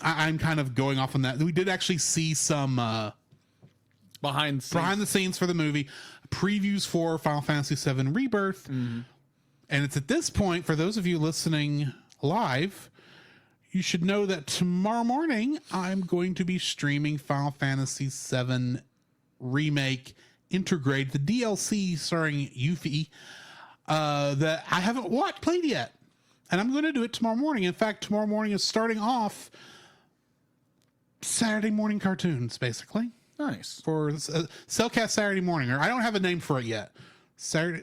I'm kind of going off on that. We did actually see some Behind the scenes for the movie, previews for Final Fantasy VII Rebirth. And it's at this point, for those of you listening live, you should know that tomorrow morning I'm going to be streaming Final Fantasy VII Remake Integrate, the DLC starring Yuffie, that I haven't played yet. And I'm going to do it tomorrow morning. In fact, tomorrow morning is starting off Saturday morning cartoons, basically. Nice. For Cellcast Saturday morning, or I don't have a name for it yet. Selter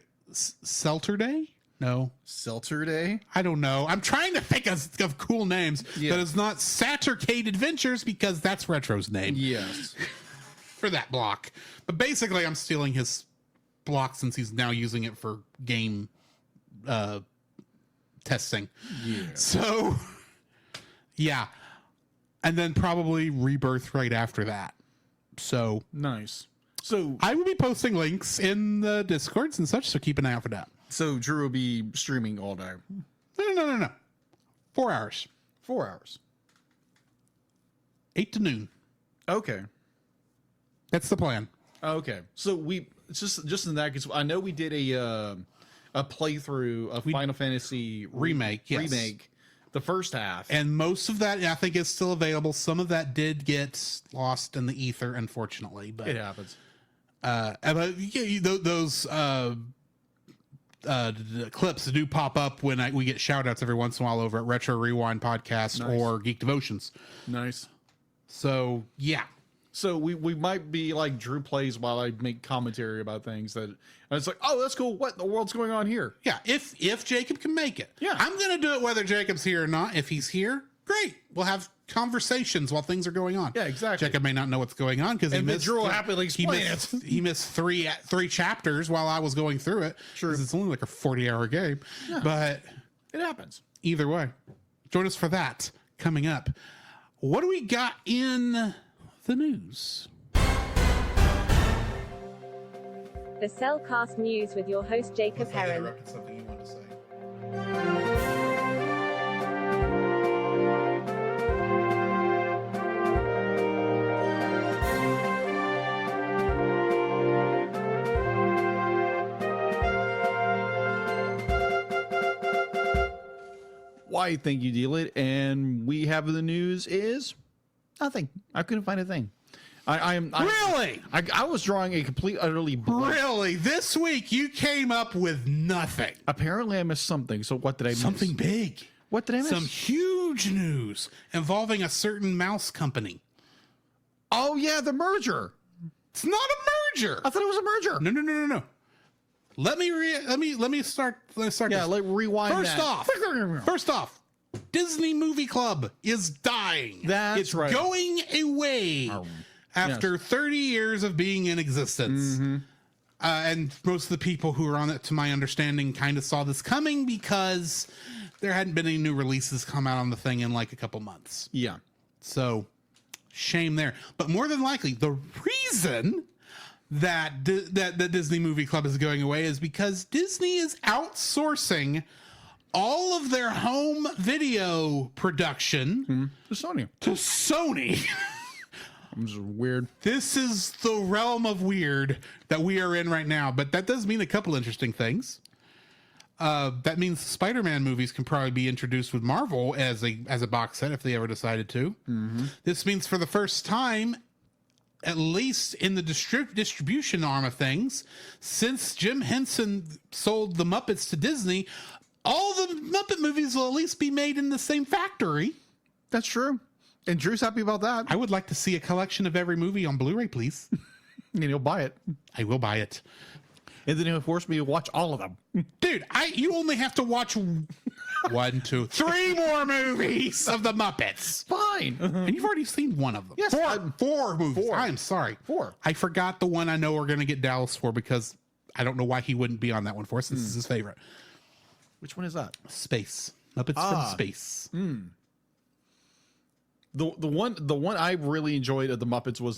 Day? No. Seltzer Day? I don't know. I'm trying to think of cool names that is not Sattercade Adventures, because that's Retro's name. Yes. For that block. But basically, I'm stealing his block since he's now using it for game testing. Yeah. So, yeah. And then probably Rebirth right after that. So nice. So I will be posting links in the Discords and such, so keep an eye out for that. So Drew will be streaming all day. No. 4 hours. 4 hours. 8 to noon. Okay. That's the plan. Okay. So we just in that, because I know we did a playthrough of Final Fantasy Remake. Yes. Remake. The first half. And most of that, I think, is still available. Some of that did get lost in the ether, unfortunately. But it happens. But yeah, those clips do pop up when we get shout outs every once in a while over at Retro Rewind Podcast or Geek Devotions. Nice. So, yeah. So we might be like Drew plays while I make commentary about things that it's like, oh, that's cool. What in the world's going on here? Yeah, if Jacob can make it. Yeah. I'm going to do it whether Jacob's here or not. If he's here, great. We'll have conversations while things are going on. Yeah, exactly. Jacob may not know what's going on because he missed. Drew will happily explain it. He missed three chapters while I was going through it. Sure. Because it's only like a 40-hour game. Yeah. But it happens. Either way, join us for that coming up. What do we got in the news? The Cellcast News with your host Jacob Heron. Something you want to say. Why think you deal it? And we have the news is nothing. I couldn't find a thing. Really? I was drawing a complete, utterly blank. Really? This week you came up with nothing. Apparently I missed something. So what did I miss? Something big. What did I miss? Some huge news involving a certain mouse company. Oh yeah, the merger. It's not a merger. I thought it was a merger. No. Let me start. Yeah, let's rewind. First off, Disney Movie Club is dying. It's right. Going away after 30 years of being in existence. Mm-hmm. And most of the people who are on it, to my understanding, kind of saw this coming because there hadn't been any new releases come out on the thing in like a couple months. Yeah. So, shame there. But more than likely, the reason that the Disney Movie Club is going away is because Disney is outsourcing all of their home video production to Sony. It's weird. This is the realm of weird that we are in right now, but that does mean a couple interesting things. That means Spider-Man movies can probably be introduced with Marvel as a box set if they ever decided to. Mm-hmm. This means for the first time, at least in the distribution arm of things, since Jim Henson sold the Muppets to Disney, all the Muppet movies will at least be made in the same factory. That's true. And Drew's happy about that. I would like to see a collection of every movie on Blu-ray, please. And he'll buy it. I will buy it. And then he'll force me to watch all of them. Dude, you only have to watch 1, 2, 3 more movies of the Muppets. Fine. And you've already seen one of them. Yes. Four movies. 4. I'm sorry. 4. I forgot the one I know we're going to get Dallas for because I don't know why he wouldn't be on that one for us. This is his favorite. Which one is that? Space. Muppets from Space. The one I really enjoyed of the Muppets was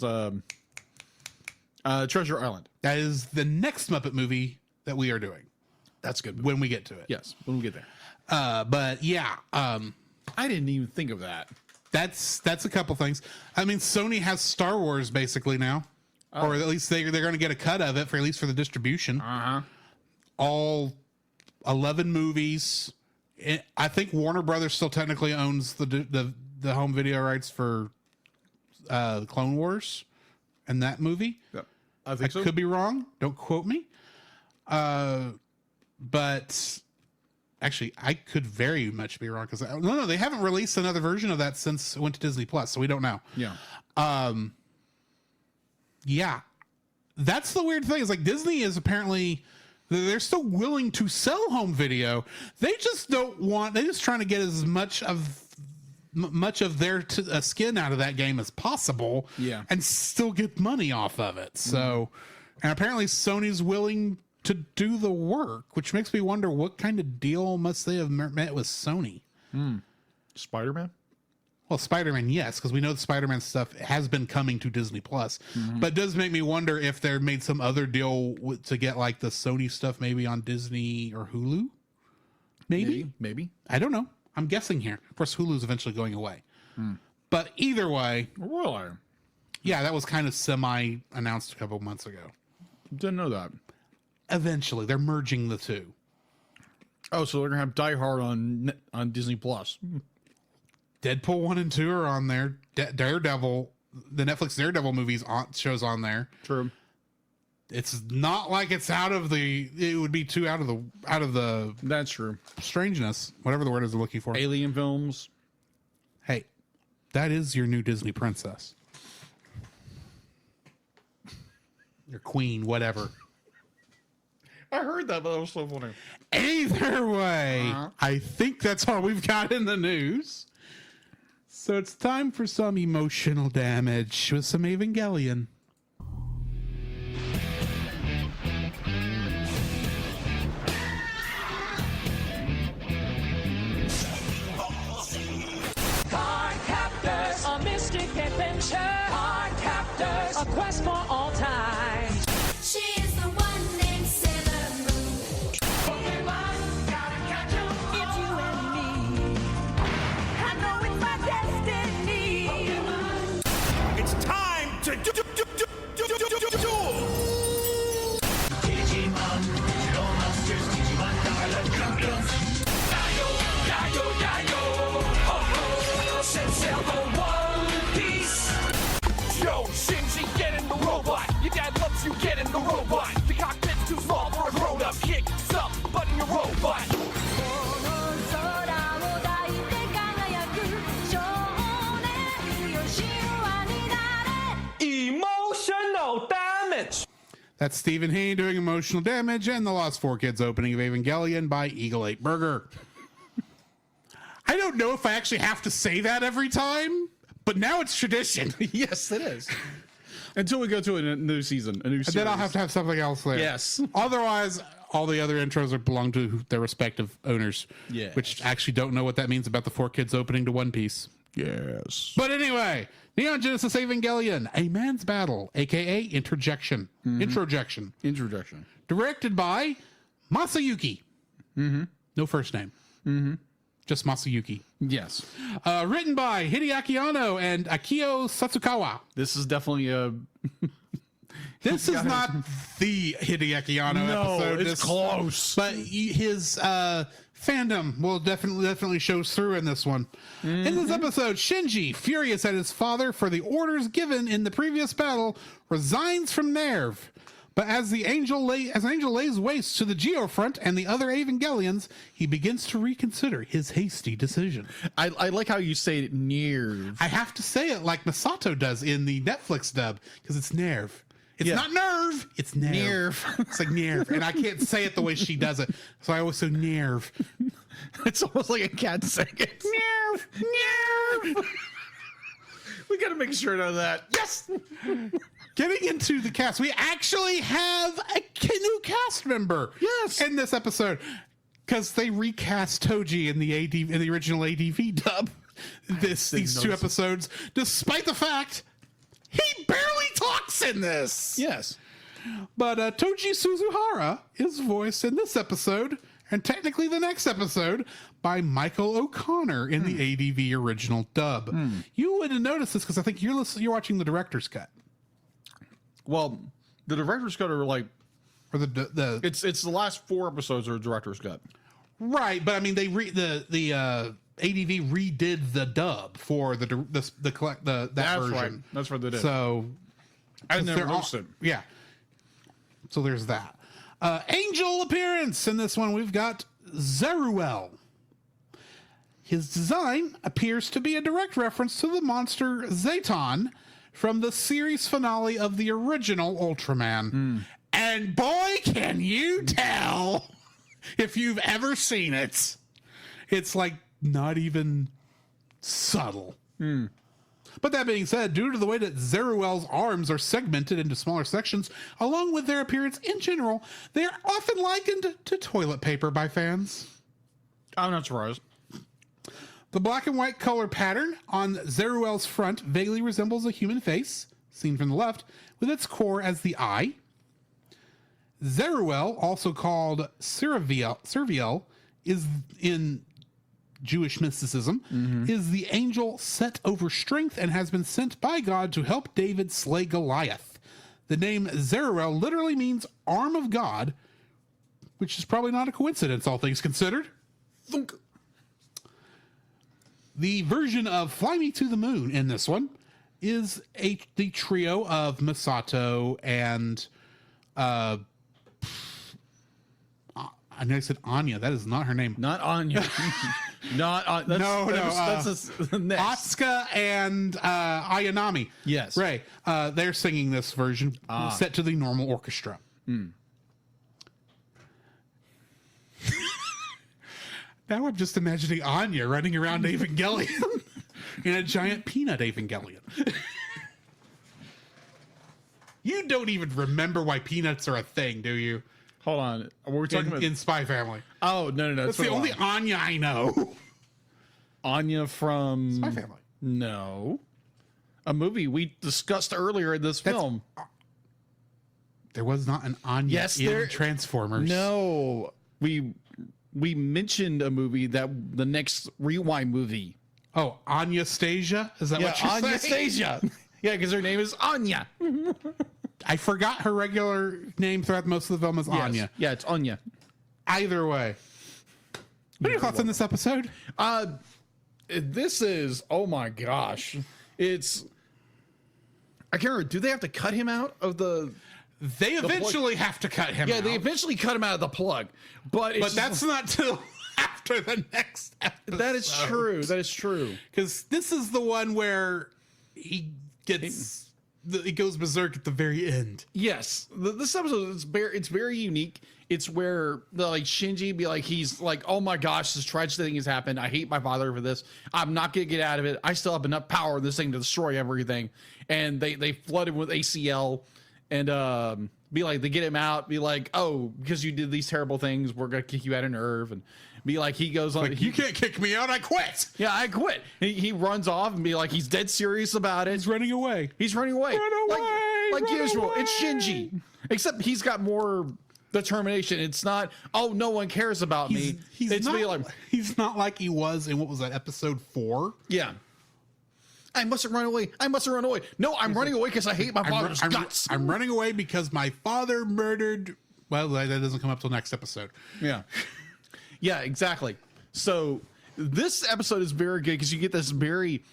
Treasure Island. That is the next Muppet movie that we are doing That's good. when we get to it. Yes, when we get there. But yeah, I didn't even think of that. that's a couple things. I mean, Sony has Star Wars basically now, or at least they're going to get a cut of it for at least for the distribution. All 11 movies. I think Warner Brothers still technically owns the home video rights for the Clone Wars and that movie. Yep. I think so. Could be wrong. Don't quote me. But actually, I could very much be wrong because no, they haven't released another version of that since it went to Disney Plus, so we don't know. Yeah. Yeah, that's the weird thing. Is like Disney is apparently they're still willing to sell home video. They just don't want. They're just trying to get as much of their skin out of that game as possible. Yeah. And still get money off of it. So, and apparently Sony's willing to do the work, which makes me wonder what kind of deal must they have met with Sony. Spider-Man? Well, Spider-Man, yes, because we know the Spider-Man stuff has been coming to Disney Plus, but it does make me wonder if they made some other deal to get like the Sony stuff maybe on Disney or Hulu. Maybe. I don't know. I'm guessing here. Of course, Hulu's eventually going away. But either way, Really? yeah, that was kind of semi-announced a couple months ago. Didn't know that. Eventually, they're merging the two. Oh, so they're gonna have Die Hard on Disney Plus. Deadpool 1 and 2 are on there. Daredevil, the Netflix Daredevil movies shows on there. True. It's not like it's out of the. It would be too out of the That's true. strangeness, whatever the word is they're looking for. Alien films. Hey, that is your new Disney princess. Your queen, whatever. I heard that, but that was so funny. Either way, I think that's all we've got in the news. So it's time for some emotional damage with some Evangelion. Card captors, a mystic adventure. Card captors, a quest for all time. She is the one named Sailor Moon. Pokemon, gotta catch 'em. It's you and me. I know it's my destiny. Pokemon. It's time to duel! Digimon, digital monsters, Digimon are the champions. Yayo, yayo, yayo. Ho, ho, set sail for One Piece. Yo, Shinji, get in the robot! Your dad loves you, get in the robot! The cockpit's too small for a grown-up. Kick some butt in your robot! Emotional damage! That's Stephen Hain doing emotional damage and the Lost 4 Kids opening of Evangelion by Eagle 8 Burger. I don't know if I actually have to say that every time, but now it's tradition. Yes, it is. Until we go to a new season, a new series. Then I'll have to have something else there. Yes. Otherwise, all the other intros belong to their respective owners. Yes. Which actually don't know what that means about the 4 Kids opening to One Piece. Yes. But anyway, Neon Genesis Evangelion, A Man's Battle, aka Introjection. Introduction. Directed by Masayuki. No first name. Just Masayuki. Yes. Written by Hideaki Anno and Akio Satsukawa. This is definitely a. This is not the Hideaki Anno episode. It's close. But his fandom will definitely shows through in this one. In this episode, Shinji, furious at his father for the orders given in the previous battle, resigns from Nerve. But as an angel lays waste to the Geofront and the other Evangelions, he begins to reconsider his hasty decision. I like how you say it near. I have to say it like Masato does in the Netflix dub, because it's Nerve. It's not Nerve, it's Nerve. Nerve. It's like Nerve, and I can't say it the way she does it, so I always say Nerve. It's almost like a cat saying it. Nerve, Nerve. We got to make sure of that. Yes. getting into the cast, we actually have a new cast member. Yes. In this episode, because they recast Toji in the original ADV dub. These two episodes, despite the fact he barely talks in this. Yes. But Toji Suzuhara is voiced in this episode, and technically the next episode, by Michael O'Connor in the ADV original dub. You wouldn't notice this because I think you're watching the director's cut. Well, the director's cut are like, Or the it's the last 4 episodes are director's cut. right, but I mean the ADV redid the dub for that That's version. right. That's what they did. So I never they're noticed it. Yeah. So there's that. Angel appearance in this one. We've got Zeruel. His design appears to be a direct reference to the monster Zaton from the series finale of the original Ultraman. And boy, can you tell if you've ever seen it. It's like not even subtle. But that being said, due to the way that Zeruel's arms are segmented into smaller sections, along with their appearance in general, they are often likened to toilet paper by fans. I'm not surprised. The black and white color pattern on Zeruel's front vaguely resembles a human face, seen from the left, with its core as the eye. Zeruel, also called Serviel, is in Jewish mysticism, is the angel set over strength and has been sent by God to help David slay Goliath. The name Zeruel literally means arm of God, which is probably not a coincidence, all things considered. Thunk. The version of Fly Me to the Moon in this one is the trio of Masato and I know I said Anya. That is not her name. Not Anya. Not that's next. Asuka and Ayanami. Yes. Right. They're singing this version set to the normal orchestra. Now I'm just imagining Anya running around Evangelion in a giant peanut Evangelion. You don't even remember why peanuts are a thing, do you? Hold on. We're talking about In Spy Family. Oh, no. That's the only Anya I know. Anya from Spy Family. No. A movie we discussed earlier in this film. There was not an Anya in Transformers. No. We mentioned a movie that the next Rewind movie. Oh, Anya-Stasia? Is that what you're saying? Anya-Stasia. Yeah, because her name is Anya. I forgot her regular name throughout most of the film is Anya. Yeah, it's Anya. Either way. What are your thoughts on this episode? This is, oh my gosh. It's, I can't remember, do they have to cut him out of the... They eventually have to cut him out. Yeah, they eventually cut him out of the plug. But that's not till after the next episode. That is true. That is true. Because this is the one where he gets... He goes berserk at the very end. Yes, this episode it's very unique. It's where Shinji be like, he's like, oh my gosh, this tragic thing has happened. I hate my father for this. I'm not gonna get out of it. I still have enough power in this thing to destroy everything. And they flood him with ACL and be like, they get him out. Be like, oh, because you did these terrible things, we're gonna kick you out of nerve. And be like, he goes on. Like, you can't kick me out. I quit. Yeah, I quit. He runs off and be like, he's dead serious about it. He's running away. Run away. Like Run usual. away. It's Shinji. Except he's got more determination. It's not, oh, no one cares about me. It's he's not like he was in, what was that, episode 4? Yeah. I mustn't run away. No, I'm running away because I hate my father's guts. I'm running away because my father murdered... Well, that doesn't come up till next episode. Yeah. Yeah, exactly. So this episode is very good because you get this very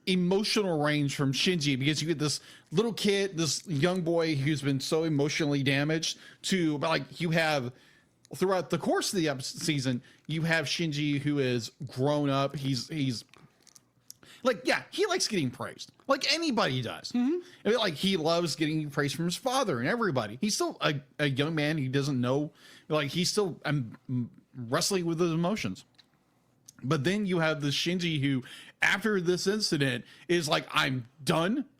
emotional range from Shinji, because you get this little kid, this young boy who's been so emotionally damaged to, like, you have throughout the course of the season, you have Shinji who is grown up. He's like, yeah, he likes getting praised like anybody does. I mean, like, he loves getting praise from his father and everybody. He's still a young man. He doesn't know, like, he's still wrestling with his emotions. But then you have this Shinji who, after this incident, is like, I'm done.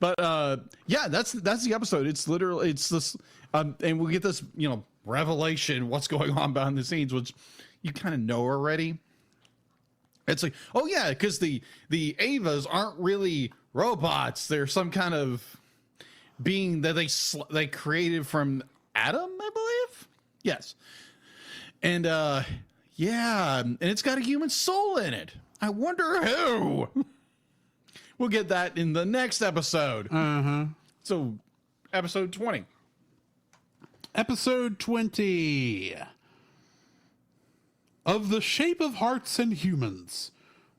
But yeah, that's the episode. It's literally this, and we get this revelation what's going on behind the scenes, which you kind of know already. It's like, oh yeah, because the Avas aren't really robots; they're some kind of being that they created from Adam, I believe. Yes, and yeah, and it's got a human soul in it. I wonder who. We'll get that in the next episode. So, episode 20. Episode 20 of The Shape of Hearts and Humans,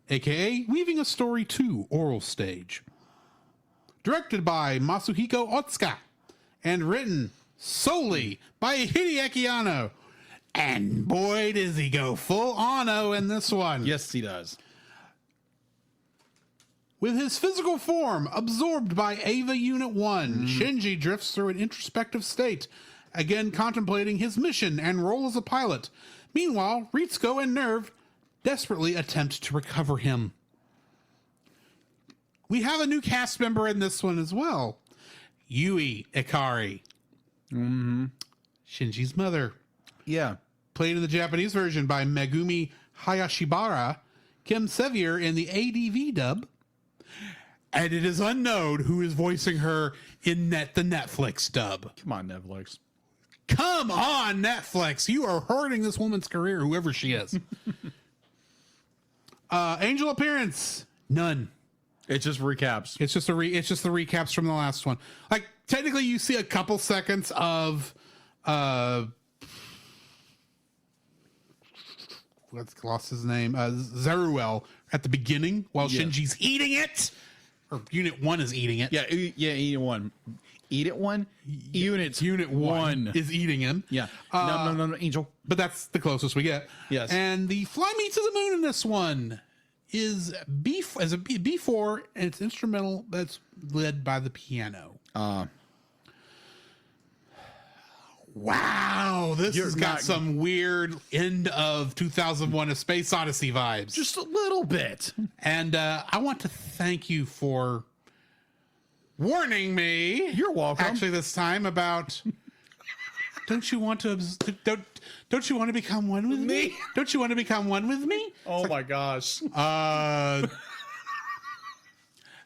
aka Weaving a Story 2 Oral Stage. Directed by Masuhiko Otsuka and written solely by Hideaki Anno. And boy, does he go full Anno in this one. Yes, he does. With his physical form absorbed by Ava Unit 1, Shinji drifts through an introspective state, again contemplating his mission and role as a pilot. Meanwhile, Ritsuko and Nerve desperately attempt to recover him. We have a new cast member in this one as well. Yui Ikari. Shinji's mother. Yeah. Played in the Japanese version by Megumi Hayashibara, Kim Sevier in the ADV dub, and it is unknown who is voicing her in the Netflix dub. Come on, Netflix. Come on, Netflix. You are hurting this woman's career, whoever she is. Angel appearance, none. It just recaps. It's just the recaps from the last one. Like, technically, you see a couple seconds of lost his name, Zeruel at the beginning while Shinji's eating it, or Unit 1 is eating it. Yeah, Unit 1. Eat it one? Unit 1 is eating him. Yeah. No, Angel. But that's the closest we get. Yes. And the Fly Me to the Moon in this one is as a B4, and it's instrumental that's led by the piano. Wow, this has got some weird end of 2001 A Space Odyssey vibes. Just a little bit. And I want to thank you for warning me. You're welcome. Actually, this time about don't you want to become one with me? Don't you want to become one with me? Oh my gosh.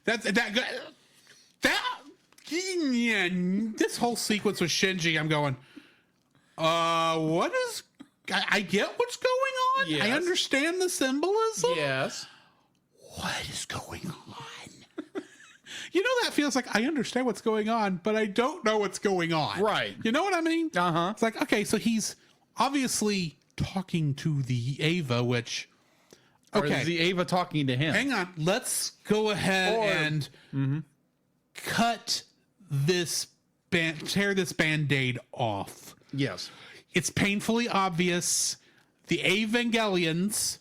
This whole sequence with Shinji, I'm going, what is, I get what's going on. Yes. I understand the symbolism. Yes. What is going on? You know, that feels like I understand what's going on, but I don't know what's going on. Right. You know what I mean? Uh-huh. It's like, okay, so he's obviously talking to the Ava, which, okay. Or is the Ava talking to him? Hang on. Let's go ahead and cut this tear this Band-Aid off. Yes. It's painfully obvious the Evangelions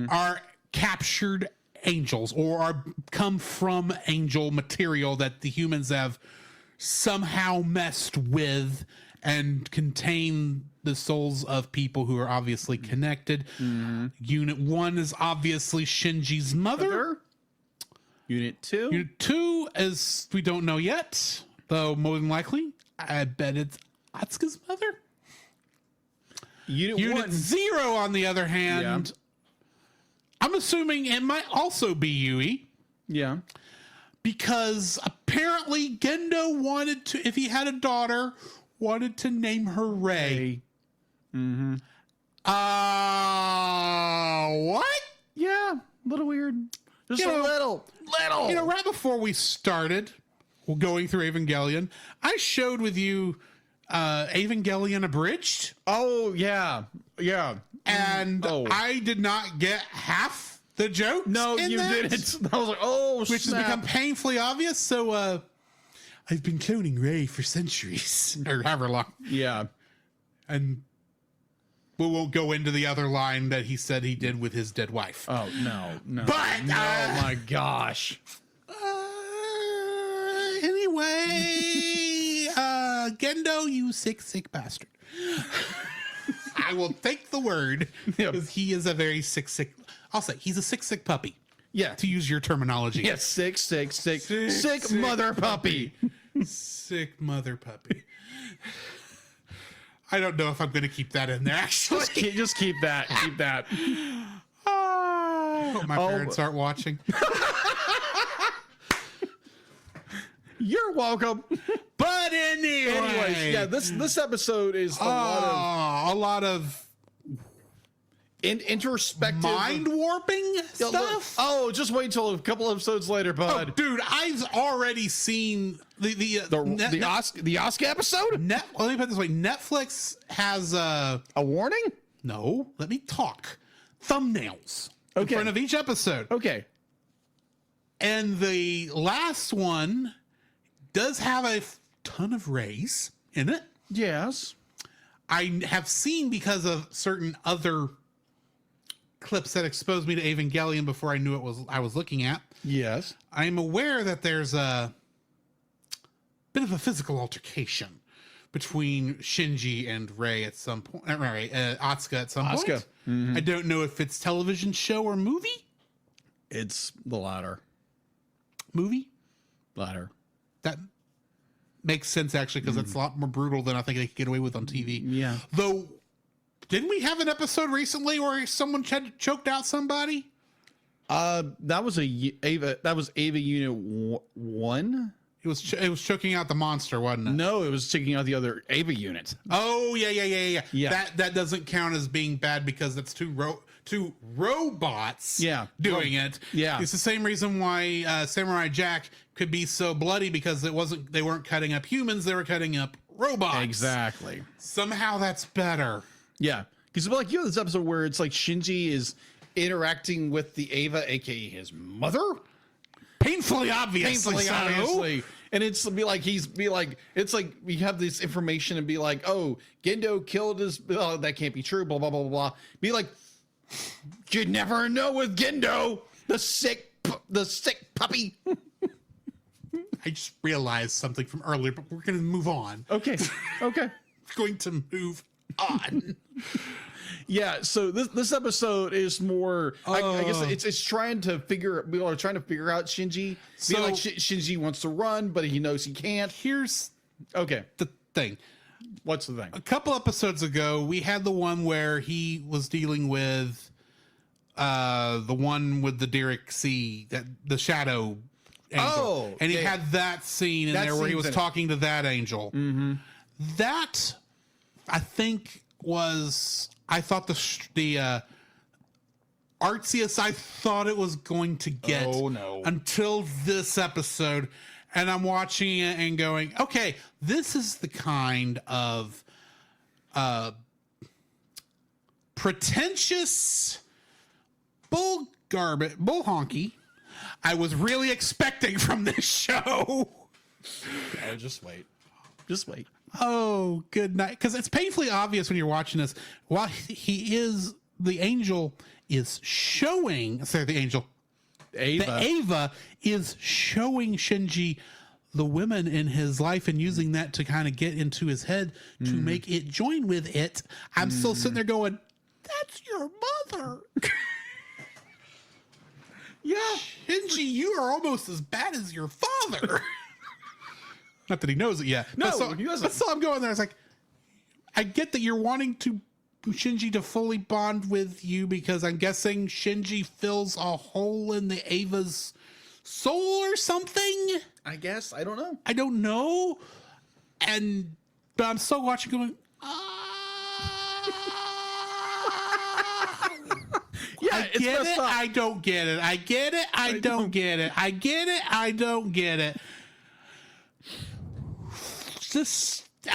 are captured angels, or come from angel material that the humans have somehow messed with and contain the souls of people who are obviously connected. Unit 1 is obviously Shinji's mother. Unit 2? Unit 2, as we don't know yet, though more than likely, I bet it's Atsuka's mother. Unit 1. 0, on the other hand, I'm assuming it might also be Yui. Yeah. Because apparently Gendo wanted to, if he had a daughter, wanted to name her Rei. Mm-hmm. What? Yeah, a little weird. Just a little. You know, right before we started going through Evangelion, I showed with you Evangelion Abridged. Oh, yeah. Yeah. And I did not get half the joke. No, you didn't. I was like, oh, which has become painfully obvious. So I've been cloning Rei for centuries, or however long. Yeah. And we won't go into the other line that he said he did with his dead wife. Oh, no. But, oh my gosh. Anyway, Gendo, you sick bastard. I will take the word, because he is a very sick. I'll say he's a sick puppy. Yeah. To use your terminology. Yeah, sick mother puppy. Sick mother puppy. I don't know if I'm going to keep that in there, actually. Just keep that. Keep that. I hope my parents aren't watching. You're welcome. But Anyways, yeah, this episode is a lot of introspective, mind warping stuff. Oh, just wait until a couple episodes later, bud. Oh, dude, I've already seen The Oscar episode. Let me put it this way: Netflix has A warning? no. Let me talk. Thumbnails in Okay. front of each episode, Okay. and the last one does have a ton of rays in it. Yes. I have seen because of certain other clips that exposed me to Evangelion before I knew I was looking at. Yes. I am aware that there's a bit of a physical altercation between Shinji and Rei at some point. Atsuka at some point. Asuka. Mm-hmm. I don't know if it's television show or movie. It's the latter. Movie? Latter. That makes sense, actually, because it's a lot more brutal than I think they could get away with on TV. Yeah. Though, didn't we have an episode recently where someone choked out somebody? That was Ava. That was Ava Unit 1. It was choking out the monster, wasn't it? No, it was taking out the other Ava unit. Oh yeah. Yeah. That doesn't count as being bad because that's two robots. Yeah. doing it. Yeah. It's the same reason why Samurai Jack could be so bloody because they weren't cutting up humans, they were cutting up robots. Exactly. Somehow that's better. Yeah, because like you have this episode where it's like Shinji is interacting with the Ava, aka his mother, Painfully obviously. obviously. And it's it's like we have this information and be like, oh, Gendo killed his. Oh, that can't be true. Blah blah blah blah blah. Be like, you'd never know with Gendo, the sick puppy. I just realized something from earlier, but we're going to move on. Okay. We're going to move on. Yeah, so this episode is more. I guess it's trying to figure. People are trying to figure out Shinji. So- Like Shinji wants to run, but he knows he can't. Here's Okay, the thing. what's the thing? A couple episodes ago, we had the one where he was dealing with the one with the Derek C, the shadow angel. Oh, and he yeah. had that scene in That there where he scene's was in it. talking to that angel. Mm-hmm. That, I think, I thought the artsiest I thought it was going to get. Oh, no. Until this episode. And I'm watching it and going, okay, this is the kind of pretentious bull honky I was really expecting from this show. Oh, just wait. Oh, good night. Because it's painfully obvious when you're watching this. While the angel is showing, the Ava is showing Shinji the women in his life and using that to kind of get into his head to make it join with it. I'm still sitting there going, that's your mother. Yeah, Shinji, you are almost as bad as your father. Not that he knows it yet. No, but he doesn't. But so I'm going there. It's like, I get that you're wanting Shinji to fully bond with you because I'm guessing Shinji fills a hole in the Ava's soul or something. I guess I don't know. I don't know. But I'm still watching going, Yeah, I it's get messed it. up. I don't get it. I get it. I don't get it. I get it. I don't get it.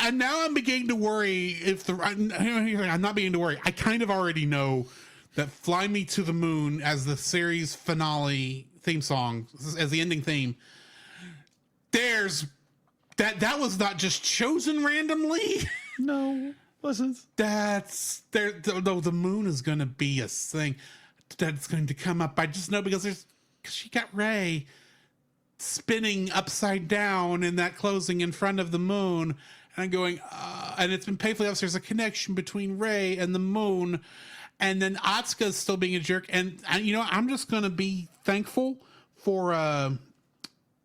And now I'm beginning to worry if I'm not beginning to worry. I kind of already know that "Fly Me to the Moon" as the series finale theme song, as the ending theme. That was not just chosen randomly. No, listen. That's there. Though the moon is going to be a thing that's going to come up. I just know because she got Rey spinning upside down in that closing in front of the moon, and I'm going, and it's been painfully obvious. There's a connection between Rey and the moon, And then Atsuka's still being a jerk. And you know, I'm just going to be thankful for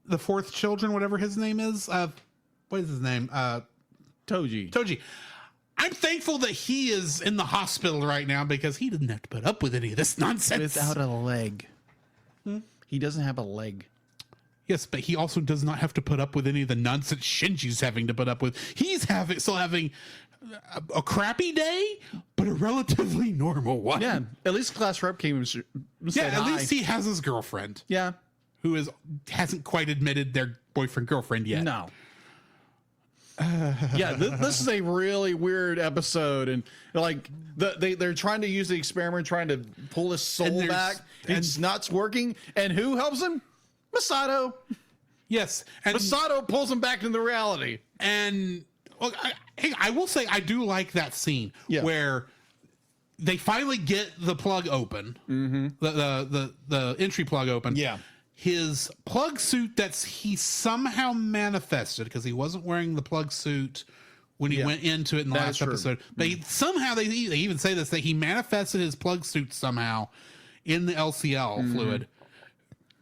the fourth children, whatever his name is. What is his name? Toji. I'm thankful that he is in the hospital right now because he didn't have to put up with any of this nonsense. Without a leg. He doesn't have a leg. Yes, but he also does not have to put up with any of the nonsense Shinji's having to put up with. He's still having a crappy day, but a relatively normal one. Yeah, at least class rep came and said at hi. least he has his girlfriend. Yeah. Who hasn't quite admitted their boyfriend girlfriend yet. No. Yeah, this is a really weird episode, and like they're trying to use the experiment, trying to pull his soul back. It's not working, and who helps him? Masato. Yes, and Masato pulls him back into reality. And well, I will say I do like that scene where they finally get the plug open, the entry plug open. Yeah. His plug suit he somehow manifested because he wasn't wearing the plug suit when he went into it in the last episode. But somehow they even say this, that he manifested his plug suit somehow in the LCL fluid.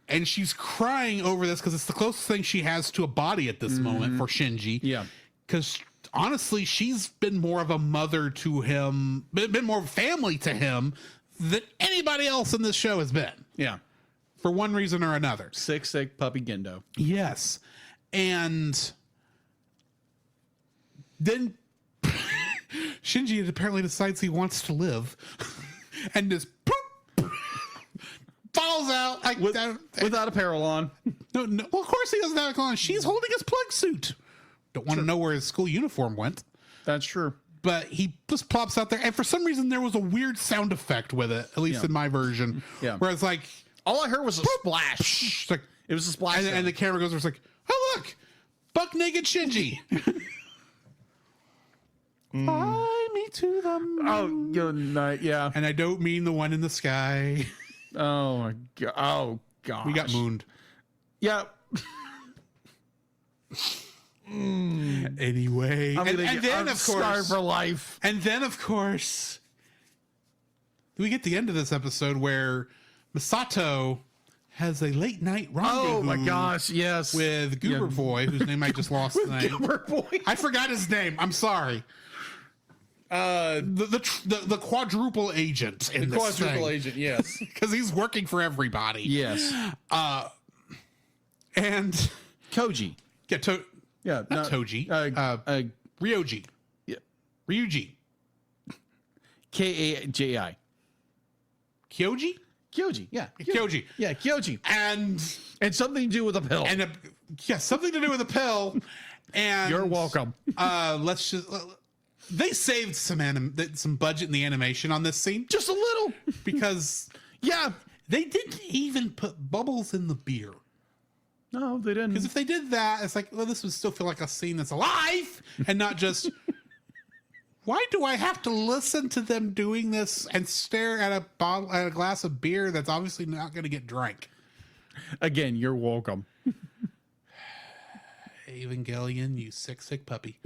And she's crying over this because it's the closest thing she has to a body at this moment for Shinji. Yeah. Because honestly, she's been more of a mother to him, been more family to him than anybody else in this show has been. Yeah. For one reason or another. Sick puppy Gendo. Yes. And then Shinji apparently decides he wants to live and just falls out like without apparel on. No, well, of course he doesn't have a on. She's holding his plug suit. Don't want to know where his school uniform went. That's true. But he just plops out there, and for some reason there was a weird sound effect with it, at least in my version. Yeah. Where it's like all I heard was a splash. Like, it was a splash. And the camera goes, it's like, oh look, buck naked Shinji. Fly me to the moon. Oh, good night. Yeah. And I don't mean the one in the sky. Oh my god. Oh god. We got mooned. Yeah. Anyway, and then of course for life. And then of course we get the end of this episode where Masato has a late night rendezvous. Oh my gosh, yes. With Goober Boy, whose name I just lost the name. Goober Boy. I forgot his name. I'm sorry. The quadruple agent in the this quadruple agent, yes. Because he's working for everybody. Yes. And Koji. Yeah, not Toji. Ryoji. Yeah. Ryuji. Kaji. Kyoji? Kyoji, yeah. Kyoji. Yeah, Kyoji. And And something to do with a pill. And you're welcome. They saved some budget in the animation on this scene. Just a little. Because they didn't even put bubbles in the beer. No, they didn't. Because if they did that, it's like, well, this would still feel like a scene that's alive and not just, why do I have to listen to them doing this and stare at a glass of beer that's obviously not going to get drank? Again, you're welcome. Evangelion, you sick puppy.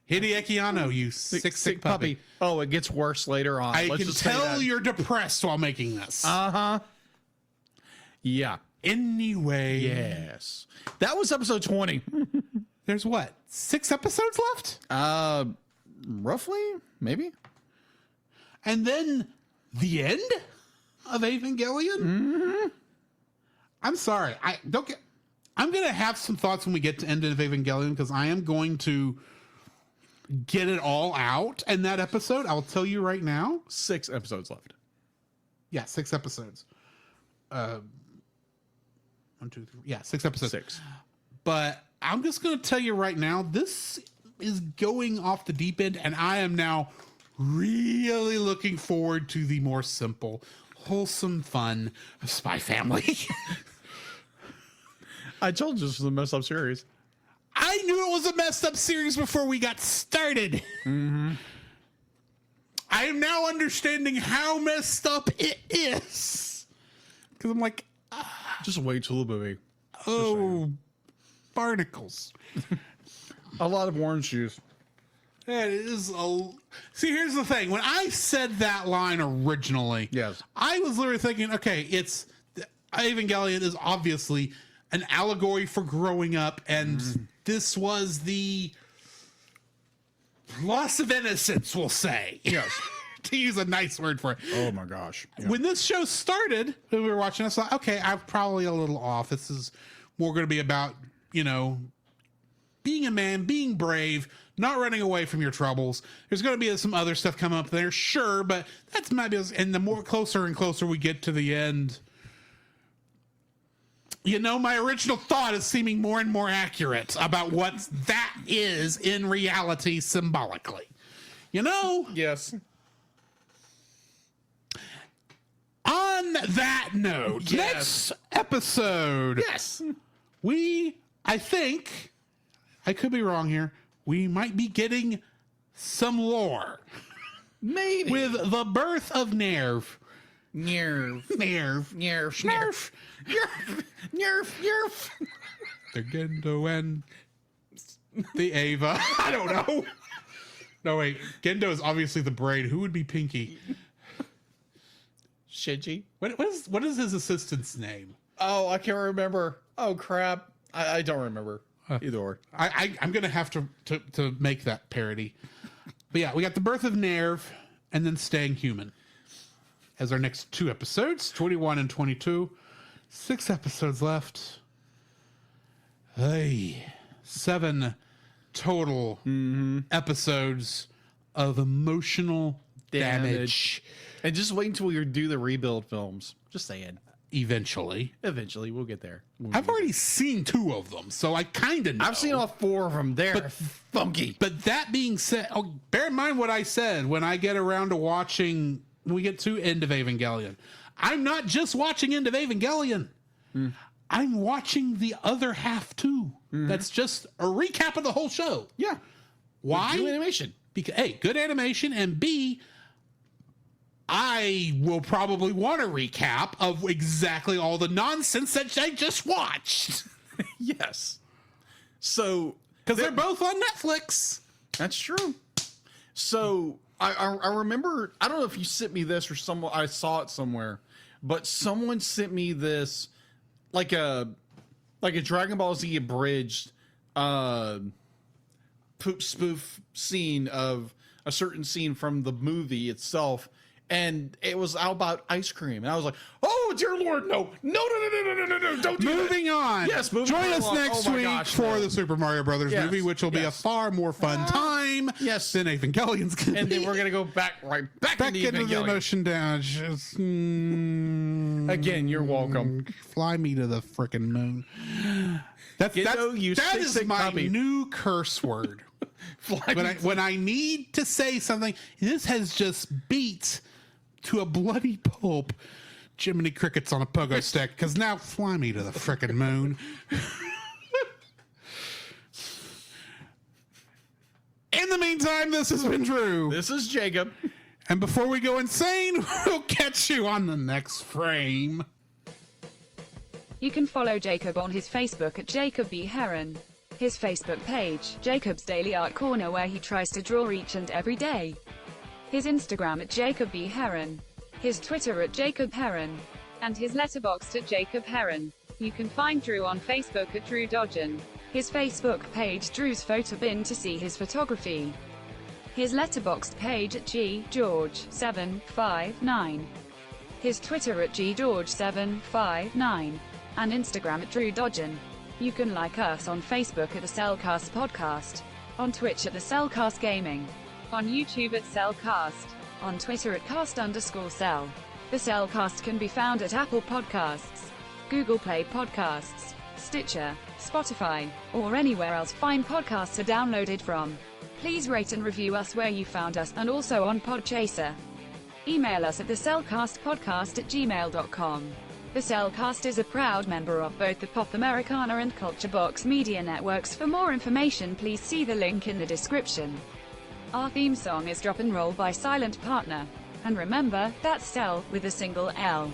Hideaki Anno, you sick puppy. Oh, it gets worse later on. I can tell you're depressed while making this. Uh-huh. Yeah. Anyway. Yes. That was episode 20. There's what? 6 episodes left? Roughly, maybe. And then the end of Evangelion? Mm-hmm. I'm sorry. I'm going to have some thoughts when we get to end of Evangelion because I am going to get it all out in that episode. I'll tell you right now. 6 episodes left. Yeah, 6 episodes. 1, 2, 3. Yeah, 6 episodes. 6. But I'm just going to tell you right now, this is going off the deep end, and I am now really looking forward to the more simple, wholesome fun of Spy Family. I told you this was a messed up series. I knew it was a messed up series before we got started. Mm-hmm. I am now understanding how messed up it is. Because I'm like, just wait till the movie. Oh, barnacles. A lot of orange juice. That is see, here's the thing. When I said that line originally, Yes. I was literally thinking, okay, it's Evangelion is obviously an allegory for growing up, and this was the loss of innocence, we'll say. Yes. To use a nice word for it. Oh my gosh. Yeah. When this show started, when we were watching, I thought, okay, I'm probably a little off. This is more going to be about, you know, being a man, being brave, not running away from your troubles. There's going to be some other stuff coming up there, sure, but that's maybe. And the more closer and closer we get to the end, you know, my original thought is seeming more and more accurate about what that is in reality symbolically. You know? Yes. On that note, Yes. next episode, Yes. I think, I could be wrong here, we might be getting some lore Maybe. with the birth of Nerve. Nerve. Nerve. Nerf. Nerf. Nerf. Nerf. Nerf. The Gendo and the Ava. I don't know. No, wait. Gendo is obviously the braid. Who would be Pinky? Shinji. What is his assistant's name? Oh, I can't remember. Oh crap. I don't remember. Either or. I'm gonna have to make that parody. But yeah, we got the birth of Nerve and then Staying Human as our next 2 episodes, 21 and 22. 6 episodes left. Hey, 7 total episodes of emotional damage. And just wait until we do the rebuild films. Just saying. Eventually. Eventually, we'll get there. I've already seen 2 of them, so I kind of know. I've seen all 4 of them. They're funky. But that being said, bear in mind what I said when I get around to watching, when we get to End of Evangelion. I'm not just watching End of Evangelion. I'm watching the other half too. That's just a recap of the whole show. Yeah. Why? Good animation. Because A, good animation, and B, I will probably want a recap of exactly all the nonsense that I just watched. Yes. So, Because they're both on Netflix. that's true. So I remember, I don't know if you sent me this or someone, I saw it somewhere, but someone sent me this like a Dragon Ball Z abridged poop spoof scene of a certain scene from the movie itself. And it was all about ice cream. And I was like, oh, dear Lord, no, don't do that. Moving on. Yes, moving Join right us along. next Oh my week gosh, for no. the Super Mario Brothers Yes, movie, which will be a yes. far more fun time yes. than Evangelion's going to And be. then we're going to go back back into the Evangelion. emotion damage. Just, Again, you're welcome. Fly me to the frickin' moon. That is my puppy. new curse word. When I need to say something, this has just beat to a bloody pulp Jiminy Crickets on a pogo stick, because now fly me to the frickin' moon. In the meantime, this has been Drew. This is Jacob. And before we go insane, we'll catch you on the next frame. You can follow Jacob on his Facebook at Jacob B. Heron. His Facebook page, Jacob's Daily Art Corner, where he tries to draw each and every day. His Instagram at Jacob B. Heron. His Twitter at Jacob Heron. And his Letterboxd at Jacob Heron. You can find Drew on Facebook at Drew Dodgen. His Facebook page, Drew's Photo Bin, to see his photography. His Letterboxd page at GGeorge759. His Twitter at GGeorge759. And Instagram at Drew Dodgen. You can like us on Facebook at the Cellcast Podcast. On Twitch at the Cellcast Gaming. On YouTube at Cellcast. On Twitter at cast_cell. The Cellcast can be found at Apple Podcasts, Google Play Podcasts, Stitcher, Spotify, or anywhere else fine podcasts are downloaded from. Please rate and review us where you found us, and also on Podchaser. Email us at thecellcastpodcast@gmail.com. The Cellcast is a proud member of both the Pop Americana and Culture Box media networks. For more information, please see the link in the description. Our theme song is Drop and Roll by Silent Partner. And remember, that's Cell with a single L.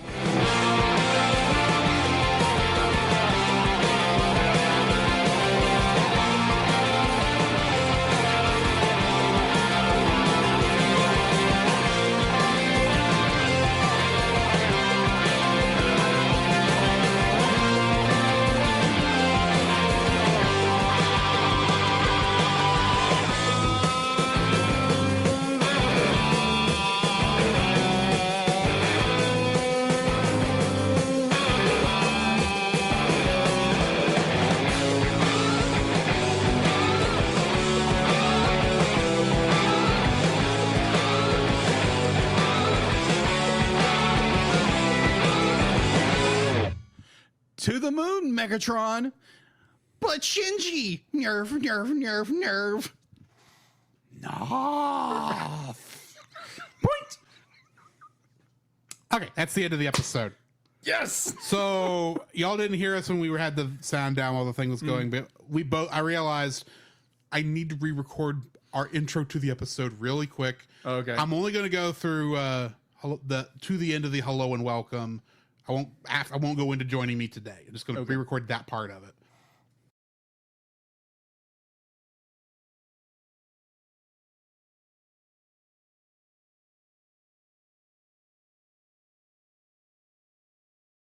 To the moon, Megatron. But Shinji, nerve. No. Point. Okay, that's the end of the episode. Yes. So y'all didn't hear us when we had the sound down while the thing was going, but I realized I need to re-record our intro to the episode really quick. Okay. I'm only going to go through to the end of the hello and welcome. I won't go into joining me today. I'm just going to re-record that part of it.